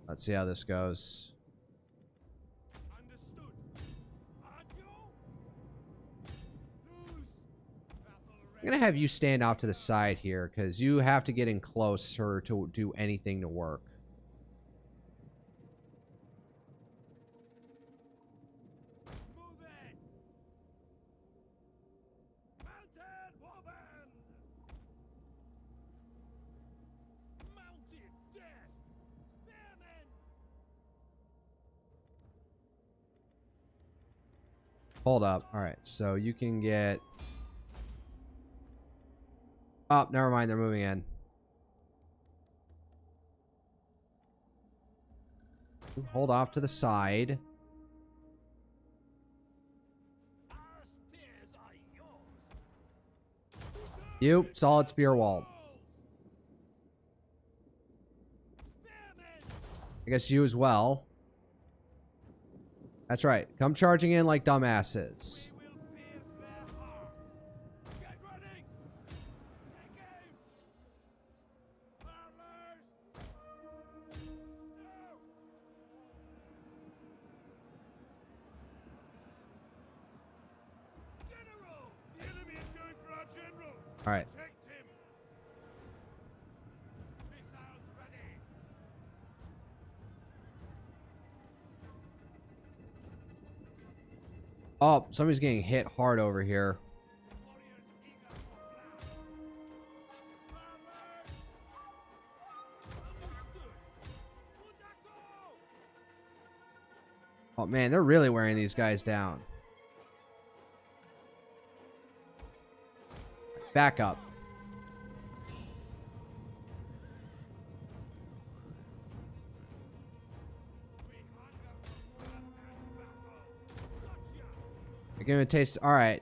Let's see how this goes. I'm gonna have you stand off to the side here, because you have to get in closer to do anything to work. Hold up. All right, so you can get... Oh, never mind. They're moving in. Hold off to the side. You, solid spear wall. I guess you as well. That's right. Come charging in like dumbasses. All right. Oh, somebody's getting hit hard over here. Oh man, they're really wearing these guys down. Back up. I give him a taste. All right.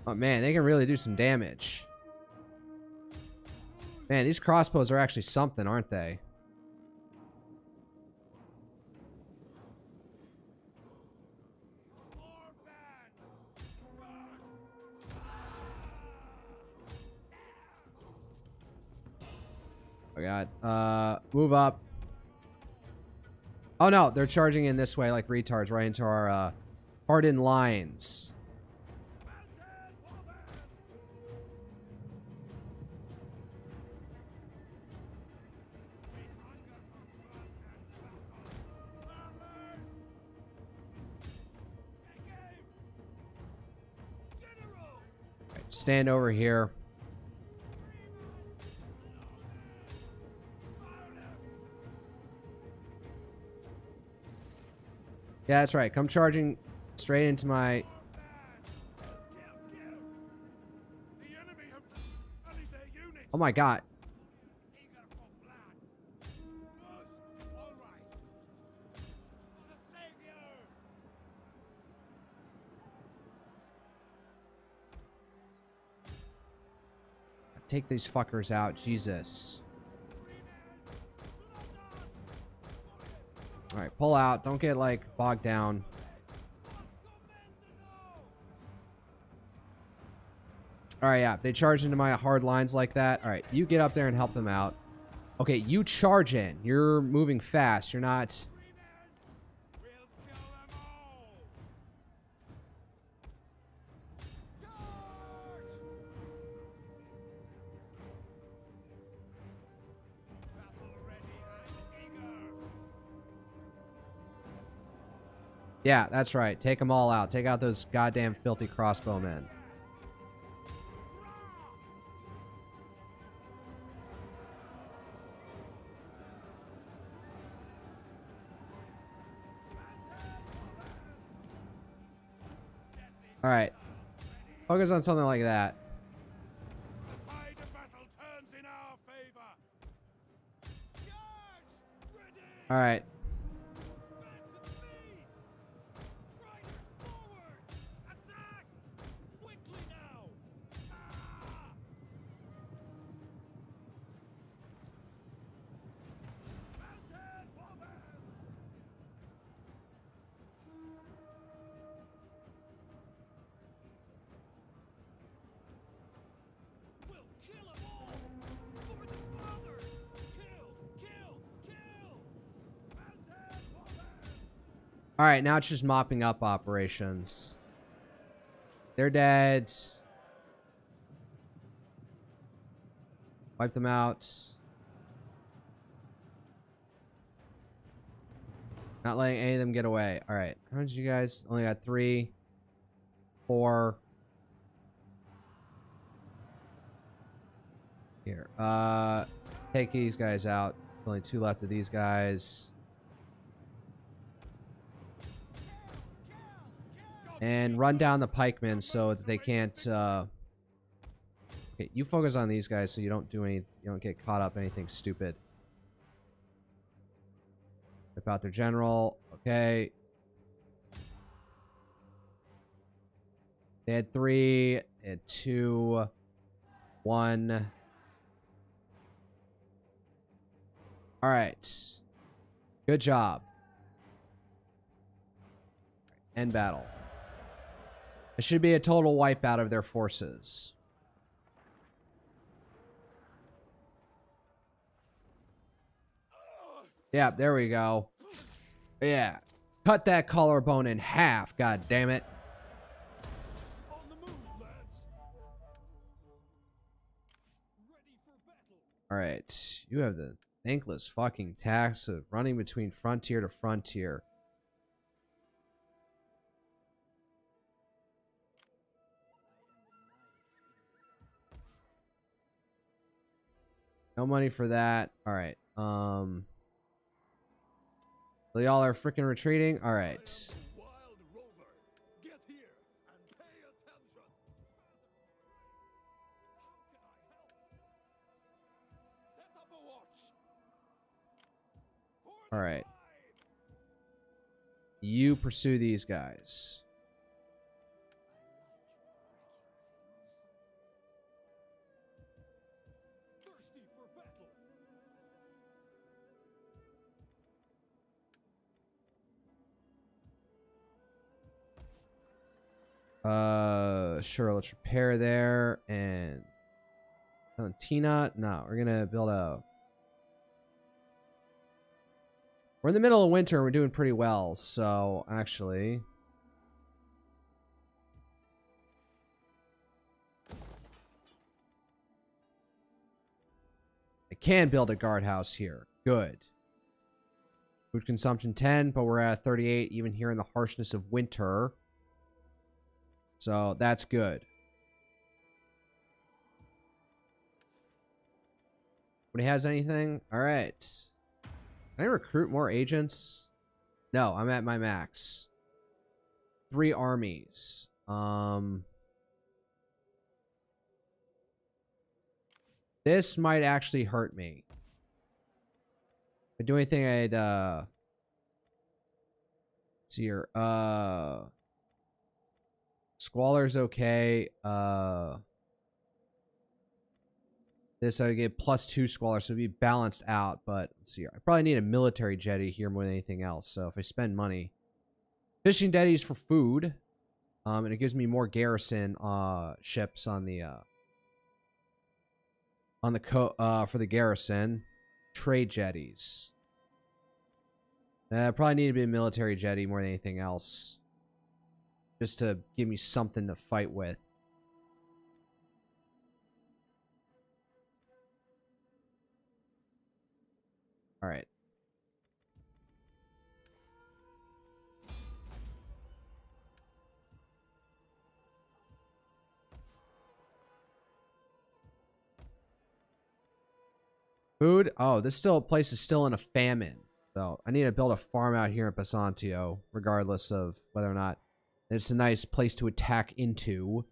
Oh man, they can really do some damage. Man, these crossbows are actually something, aren't they? Oh god. Move up. Oh no, they're charging in this way like retards right into our hardened lines. Stand over here. Yeah, that's right. Come charging straight into my... Oh my god. take these fuckers out. Jesus. Alright, pull out. Don't get, like, bogged down. Alright, yeah. They charge into my hard lines like that. Alright, you get up there and help them out. Okay, you charge in. You're moving fast. You're not... Yeah, that's right. Take them all out. Take out those goddamn filthy crossbowmen. Alright. Focus on something like that. The tide of battle turns in our favor. Charge! Ready! Alright. Advance at speed! Riders forward! Attack! Quickly now! Ah! Mounted woman! We'll kill 'em all! For the father! Kill! Kill! Kill! Mounted woman! Alright, now it's just mopping up operations. They're dead. Wipe them out. Not letting any of them get away. Alright. How did you guys... Only got 3, 4... Here. Take these guys out. Only 2 left of these guys. And run down the pikemen so that they can't, Okay, you focus on these guys so you don't do any... You don't get caught up in anything stupid. Whip out their general. Okay. They had 3. They had 2. 1. Alright. Good job. End battle. It should be a total wipeout of their forces. Yeah, there we go. Yeah. Cut that collarbone in half, god damn it. On the move, lads! Ready for battle! Alright. You have the thankless fucking task of running between frontier to frontier. No money for that. Alright. So y'all are freaking retreating? Alright. Wild rover, get here and pay attention. How can I help? Set up a watch. For the Alright. tribe. You pursue these guys. Thirsty for battle. Sure, let's repair there. And Valentina, no, we're gonna build a... We're in the middle of winter and we're doing pretty well, so actually... I can build a guardhouse here. Good. Food consumption 10, but we're at 38 even here in the harshness of winter. So that's good. Nobody has anything? Alright. Can I recruit more agents? No, I'm at my max. 3 armies. This might actually hurt me. If I do anything, I'd let's see here. Squalor's okay. This I get +2 squalor, so it'd be balanced out. But let's see here. I probably need a military jetty here more than anything else. So if I spend money, fishing jetties for food, and it gives me more garrison ships on the for the garrison. Trade jetties. Probably need to be a military jetty more than anything else, just to give me something to fight with. All right. Food. Oh, this place is still in a famine. So I need to build a farm out here in Pasantio, regardless of whether or not it's a nice place to attack into.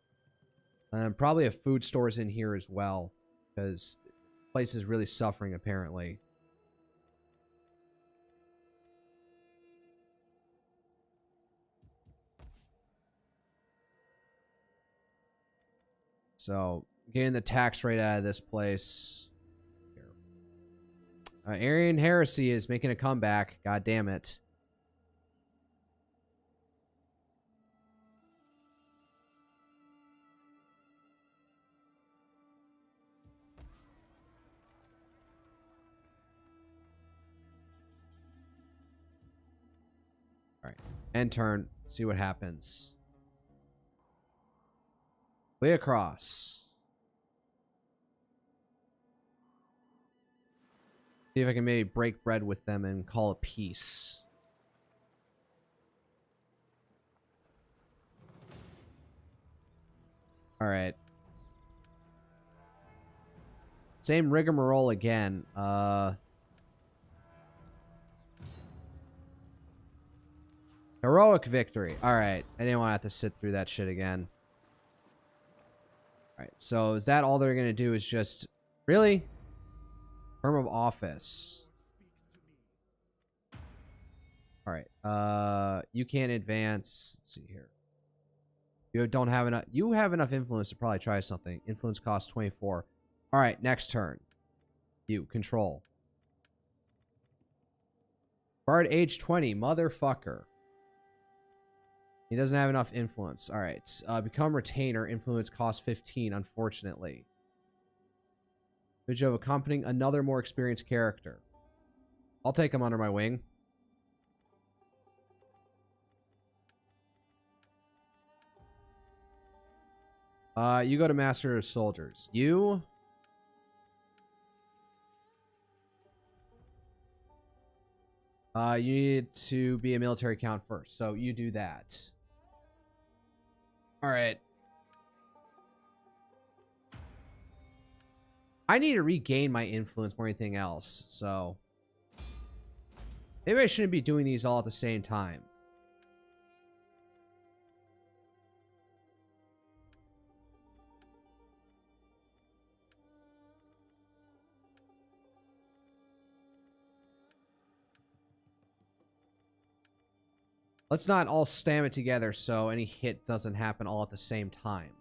Probably a food stores in here as well, because the place is really suffering apparently. So getting the tax rate out of this place. Arian heresy is making a comeback. God damn it. All right. End turn. See what happens. Lay across. See if I can maybe break bread with them and call a peace. All right. Same rigmarole again. Heroic victory. All right. I didn't want to have to sit through that shit again. All right. So is that all they're going to do is just... Really? Term of office. All right. You can't advance. Let's see here. You don't have enough. You have enough influence to probably try something. Influence costs 24. All right. Next turn. You control. Bard age 20. Motherfucker. He doesn't have enough influence. All right. Become retainer. Influence costs 15. Unfortunately. Of accompanying another more experienced character. I'll take him under my wing. You go to Master of Soldiers. You need to be a military count first, so you do that. All right. I need to regain my influence more than anything else, so... Maybe I shouldn't be doing these all at the same time. Let's not all slam it together so any hit doesn't happen all at the same time.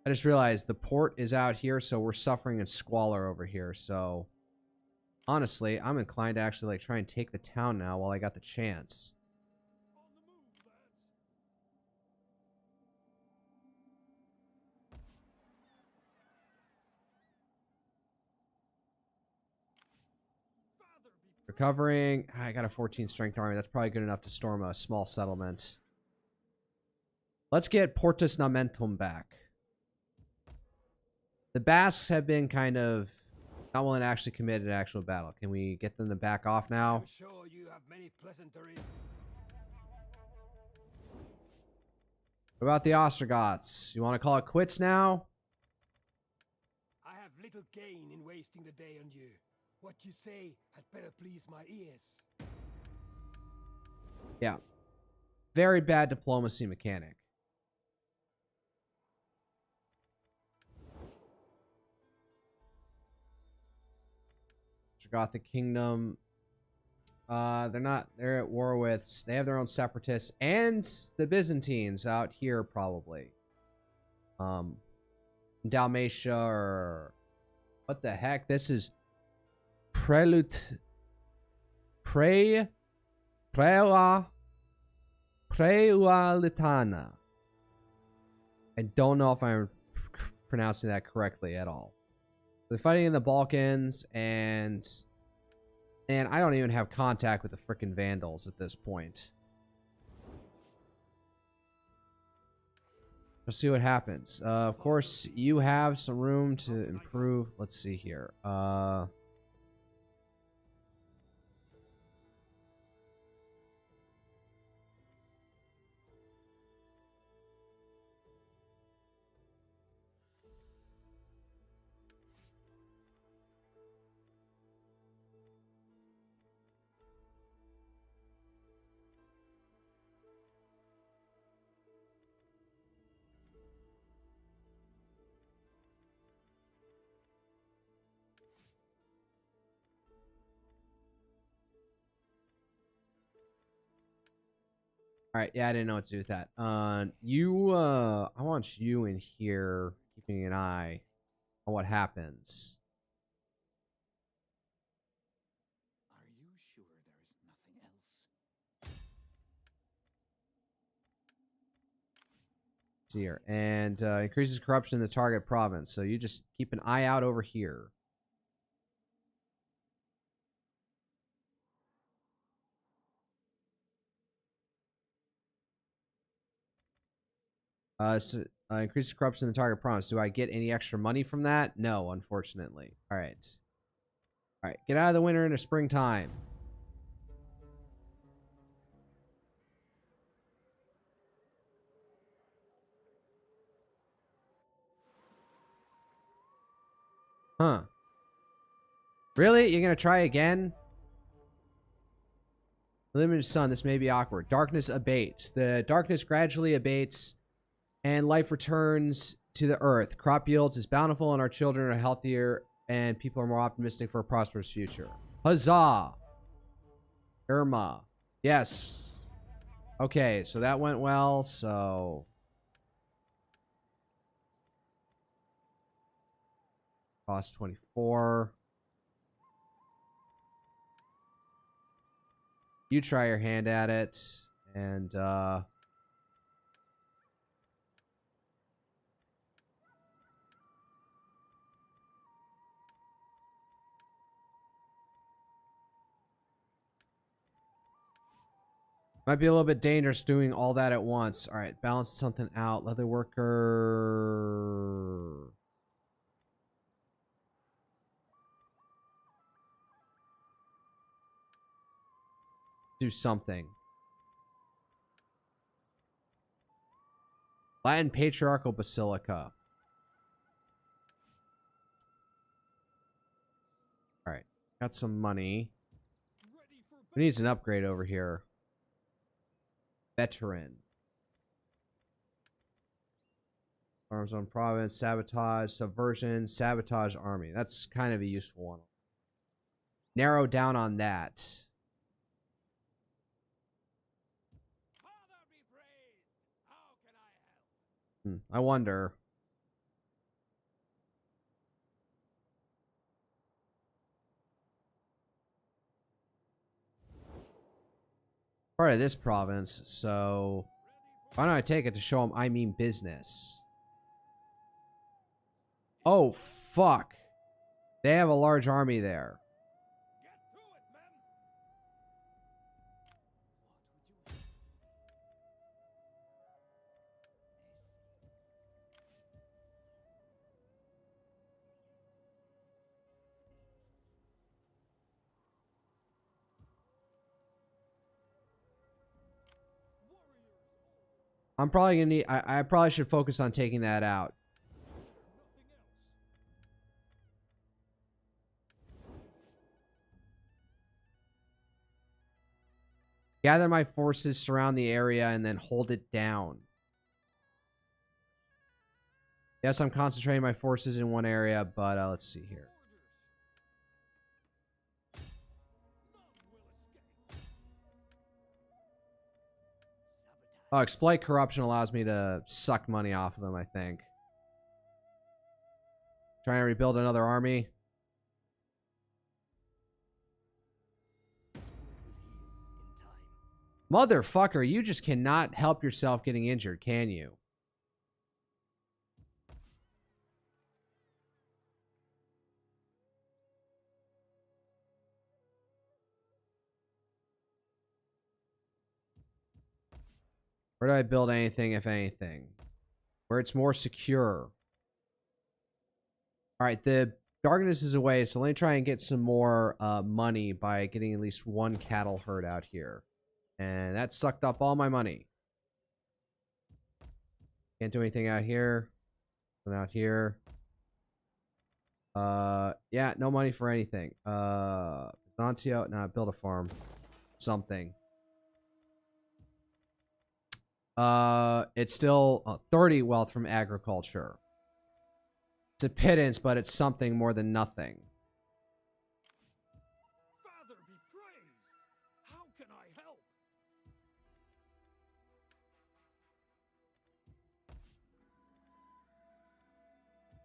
I just realized the port is out here, so we're suffering in squalor over here. So, honestly, I'm inclined to actually like try and take the town now while I got the chance. Recovering. I got a 14 strength army. That's probably good enough to storm a small settlement. Let's get Portus Nomentum back. The Basques have been kind of not willing to actually commit an actual battle. Can we get them to back off now? I'm sure you have many pleasantries. What about the Ostrogoths? You want to call it quits now? I have little gain in wasting the day on you. What you say had better please my ears. Yeah. Very bad diplomacy mechanic. Gothic Kingdom. They're not. They're at war with. They have their own separatists and the Byzantines out here probably. Dalmatia or what the heck? This is Prelude. Preulitana. I don't know if I'm pronouncing that correctly at all. They're fighting in the Balkans, and I don't even have contact with the frickin' Vandals at this point. Let's see what happens. Of course, you have some room to improve. Let's see here. All right, yeah, I didn't know what to do with that. I want you in here keeping an eye on what happens. Are you sure there is nothing else? See here, and increases corruption in the target province. So you just keep an eye out over here. Increases corruption in the target province. Do I get any extra money from that? No, unfortunately. All right. All right, get out of the winter into springtime. Huh. Really? You're going to try again? Limited sun, this may be awkward. Darkness abates. The darkness gradually abates, and life returns to the earth. Crop yields is bountiful, and our children are healthier, and people are more optimistic for a prosperous future. Huzzah! Irma. Yes. Okay, so that went well, so... Cost 24. You try your hand at it, and, might be a little bit dangerous doing all that at once. All right, balance something out. Leather worker. Do something. Latin Patriarchal Basilica. All right, got some money. Who needs an upgrade over here? Veteran. Arms on province, sabotage, subversion, sabotage army. That's kind of a useful one. Narrow down on that. Father be praised! How can I help? I wonder. Part of this province, so why don't I take it to show them I mean business? Oh, fuck. They have a large army there. Get to it, men! I'm probably gonna need. I probably should focus on taking that out. Nothing else. Gather my forces, surround the area, and then hold it down. Yes, I'm concentrating my forces in one area, but let's see here. None will escape. Oh, exploit corruption allows me to suck money off of them, I think. Trying to rebuild another army. Motherfucker, you just cannot help yourself getting injured, can you? Where do I build anything, if anything? Where it's more secure. Alright, the darkness is away, so let me try and get some more money by getting at least one cattle herd out here. And that sucked up all my money. Can't do anything out here. Nothing out here. Yeah, no money for anything. Bizantio, nah, build a farm. Something. It's still 30 wealth from agriculture. It's a pittance, but it's something more than nothing. Father be praised! How can I help?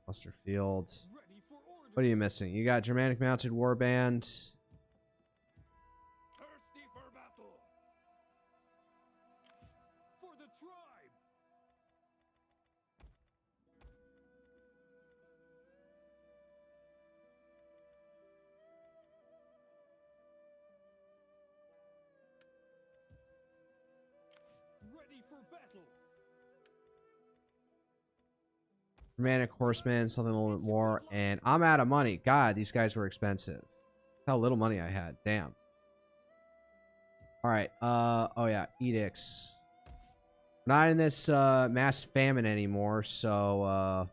Muster Fields. Ready for orders. What are you missing? You got Germanic Mounted Warband. Thirsty for battle. For the tribe. Ready for battle. Germanic Horsemen, something a little bit more. And I'm out of money. God, these guys were expensive. How little money I had. Damn. Alright. Oh yeah. Edicts. We're not in this mass famine anymore, so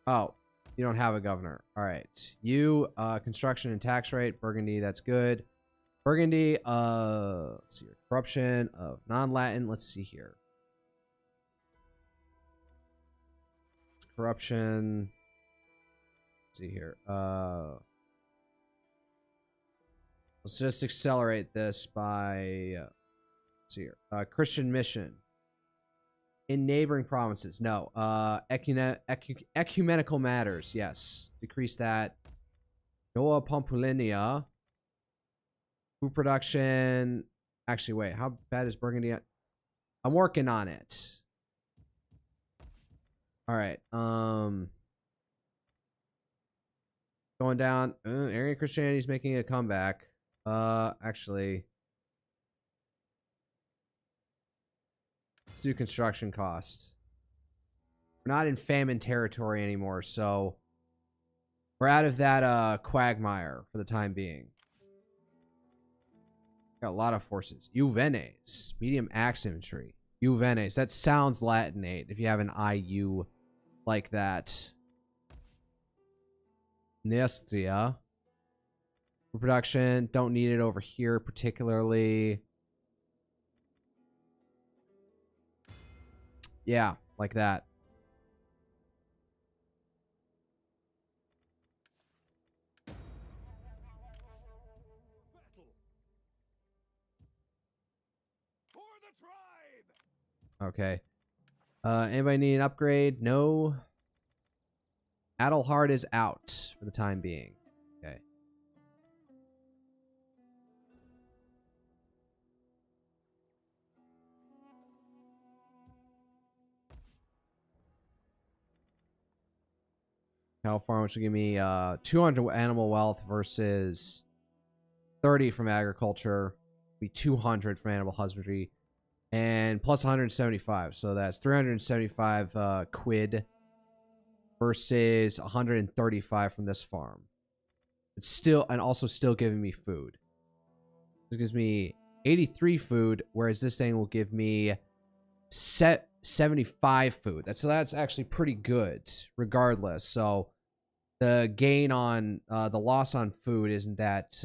oh, you don't have a governor. Alright. You, construction and tax rate. Burgundy, that's good. Burgundy, let's see here. Corruption of non-Latin. Let's see here. Corruption. Let's see here. Let's just accelerate this by, let's see here. Christian mission. In neighboring provinces. No. Ecumenical matters. Yes. Decrease that. Noah Pompulinia. Food production. Actually, wait. How bad is Burgundy? I'm working on it. All right. Going down. Area Christianity is making a comeback. Actually, let's do construction costs. We're not in famine territory anymore, so we're out of that quagmire for the time being. Got a lot of forces. Juvenes. Medium axe infantry. Juvenes. That sounds Latinate if you have an IU like that. Nestria. Production. Don't need it over here particularly. Yeah, like that. Okay. Anybody need an upgrade? No. Adelhard is out for the time being. Okay. Cattle farm, which will give me 200 animal wealth versus 30 from agriculture. Be 200 from animal husbandry. And plus 175. So that's 375 quid versus 135 from this farm. It's still, and also still giving me food. This gives me 83 food, whereas this thing will give me 75 food. That's actually pretty good, regardless. So the gain on, the loss on food isn't that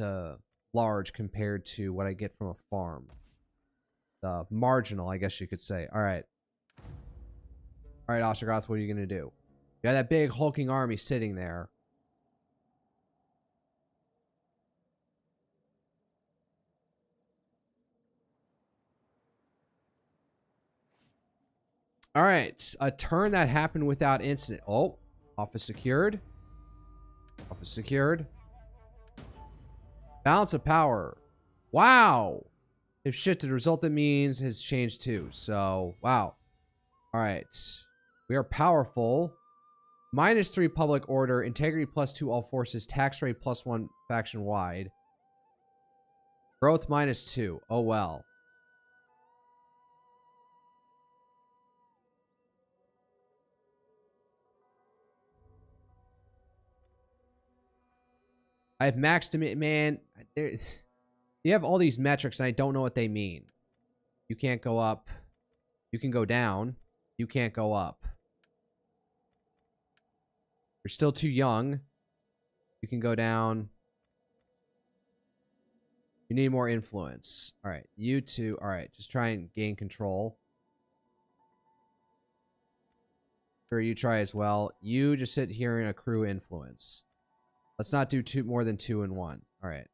large compared to what I get from a farm. Marginal, I guess you could say. All right. All right, Ostrogoths, what are you going to do? You got that big hulking army sitting there. All right. A turn that happened without incident. Oh, office secured. Office secured. Balance of power. Wow. If shifted, the result that means has changed too. So, wow. All right. We are powerful. -3 public order. Integrity +2 all forces. Tax rate +1 faction wide. Growth -2. Oh, well. I have maxed them, man. You have all these metrics, and I don't know what they mean. You can't go up. You can go down. You can't go up. You're still too young. You can go down. You need more influence. All right, you two. All right, just try and gain control. Sure, you try as well. You just sit here and accrue influence. Let's not do more than 2 in 1. All right.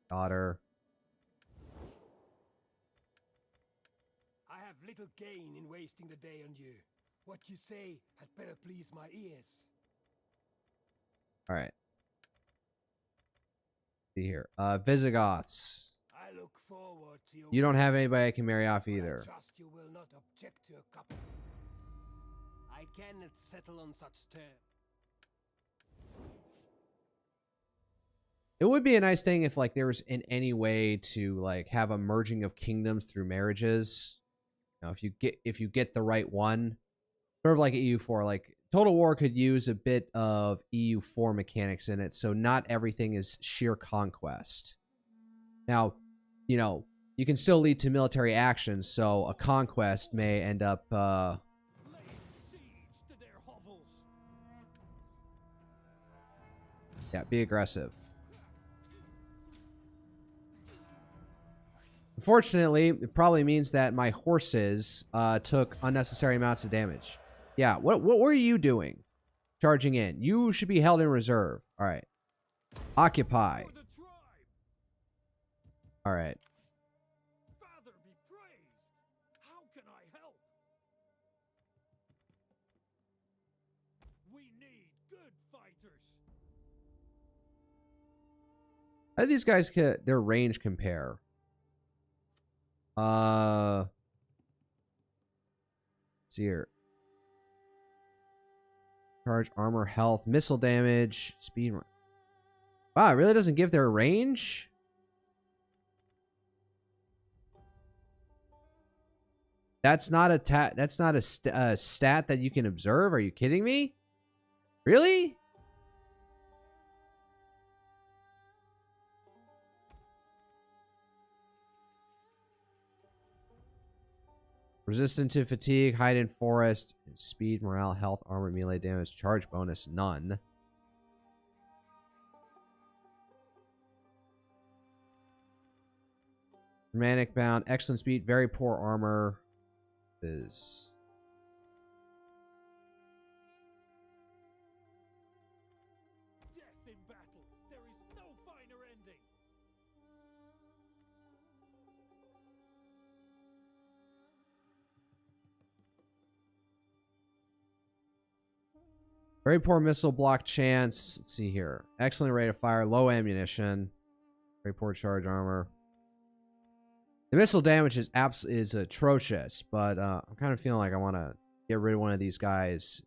Daughter. I have little gain in wasting the day on you. What you say had better please my ears. All right. See here. Visigoths. I look forward to your You don't have anybody I can marry off either. I trust you will not object to a couple. I cannot settle on such terms. It would be a nice thing if, like, there was in any way to, like, have a merging of kingdoms through marriages. You know, if you get the right one, sort of like EU4. Like, Total War could use a bit of EU4 mechanics in it, so not everything is sheer conquest. Now, you know, you can still lead to military actions, so a conquest may end up, Laying siege to their hovels. yeah, be aggressive. Unfortunately, it probably means that my horses took unnecessary amounts of damage. Yeah, what were you doing? Charging in. You should be held in reserve. All right. Occupy. For the tribe, All right. Father be praised. How can I help? We need good fighters. How do these guys their range compare? Let's see here. Charge, armor, health, missile damage, speed. Wow, it really doesn't give their range? That's not a stat that you can observe. Are you kidding me? Really? Resistant to fatigue, hide in forest, speed, morale, health, armor, melee damage, charge bonus, none. Romantic bound, excellent speed, very poor armor. Is Death in battle. There is no finer ending. very poor missile block chance. Let's see here. Excellent rate of fire, low ammunition, very poor charge armor. The missile damage is atrocious, but I'm kind of feeling like I want to get rid of one of these guys.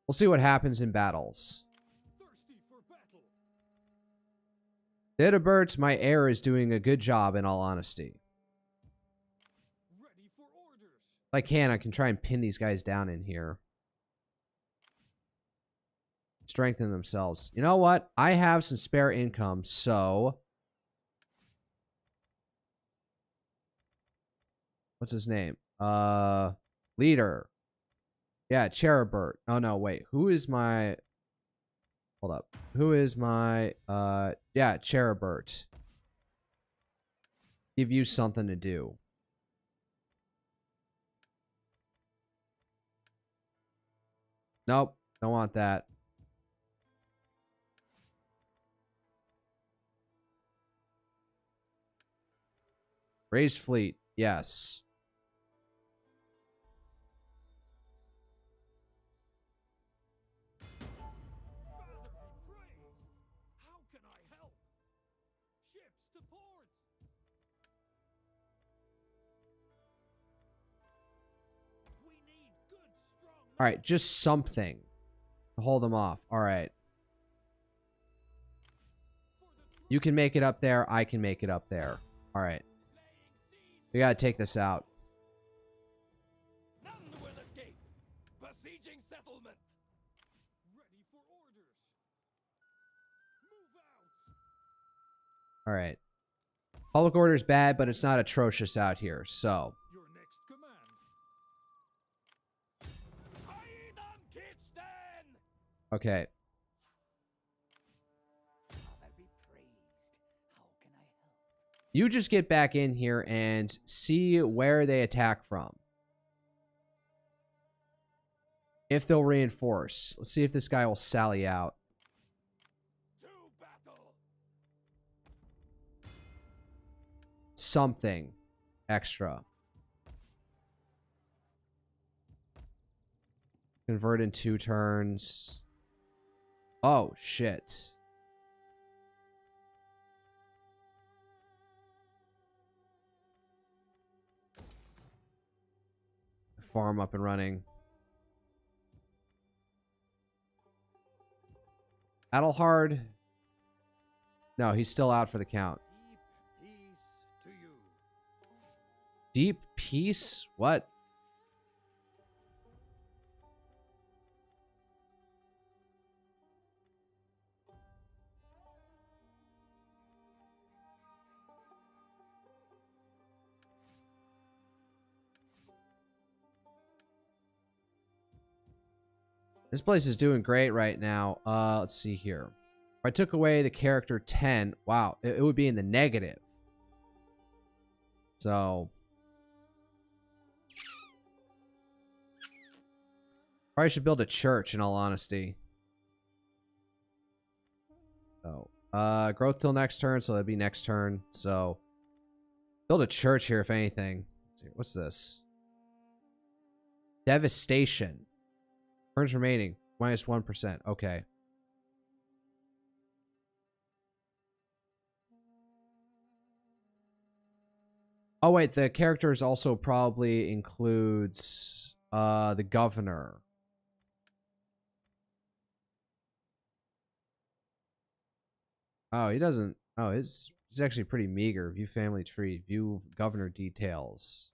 We'll see what happens in battles. Thirsty for battle. Didabert, my heir, is doing a good job, in all honesty. Ready for orders. If I can try and pin these guys down in here. Strengthen themselves. You know what? I have some spare income, so... What's his name? Leader. Yeah, Cherubert. Oh, no, wait. Who is my... Hold up. Who is my... Yeah, Cherubert. Give you something to do. Nope. Don't want that. Raised fleet. Yes. All right, just something to hold them off. All right. You can make it up there. I can make it up there. All right. We gotta take this out. None will escape. Besieging settlement. Ready for orders. Move out. All right. Public order is bad, but it's not atrocious out here. So. Your next command. Aidam Kitsten! Okay. Father be praised. How can I help? You just get back in here and see where they attack from. If they'll reinforce. Let's see if this guy will sally out. To battle. Something extra. Convert in 2 turns. Oh, shit. Farm up and running. Adelhard. No, he's still out for the count. Deep peace to you. Deep peace? What? This place is doing great right now. Let's see here. If I took away the character 10, wow, it would be in the negative. So probably should build a church in all honesty. So growth till next turn, so that'd be next turn. So build a church here if anything. Let's see, what's this? Devastation. Turns remaining. Minus 1%. Okay. Oh, wait. The characters also probably includes the governor. Oh, he doesn't. Oh, he's actually pretty meager. View family tree. View governor details.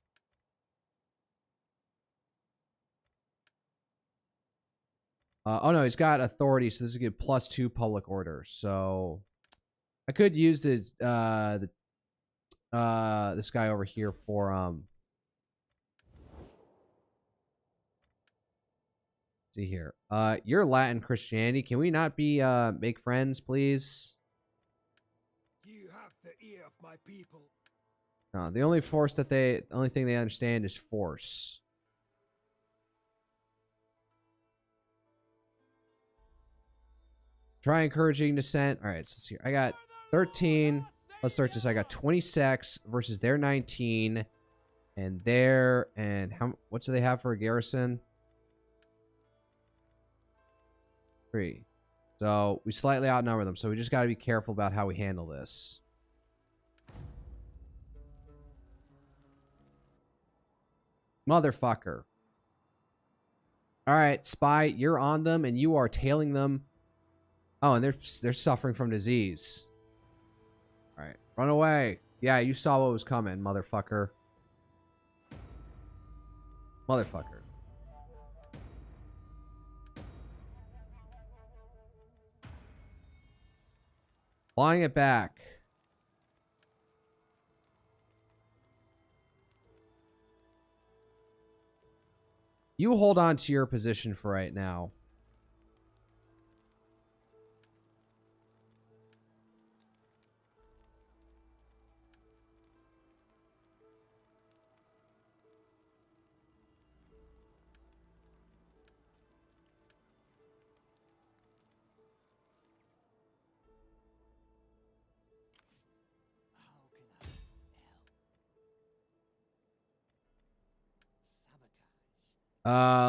Oh no, he's got authority, so this is good +2 public order. So I could use this this guy over here for see here. You're Latin Christianity. Can we not be make friends, please? You have the ear of my people. No, the only thing they understand is force. Try encouraging dissent. All right, let's see here. I got 13. Let's start this. I got 26 versus their 19. And their, and how, what do they have for a garrison? 3. So we slightly outnumber them. So we just got to be careful about how we handle this. Motherfucker. All right, spy, you're on them and you are tailing them. Oh, and they're suffering from disease. All right, run away. Yeah, you saw what was coming, motherfucker. Motherfucker. Flying it back. You hold on to your position for right now.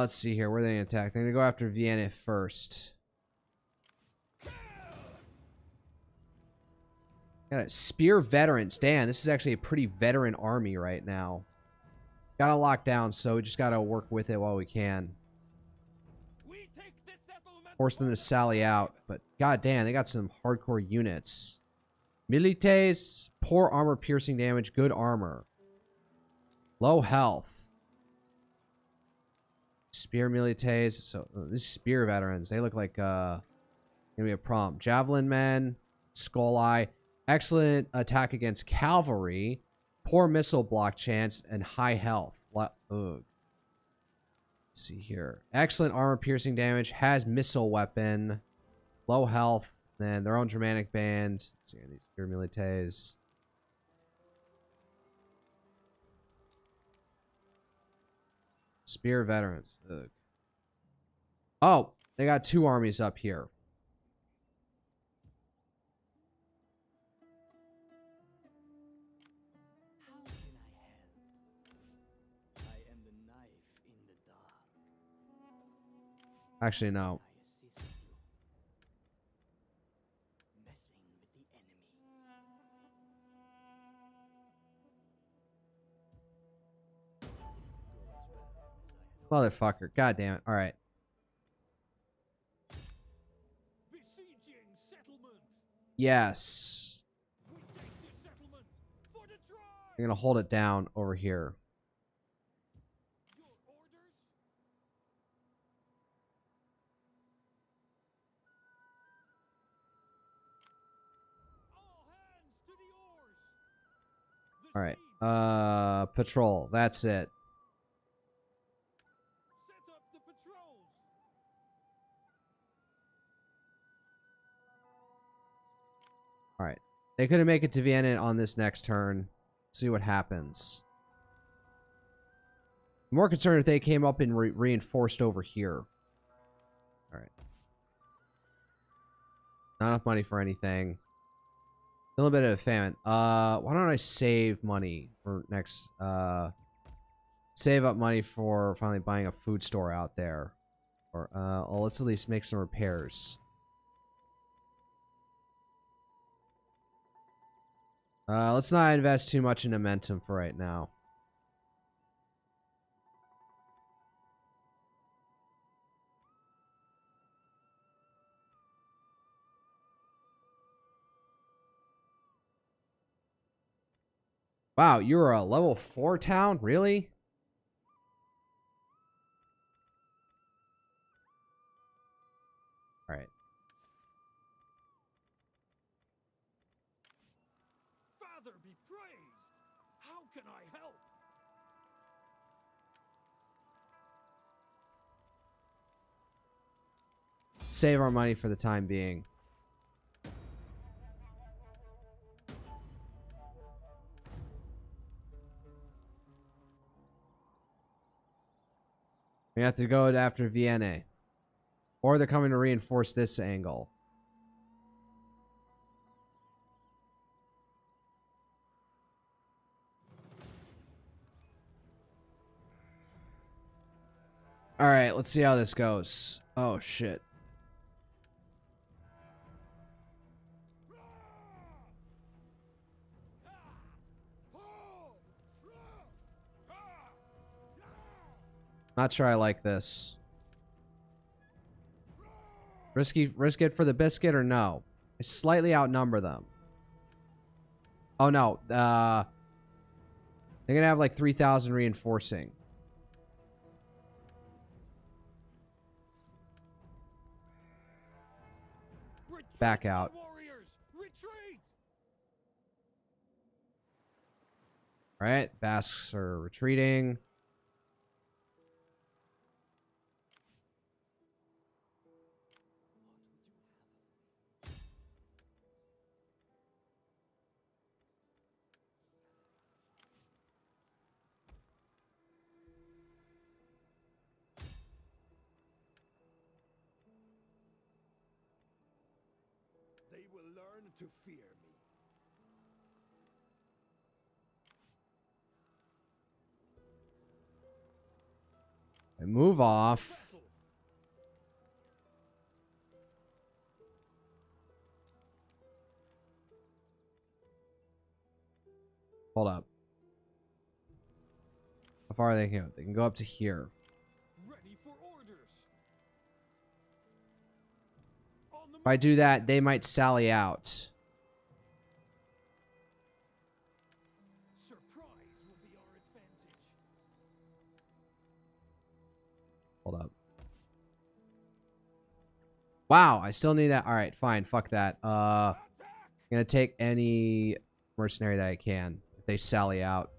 Let's see here. Where are they gonna attack? They're gonna go after Vienna first. Got spear veterans. Damn, this is actually a pretty veteran army right now. Gotta lock down, so we just gotta work with it while we can. force them to sally out. But goddamn, they got some hardcore units. Milites, poor armor piercing damage, good armor. Low health. Spear milites. So these spear veterans, they look like gonna be a problem. Javelin men, skull eye, excellent attack against cavalry, poor missile block chance, and high health. Ugh. Let's see here. Excellent armor piercing damage, has missile weapon, low health, then their own Germanic band. Let's see here, these spear milites. Spear veterans. Ugh. Oh, they got two armies up here. How can I help? I am the knife in the dark. Actually, no. I assist you. Messing with the enemy. Motherfucker. God damn it. All right. Besieging settlement. Yes. We take this settlement for the tribe. I'm going to hold it down over here. Your orders? All hands to the oars. The All right. scene. Patrol. That's it. Set up the patrols. All right. They couldn't make it to Vienna on this next turn. See what happens. I'm more concerned if they came up and reinforced over here. All right. Not enough money for anything. A little bit of a famine. Why don't I save money for next? Save up money for finally buying a food store out there. Or well, let's at least make some repairs. Let's not invest too much in momentum for right now. Wow, you're a level 4 town? Really? All right. Father be praised. How can I help? Save our money for the time being. We have to go after Vienna. Or they're coming to reinforce this angle. Alright, let's see how this goes. Oh, shit. Not sure I like this. Risk it for the biscuit or no? I slightly outnumber them. Oh no. They're gonna have like 3,000 reinforcing. Back out. Warriors, retreat! Alright, Basques are retreating. They will learn to fear me. I move off. Battle. Hold up. How far are they go? They can go up to here. Ready for orders. If I do that, they might sally out. Surprise will be our advantage. Hold up. Wow, I still need that. All right, fine. Fuck that. I'm gonna take any mercenary that I can if they sally out.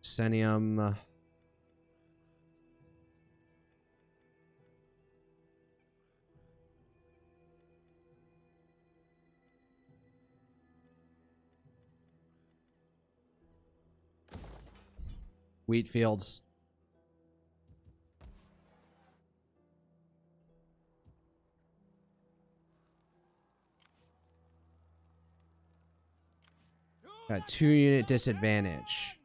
Senium. Wheat fields. Got 2-unit disadvantage.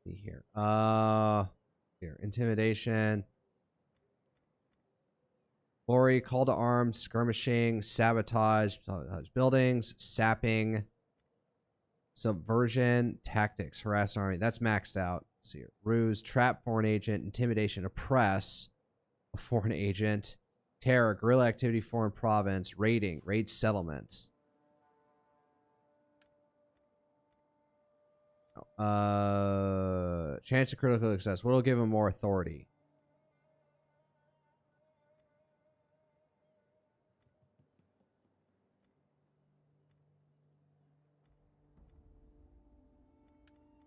See here. Here. Intimidation. Glory, call to arms, skirmishing, sabotage buildings, sapping, subversion, tactics, harass army. That's maxed out. Let's see here. Ruse, trap foreign agent, intimidation, oppress a foreign agent, terror, guerrilla activity, foreign province, raiding, raid settlements. Chance of critical success. What'll give him more authority?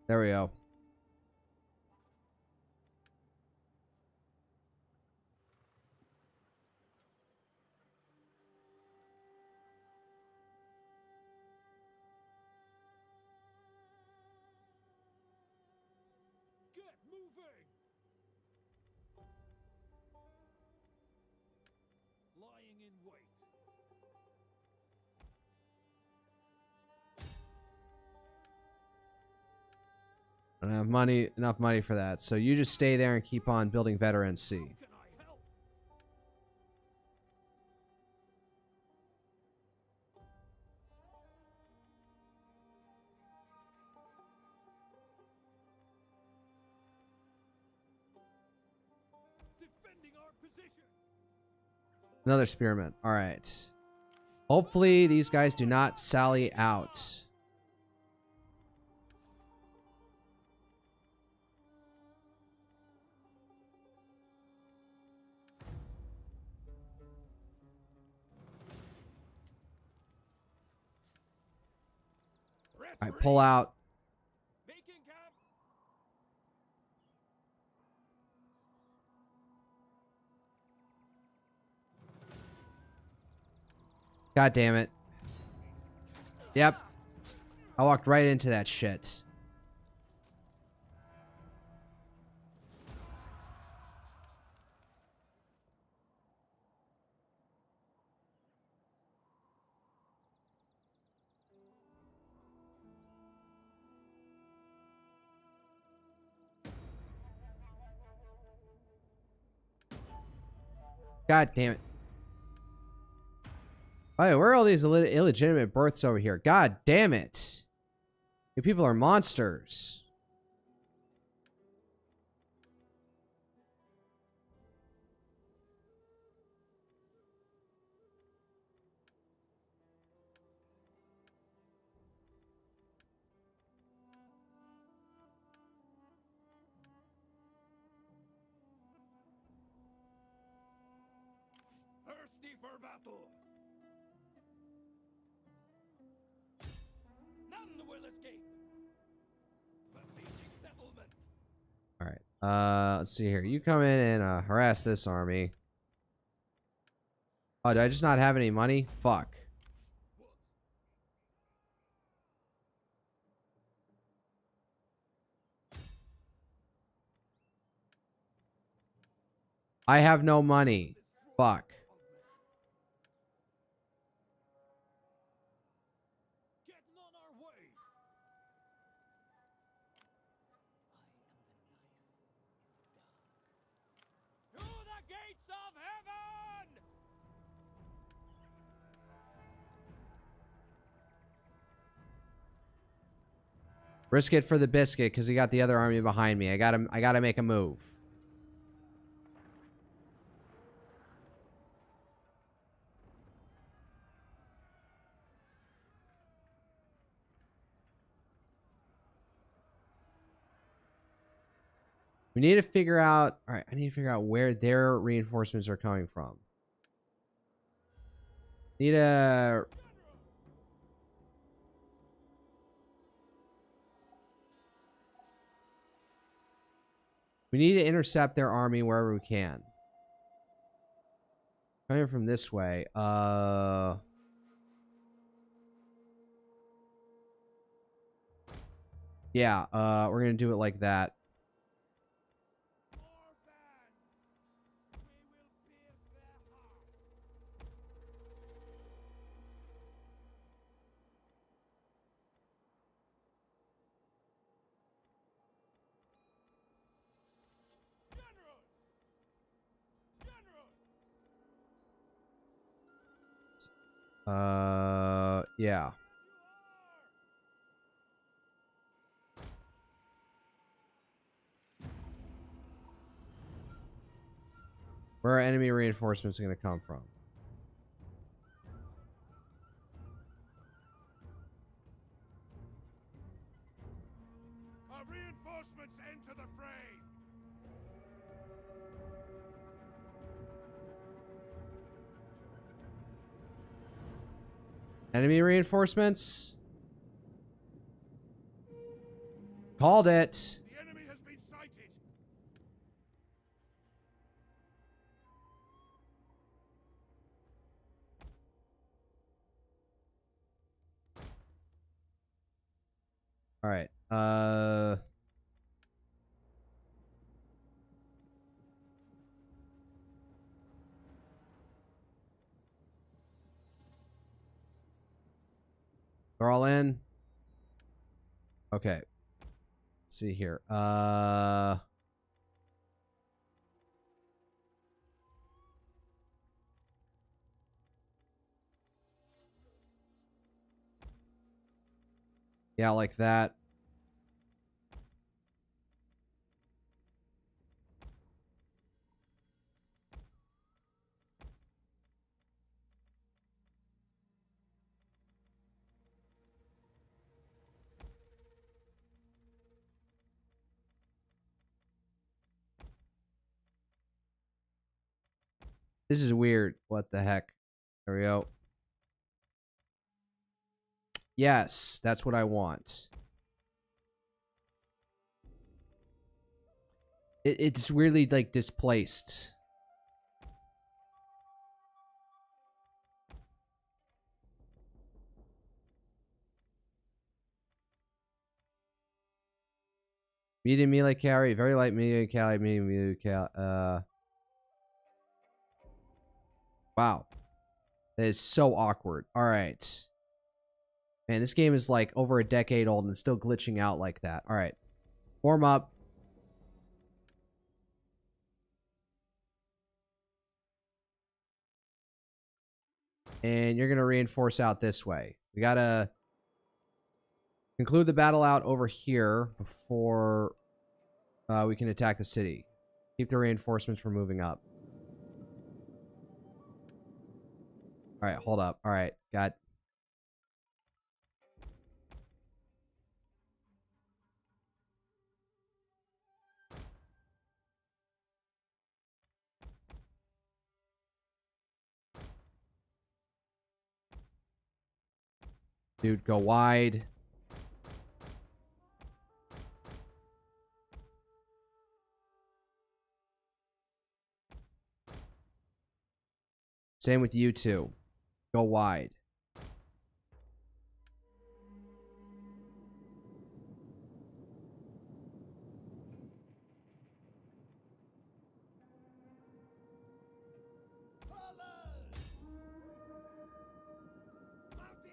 There we go. Get moving. Lying in wait. I don't have money, enough money for that. So you just stay there and keep on building veterans. C. How can I help? Defending our position. Another spearman. All right. Hopefully these guys do not sally out. All right, pull out. Making camp. God damn it. Yep. I walked right into that shit. God damn it. Oh, where are all these illegitimate births over here? God damn it. You people are monsters. Thirsty for battle. None will escape. Besieging settlement. All right. Let's see here. You come in and harass this army. Oh, do I just not have any money? Fuck. I have no money. Fuck. Getting on our way. To the gates of heaven! Risk it for the biscuit because he got the other army behind me. I gotta make a move. We need to figure out... Alright, I need to figure out where their reinforcements are coming from. Need a... We need to intercept their army wherever we can. Coming from this way. Yeah, we're gonna do it like that. Yeah. Where are enemy reinforcements going to come from? Our reinforcements enter the fray. Enemy reinforcements? Called it. The enemy has been sighted. All right. They're all in. Okay. Let's see here. Yeah, like that. This is weird. What the heck? There we go. Yes, that's what I want. It's weirdly, like, displaced. Medium melee carry, very light medium carry, medium melee carry. Wow. That is so awkward. All right. Man, this game is like over a decade old and it's still glitching out like that. All right. Warm up. And you're going to reinforce out this way. We got to conclude the battle out over here before we can attack the city. Keep the reinforcements from moving up. All right, hold up. All right, got... Dude, go wide. Same with you two. Go wide.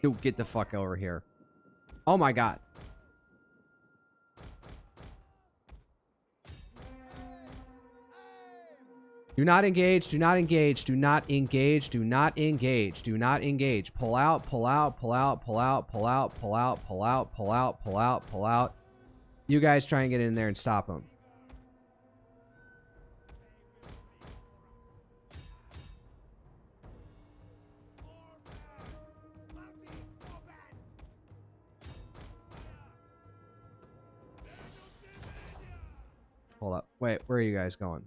Dude, get the fuck over here. Oh my god. Do not engage. Do not engage. Do not engage. Do not engage. Do not engage. Pull out. Pull out. Pull out. Pull out. Pull out. Pull out. Pull out. Pull out. Pull out. Pull out. You guys try and get in there and stop him. Hold up. Wait, where are you guys going?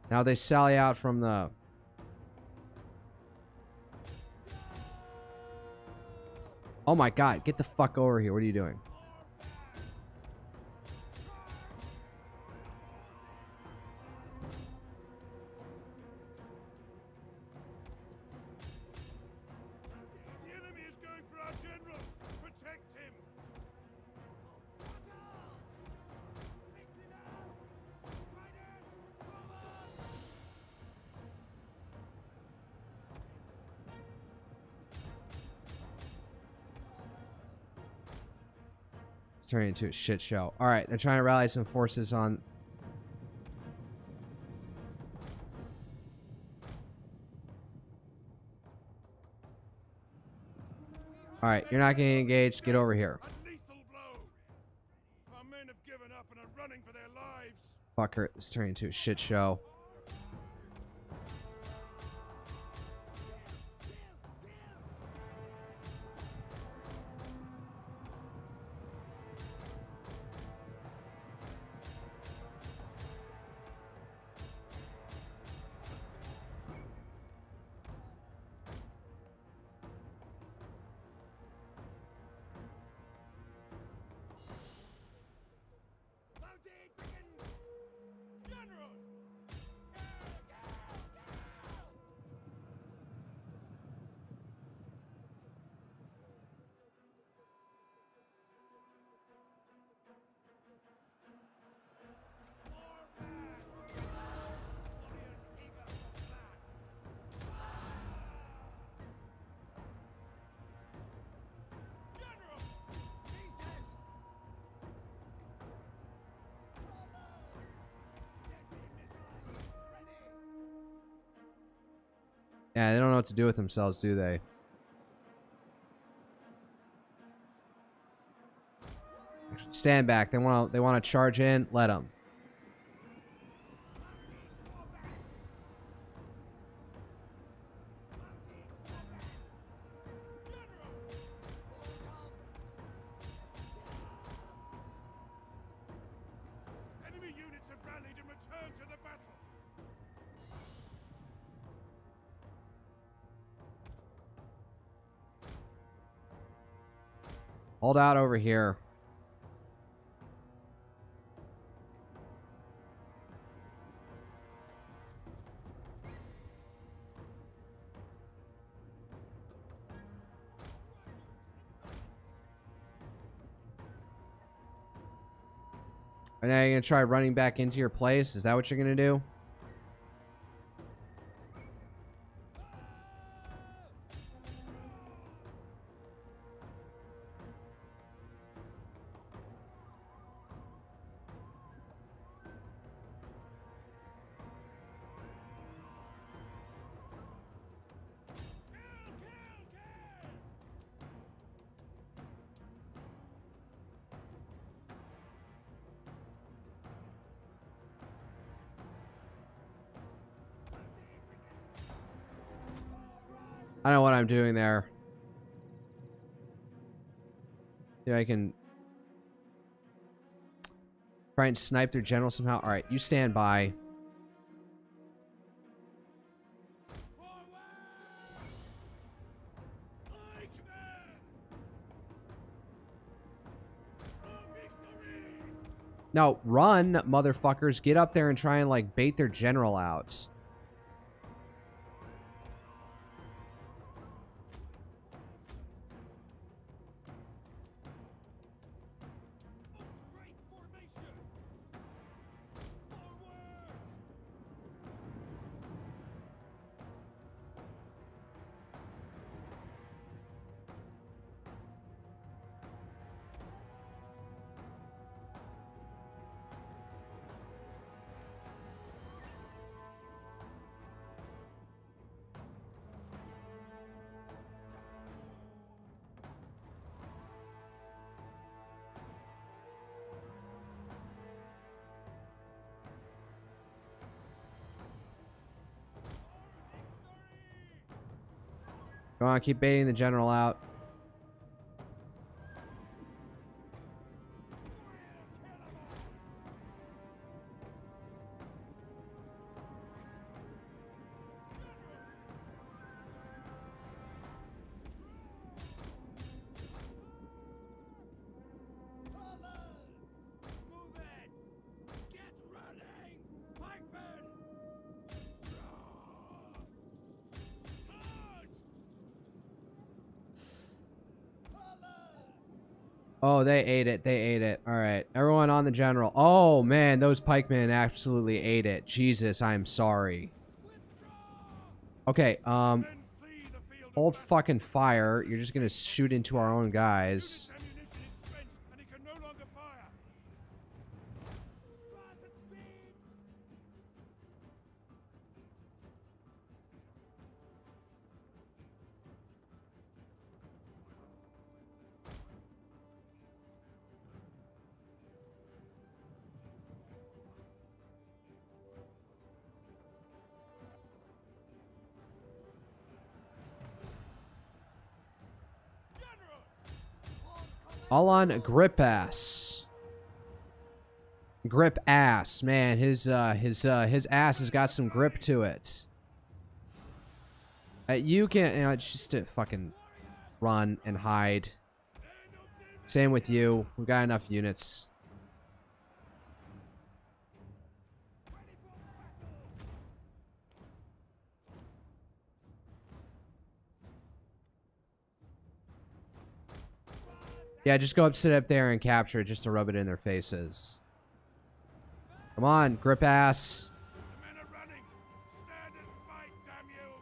Now they sally out from the... Oh my god, get the fuck over here. What are you doing? The enemy is going for our general. Protect him. It's turning into a shit show. Alright, they're trying to rally some forces on... Alright, you're not getting engaged. Get over here. A lethal blow. Our men have given up and are running for their lives. Fucker, it's turning into a shit show. General! Yeah, they don't know what to do with themselves, do they? Stand back. They want to charge in. Let them. Enemy units have rallied and returned to the battle. Hold out over here. And now you're going to try running back into your place? Is that what you're going to do? I don't know what I'm doing there. Yeah, I can try and snipe their general somehow. All right, you stand by. No, run, motherfuckers. Get up there and try and, like, bait their general out. Come on, keep baiting the general out. Oh, they ate it. They ate it. All right. Everyone on the general. Oh, man. Those pikemen absolutely ate it. Jesus, I am sorry. Okay. Hold fucking fire. You're just going to shoot into our own guys. All on grip ass. Grip ass, man. His ass has got some grip to it. You can, it's just to fucking run and hide. Same with you. We've got enough units. Yeah, just go up, sit up there and capture it just to rub it in their faces. Come on, grip ass. The men are running. Stand and fight, damn you!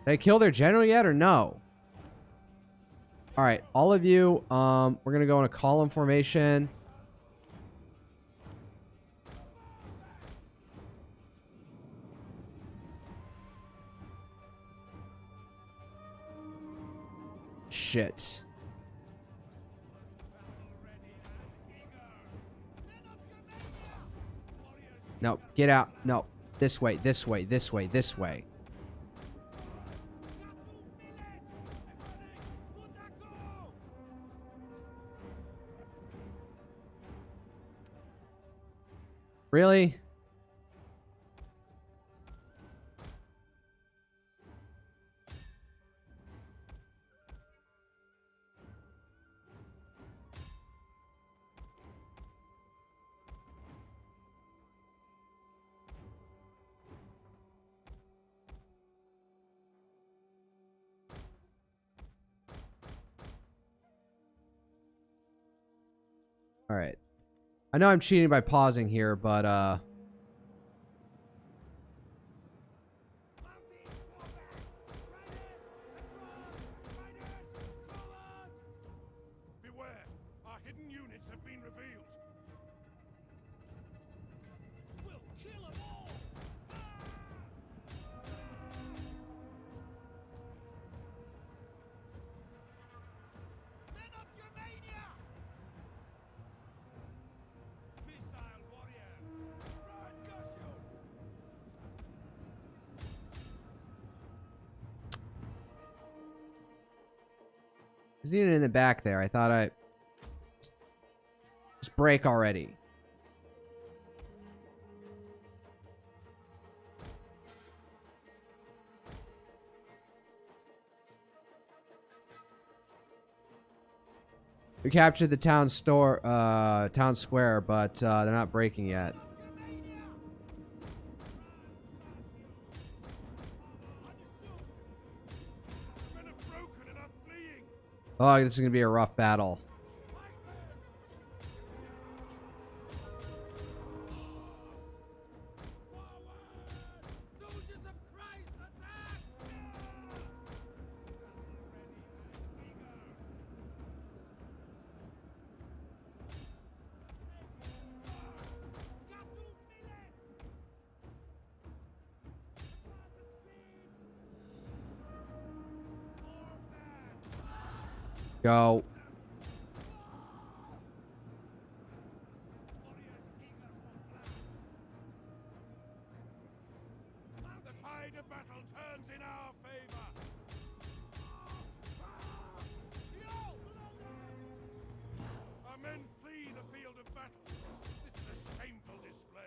Did they kill their general yet or no? All right, all of you, we're gonna go in a column formation. Shit. No, get out. No, this way, this way, this way, this way. Really? All right. I know I'm cheating by pausing here, but Beware! Our hidden units have been revealed. We'll kill them all! Men of Germania! Missile warriors! Run, there's a unit in the back there. I thought I just break already. We captured the town square, but they're not breaking yet. Oh, this is gonna be a rough battle. Go.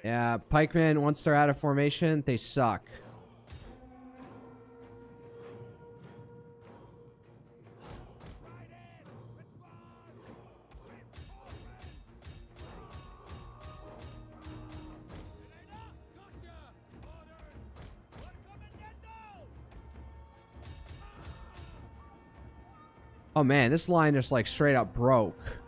Yeah, pikemen, once they're out of formation, they suck. Oh man, this line just like straight up broke.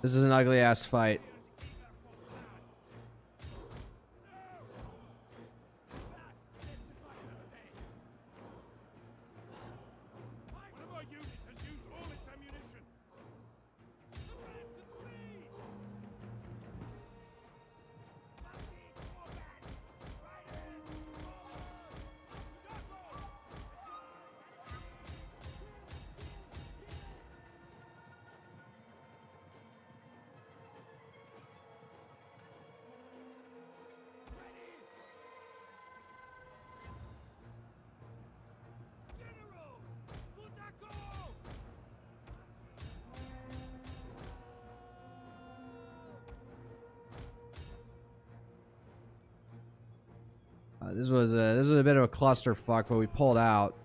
This is an ugly ass fight. This was a bit of a clusterfuck, but we pulled out.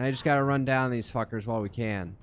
I just gotta run down these fuckers while we can.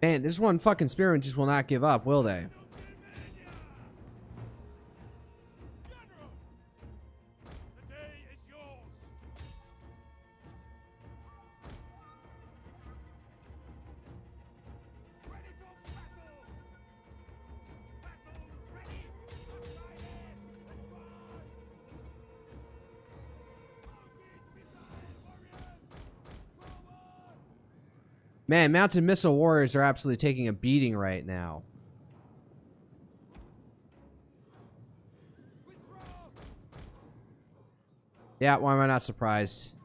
Man, this one fucking spearman just will not give up, will they? Man, mounted missile warriors are absolutely taking a beating right now. Yeah, why am I not surprised?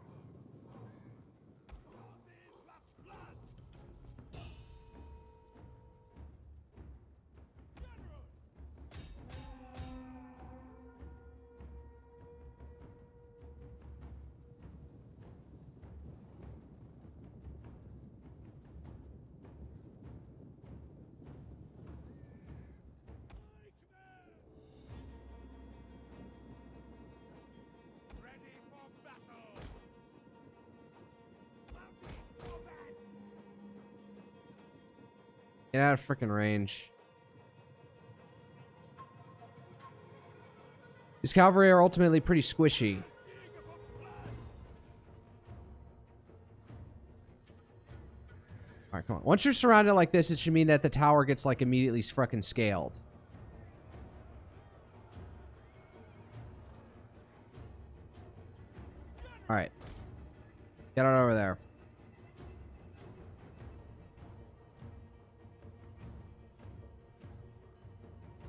Get out of freaking range. These cavalry are ultimately pretty squishy. Alright, come on. Once you're surrounded like this, it should mean that the tower gets, like, immediately fucking scaled. Alright. Get on over there.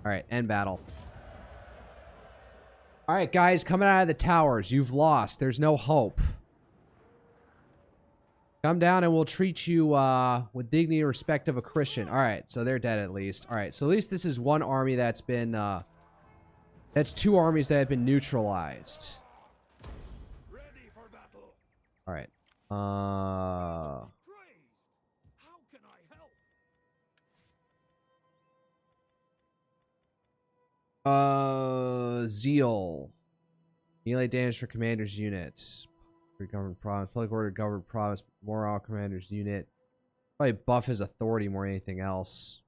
Alright, end battle. Alright, guys, coming out of the towers. You've lost. There's no hope. Come down and we'll treat you with dignity and respect of a Christian. Alright, so they're dead at least. Alright, so at least this is one army that's been... that's two armies that have been neutralized. Ready for battle. Alright. Praised. How can I help? Zeal. Melee damage for commander's units. Government province. Public order government province. Morale commander's unit. Probably buff his authority more than anything else.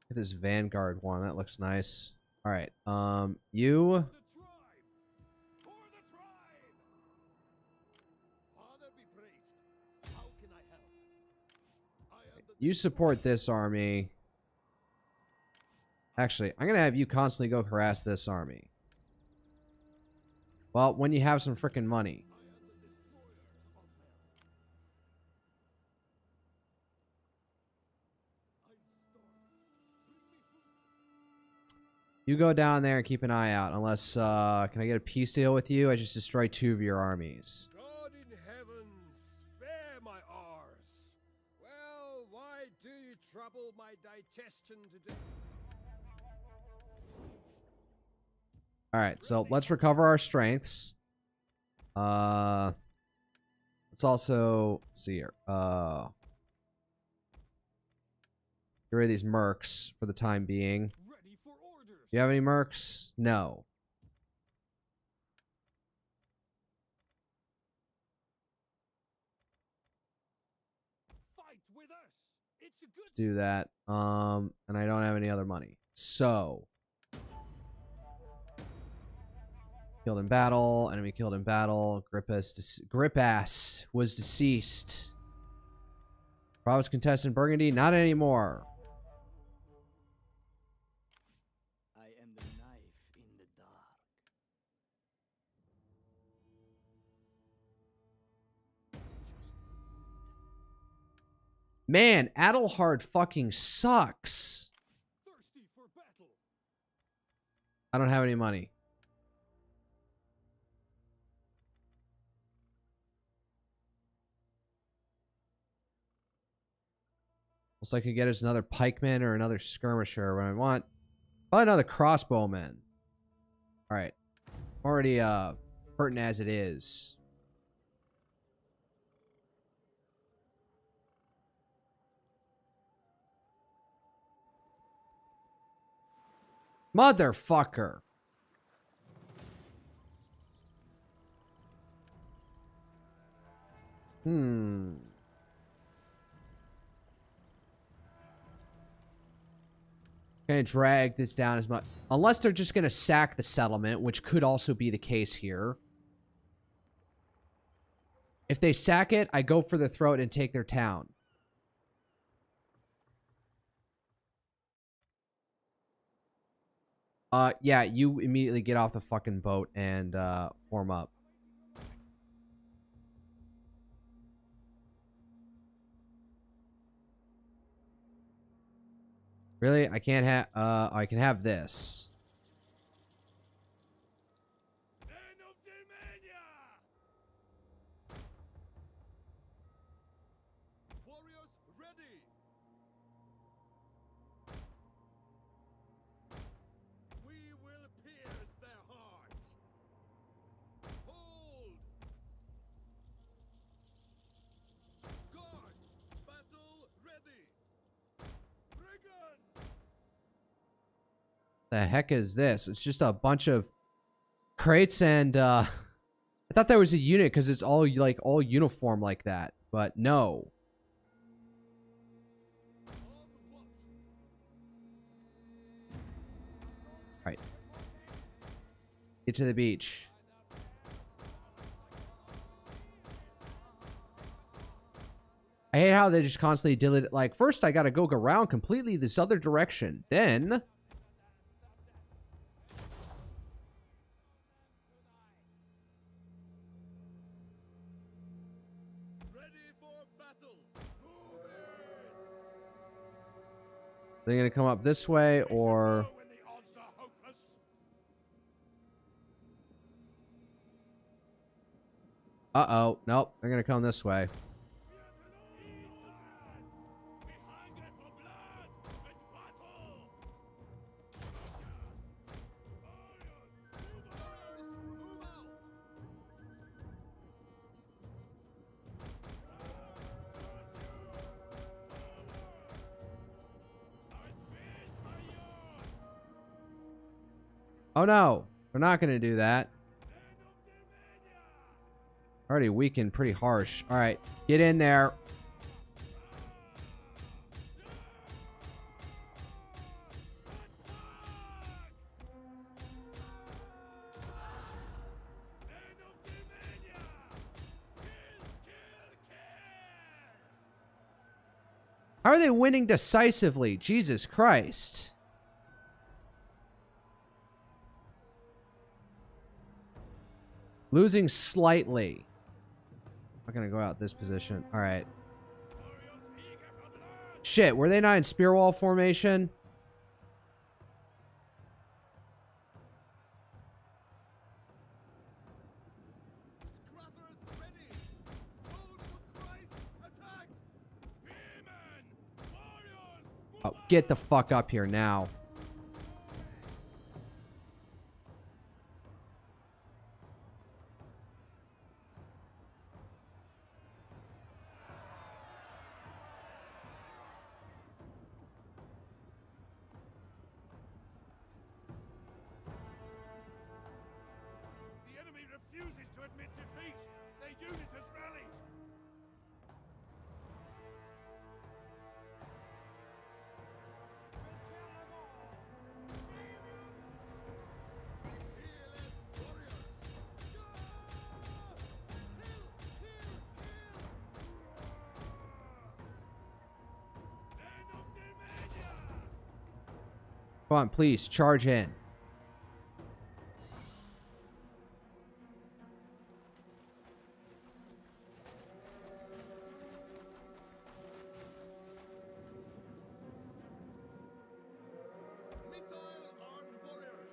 Get this Vanguard one. That looks nice. All right. You. The tribe. For the tribe. Father be praised. How can I help? I am the You support this army. Actually, I'm gonna have you constantly go harass this army. Well, when you have some freaking money. You go down there and keep an eye out. Unless, can I get a peace deal with you? I just destroyed 2 of your armies. God in heaven, spare my arse. Well, why do you trouble my digestion today? Alright, so let's recover our strengths. Let's also, let's see here. Get rid of these mercs for the time being. Ready for orders. You have any mercs? No. Fight with us. It's a good. Let's do that. And I don't have any other money. So. Killed in battle. Enemy killed in battle. Gripass was deceased. Province contestant Burgundy, not anymore. I am the knife in the dark. Man, Adelhard fucking sucks. Thirsty for battle. I don't have any money. Looks like I could get us another pikeman or another skirmisher when I want. Probably another crossbowman. Alright. Already hurting as it is. Motherfucker. Gonna drag this down as much. Unless they're just gonna sack the settlement, which could also be the case here. If they sack it, I go for the throat and take their town. Yeah, you immediately get off the fucking boat and form up. Really? I can't have I can have this. Men of Germania! Warriors ready! We will pierce their hearts! Hold! Guard! Battle ready! The heck is this? It's just a bunch of crates and I thought that was a unit because it's all like all uniform like that, but no. Alright. Get to the beach. I hate how they just constantly deal it. Like, first I gotta go around completely this other direction. Then they're gonna come up this way, or uh-oh. Nope, they're gonna come this way. Oh no, we're not gonna do that. Already weakened pretty harsh. Alright, get in there. How are they winning decisively? Jesus Christ. Losing slightly. I'm gonna go out this position. Alright. Shit, were they not in spear wall formation? Oh, get the fuck up here now. refuses to admit defeat. Their unit has rallied. We'll kill them all. Fearless warriors. Men of Germania. Come on, please, charge in. Missile-armed warriors.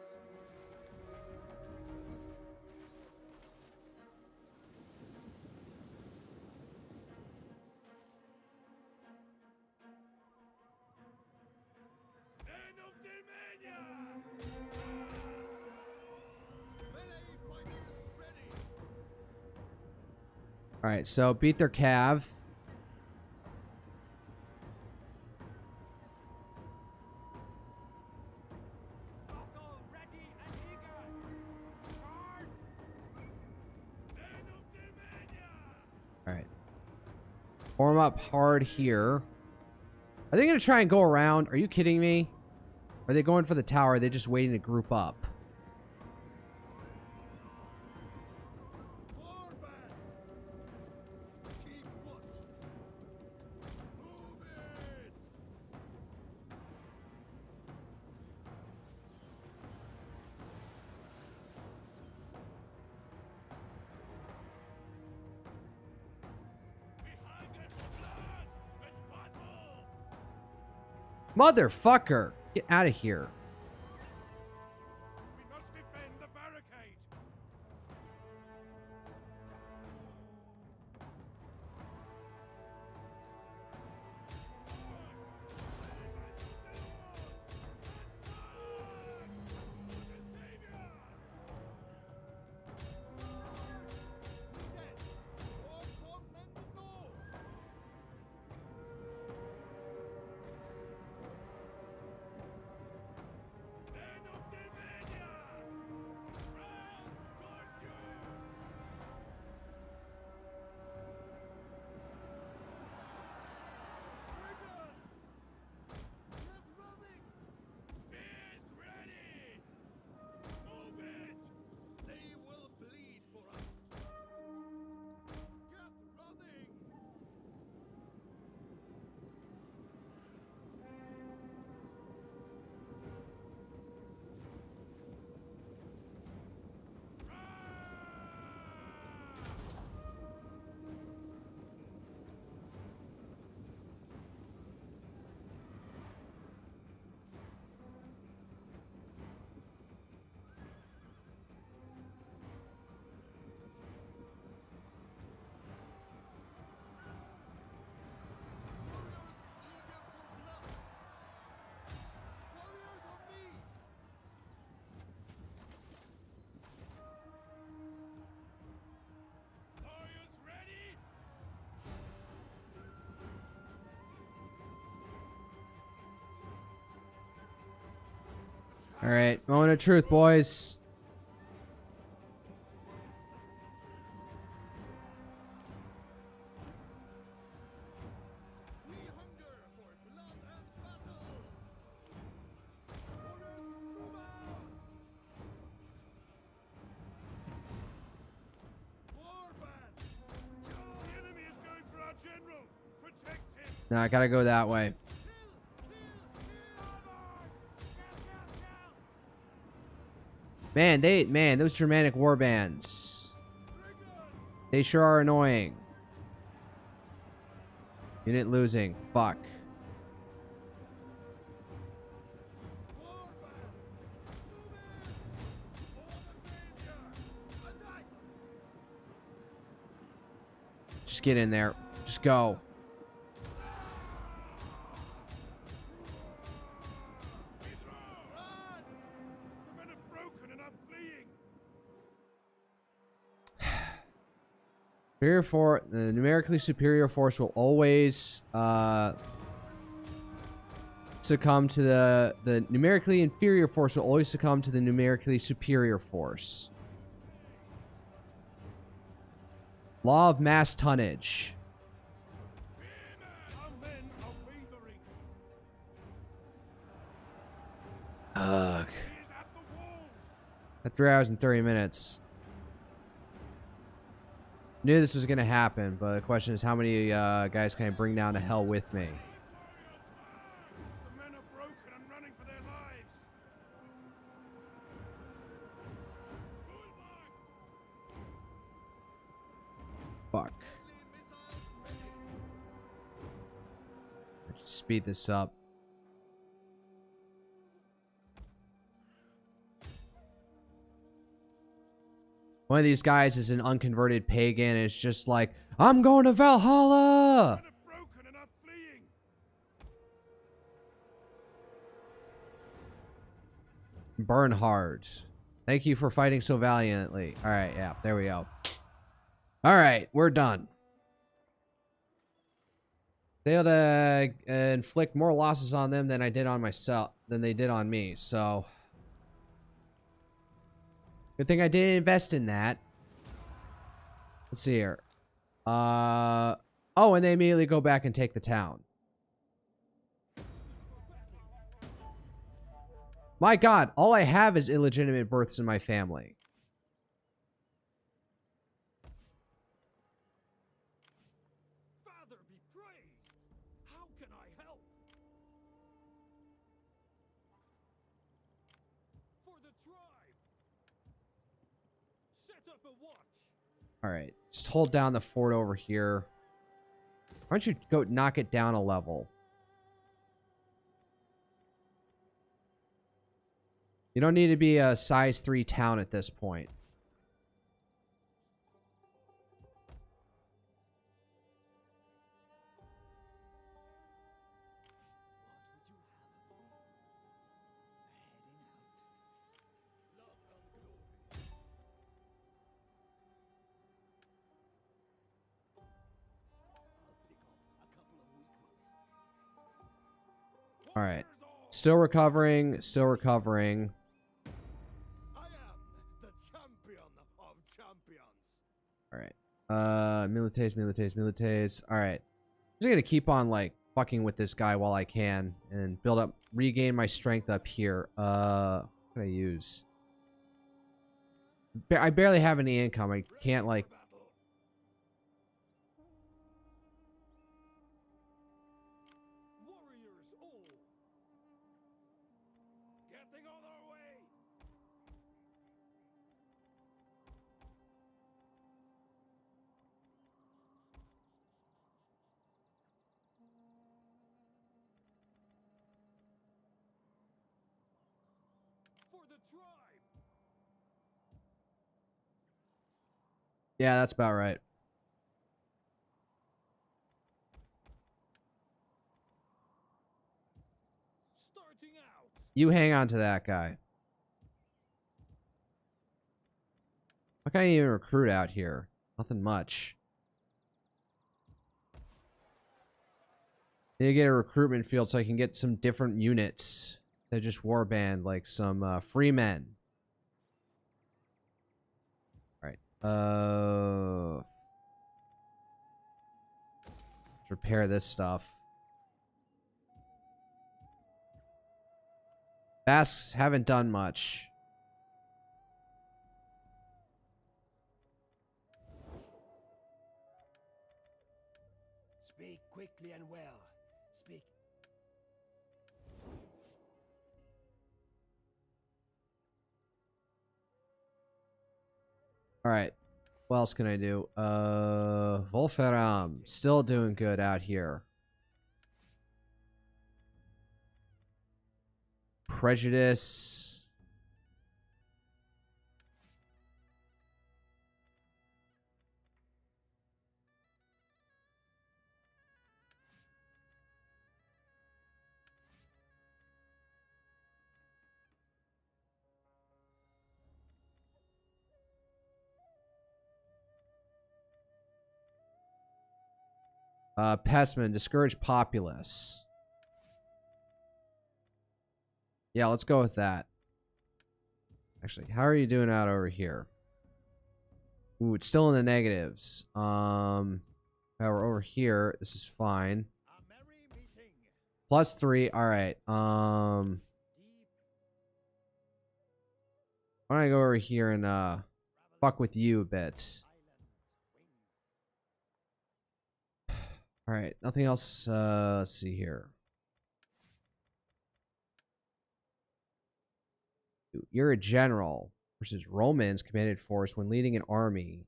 Men of Germania! Melee fighters ready! Alright, so beat their cav. Battle ready and eager! Guard! Men of Germania! Alright. Form up hard here. Are they going to try and go around? Are you kidding me? Are they going for the tower? Are they just waiting to group up? Warband! Keep watch! Move it! We hunger for blood and battle! Motherfucker! Get out of here. We must defend the barricade! Alright, moment of truth, boys. We hunger for blood and battle. Orders, move out. Warband, the enemy is going for our general. Protect him. No, I gotta go that way. Man, those Germanic war bands. They sure are annoying. Unit losing. Fuck. Just get in there. Just go. The numerically superior force will always succumb to the numerically inferior force will always succumb to the numerically superior force. Law of mass tonnage. Ugh. At 3 hours and 30 minutes. Knew this was gonna happen, but the question is, how many guys can I bring down to hell with me? The men are broken and running for their lives. Fuck. Let's speed this up. One of these guys is an unconverted pagan, and it's just like, I'm going to Valhalla! Men are broken and are fleeing. Bernhard. Thank you for fighting so valiantly. Alright, yeah, there we go. Alright, we're done. They able to inflict more losses on them than I did on myself, than they did on me, so... Good thing I didn't invest in that. Let's see here. Oh, and they immediately go back and take the town. My God, all I have is illegitimate births in my family. Father be praised. How can I help? For the tribe. Set up a watch. Alright, just hold down the fort over here. Why don't you go knock it down a level? You don't need to be a size 3 town at this point. Alright. Still recovering, still recovering. I am the champion of champions. Alright. Milites. Alright. I'm just gonna keep on, like, fucking with this guy while I can. And build up, regain my strength up here. What can I use? I barely have any income. I can't, like... Warriors all. Getting on our way. For the tribe. Yeah, that's about right. Starting out. You hang on to that guy. How can I even recruit out here? Nothing much. Need to get a recruitment field so I can get some different units They just warband like some free men. All right. Let's repair this stuff. Basques haven't done much. Speak quickly and well. Speak. All right. What else can I do? Wolfram. Still doing good out here. Prejudice. Pessman, discourage populace. Yeah, let's go with that. Actually, how are you doing out over here? Ooh, it's still in the negatives. However, over here, this is fine. +3. All right. Why don't I go over here and fuck with you a bit? All right, nothing else. Let's see here. You're a general versus Romans commanded force when leading an army.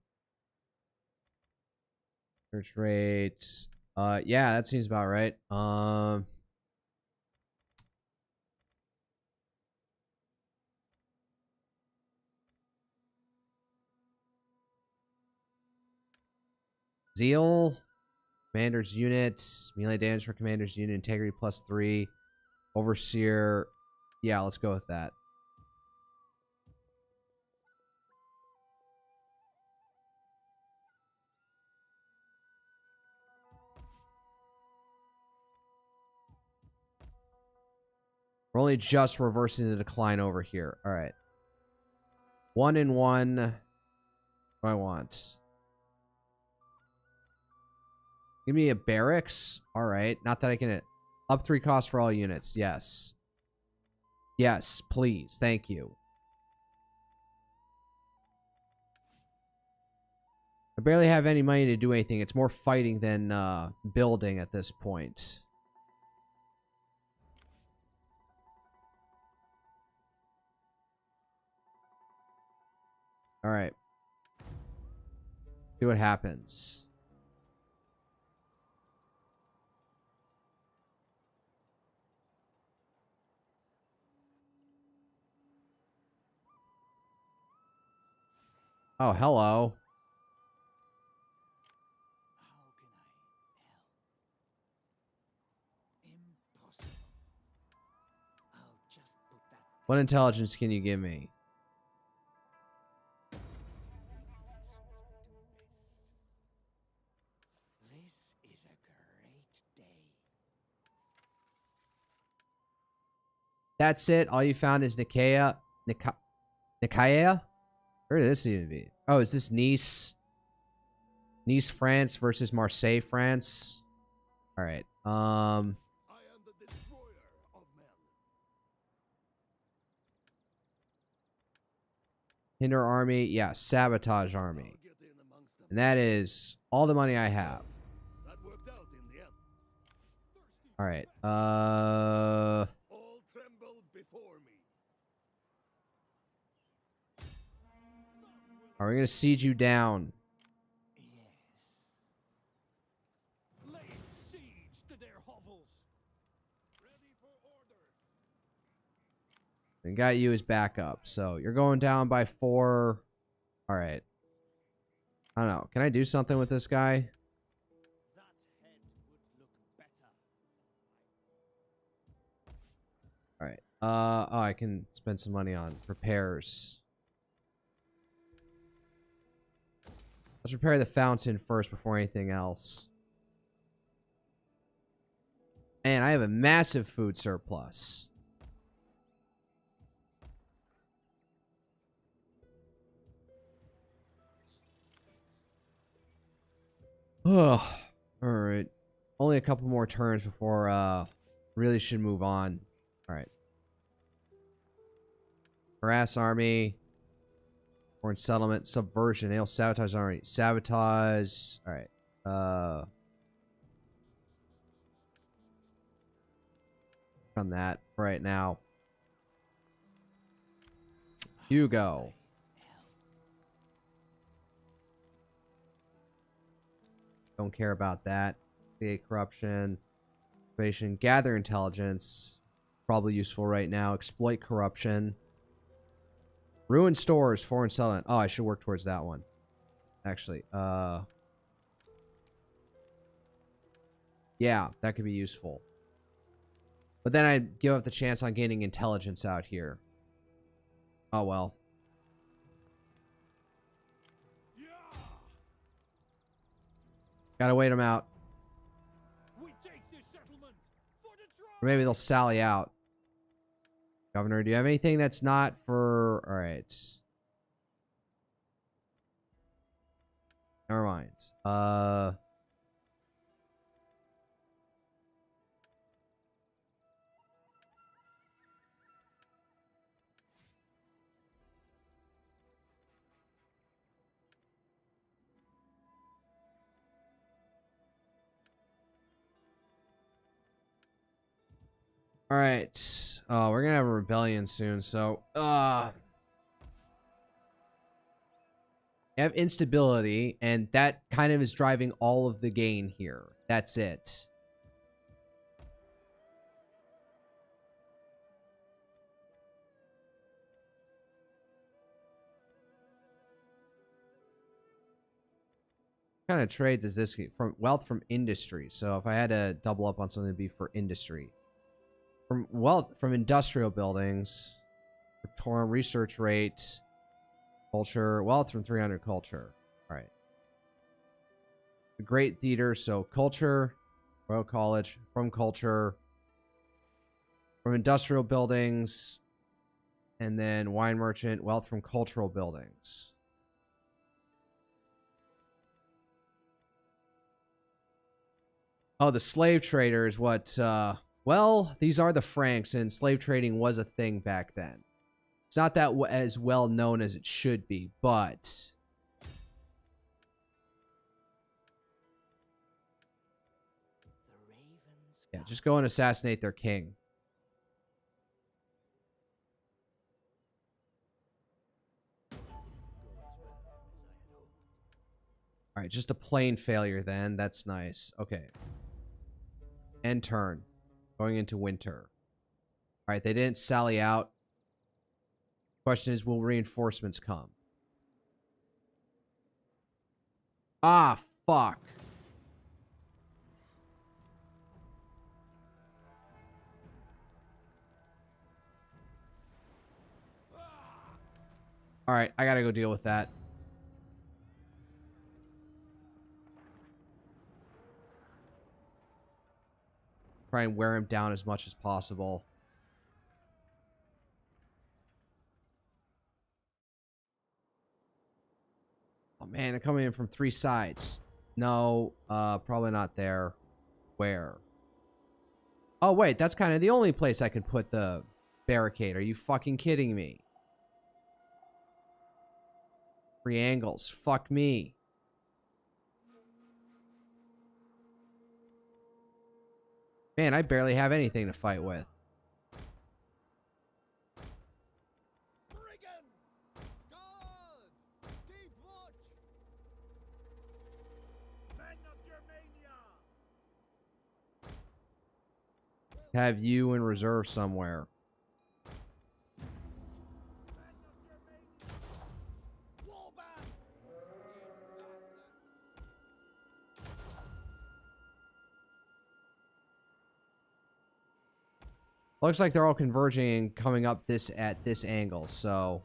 Search rates. Yeah, that seems about right. Zeal. Commander's unit. Melee damage for commander's unit. Integrity +3. Overseer. Yeah, let's go with that. We're only just reversing the decline over here. All right. 1 and 1. What do I want? Give me a barracks. All right. Not that I can... Up 3 costs for all units. Yes. Yes, please. Thank you. I barely have any money to do anything. It's more fighting than building at this point. All right. See what happens. Oh, hello. How can I help? Impossible. I'll just put that. What intelligence can you give me? This is a great day. That's it? All you found is Nicaea? Nicaea? Where did this even be? Oh, is this Nice? Nice, France versus Marseille, France? Alright. I am the destroyer of men. Hinder army. Yeah, sabotage army. I'll get in amongst them. And that is all the money I have. That worked out in the end. Alright. All tremble before me. Are we gonna siege you down? Yes. Lay siege to their hovels. Ready for orders. And got you as backup. So you're going down by 4. Alright. I don't know. Can I do something with this guy? That head would look better. Alright. Oh, I can spend some money on repairs. Let's repair the fountain first before anything else. Man, I have a massive food surplus. Oh, all right. Only a couple more turns before really should move on. All right. Harass army. Foreign settlement. Subversion. They'll sabotage army. Sabotage. All right. On that right now. Hugo. Don't care about that. Create corruption. Information. Gather intelligence. Probably useful right now. Exploit corruption. Ruin stores. Foreign settlement. Oh, I should work towards that one. Actually. Yeah, that could be useful. But then I'd give up the chance on gaining intelligence out here. Oh, well. Gotta wait them out. We take this settlement for the Or maybe they'll sally out. Governor, do you have anything that's not for... Alright. Never mind. Alright. Oh, we're gonna have a rebellion soon, so... You have instability, and that kind of is driving all of the gain here. That's it. What kind of trade does this get? From wealth from industry. So if I had to double up on something, it'd be for industry. From wealth from industrial buildings. For research rate. Culture. Wealth from 300 culture. All right. The Great Theater. So culture. Royal College. From culture. From industrial buildings. And then wine merchant. Wealth from cultural buildings. Oh, the slave trader is what, well, these are the Franks, and slave trading was a thing back then. It's not that as well known as it should be, but... Yeah, just go and assassinate their king. Alright, just a plain failure then. That's nice. Okay. End turn. Going into winter. Alright, they didn't sally out. Question is, will reinforcements come? Ah, fuck. Alright, I gotta go deal with that. Try and wear him down as much as possible. Oh man, they're coming in from 3 sides. No, probably not there. Where? Oh wait, that's kind of the only place I could put the barricade. Are you fucking kidding me? 3 angles. Fuck me. Man, I barely have anything to fight with. Have you in reserve somewhere. Looks like they're all converging and coming up this at this angle, so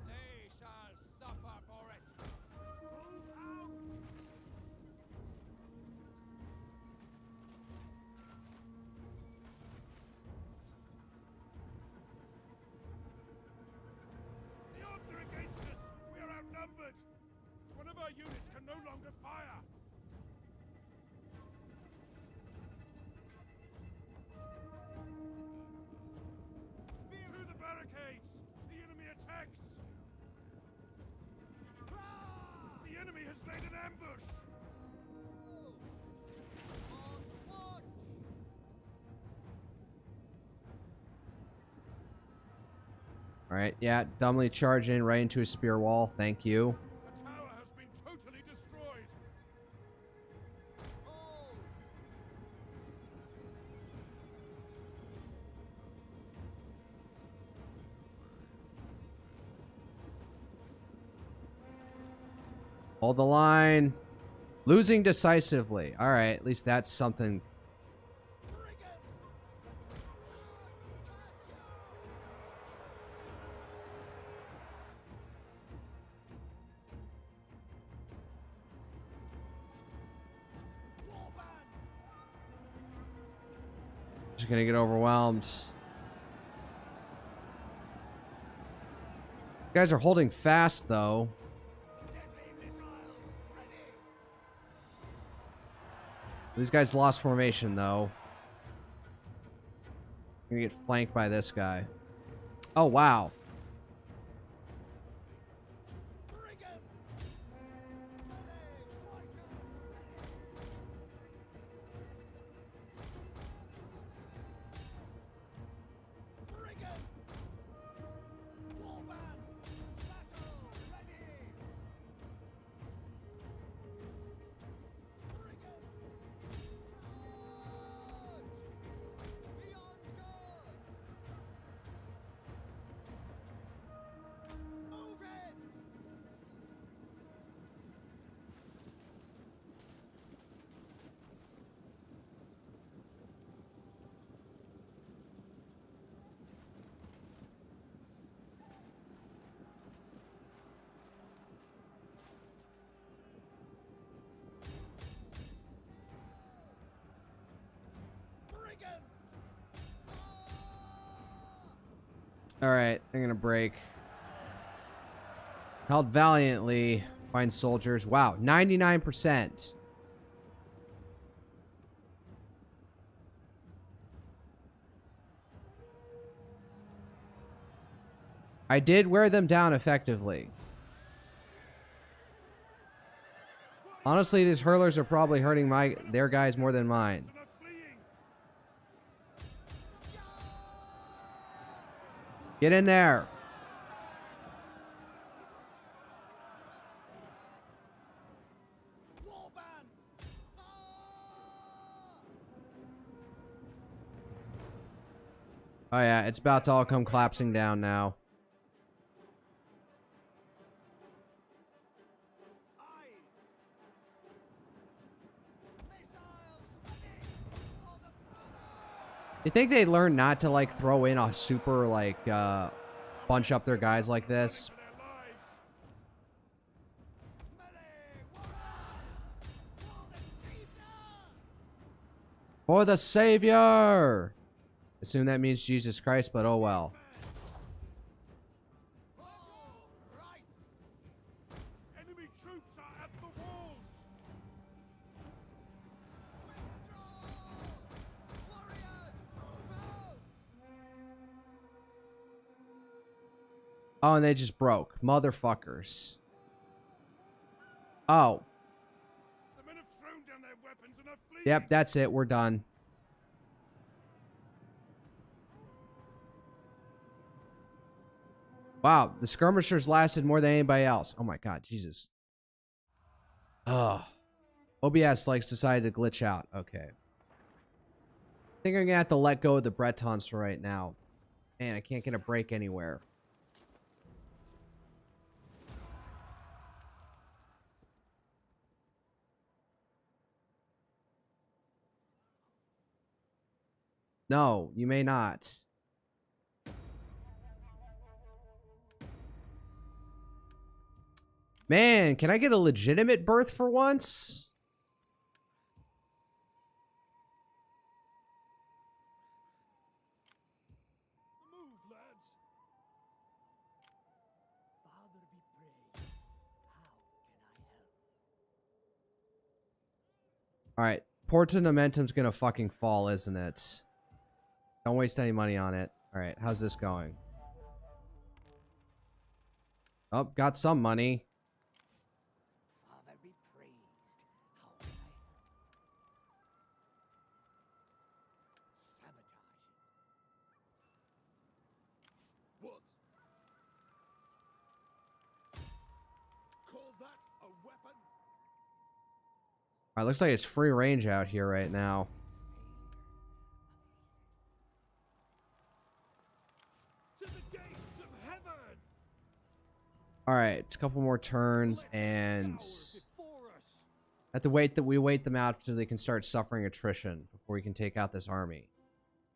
They shall suffer for it. Move out. The odds are against us. We are outnumbered. units can no longer fire. To the barricades! The enemy attacks! The enemy has laid an ambush! Alright, yeah, dumbly charge in right into a spear wall. Thank you. The tower has been totally destroyed! Hold the line. Losing decisively. Alright, at least that's something. Just gonna get overwhelmed. You guys are holding fast, though. These guys lost formation, though. I'm gonna get flanked by this guy. Oh, wow. Alright, I'm gonna break. Held valiantly. Fine soldiers. Wow, 99%. I did wear them down effectively. Honestly, these hurlers are probably hurting their guys more than mine. Get in there. Oh yeah, it's about to all come collapsing down now. You think they'd learn not to, like, throw in a super, like, bunch up their guys like this? For the Savior! Assume that means Jesus Christ, but oh well. Enemy troops are at the walls! Oh, and they just broke. Motherfuckers. Oh. The men have thrown down their weapons and are fleeing! Yep, that's it. We're done. Wow, the skirmishers lasted more than anybody else. Oh my god, Jesus. Ugh. OBS likes decided to glitch out. Okay. I think I'm gonna have to let go of the Bretons for right now. Man, I can't get a break anywhere. No, you may not. Man, can I get a legitimate birth for once? Move, lads! Father be praised. How can I help? Alright. Porta Nomentum's gonna fucking fall, isn't it? Don't waste any money on it. Alright, how's this going? Oh, got some money. Father be praised. How can I help? Sabotage. What? Call that a weapon? Alright, looks like it's free range out here right now. To the gates of heaven! Alright, it's a couple more turns, and Before us. at the wait that we wait them out so they can start suffering attrition before we can take out this army.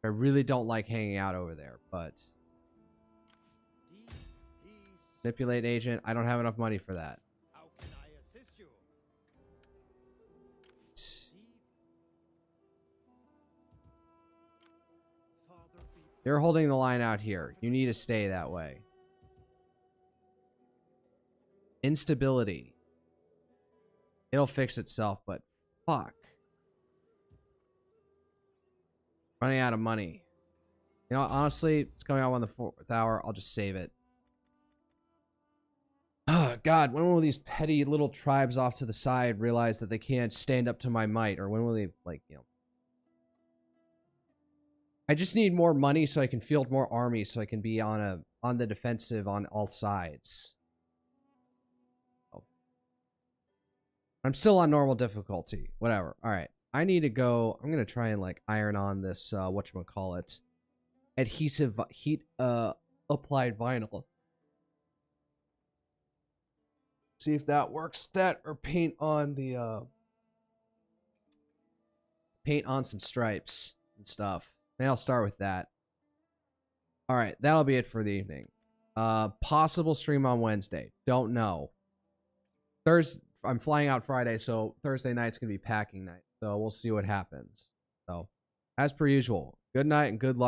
I really don't like hanging out over there, but Deep peace. manipulate agent, I don't have enough money for that. How can I assist you? Deep. Father be You're holding the line out here. You need to stay that way. Instability. It'll fix itself, but fuck. Running out of money. You know, honestly, it's coming out on the 4th hour. I'll just save it. Oh, God. When will these petty little tribes off to the side realize that they can't stand up to my might? Or when will they, like, you know... I just need more money so I can field more armies so I can be on the defensive on all sides. Oh. I'm still on normal difficulty. Whatever. All right. I need to go. I'm going to try and like iron on this whatchamacallit. Adhesive heat applied vinyl. See if that works. That or paint on the paint on some stripes and stuff. Maybe I'll start with that. All right, that'll be it for the evening. Possible stream on Wednesday. Don't know. I'm flying out Friday, so Thursday night's gonna be packing night. So we'll see what happens. So, as per usual, good night and good luck.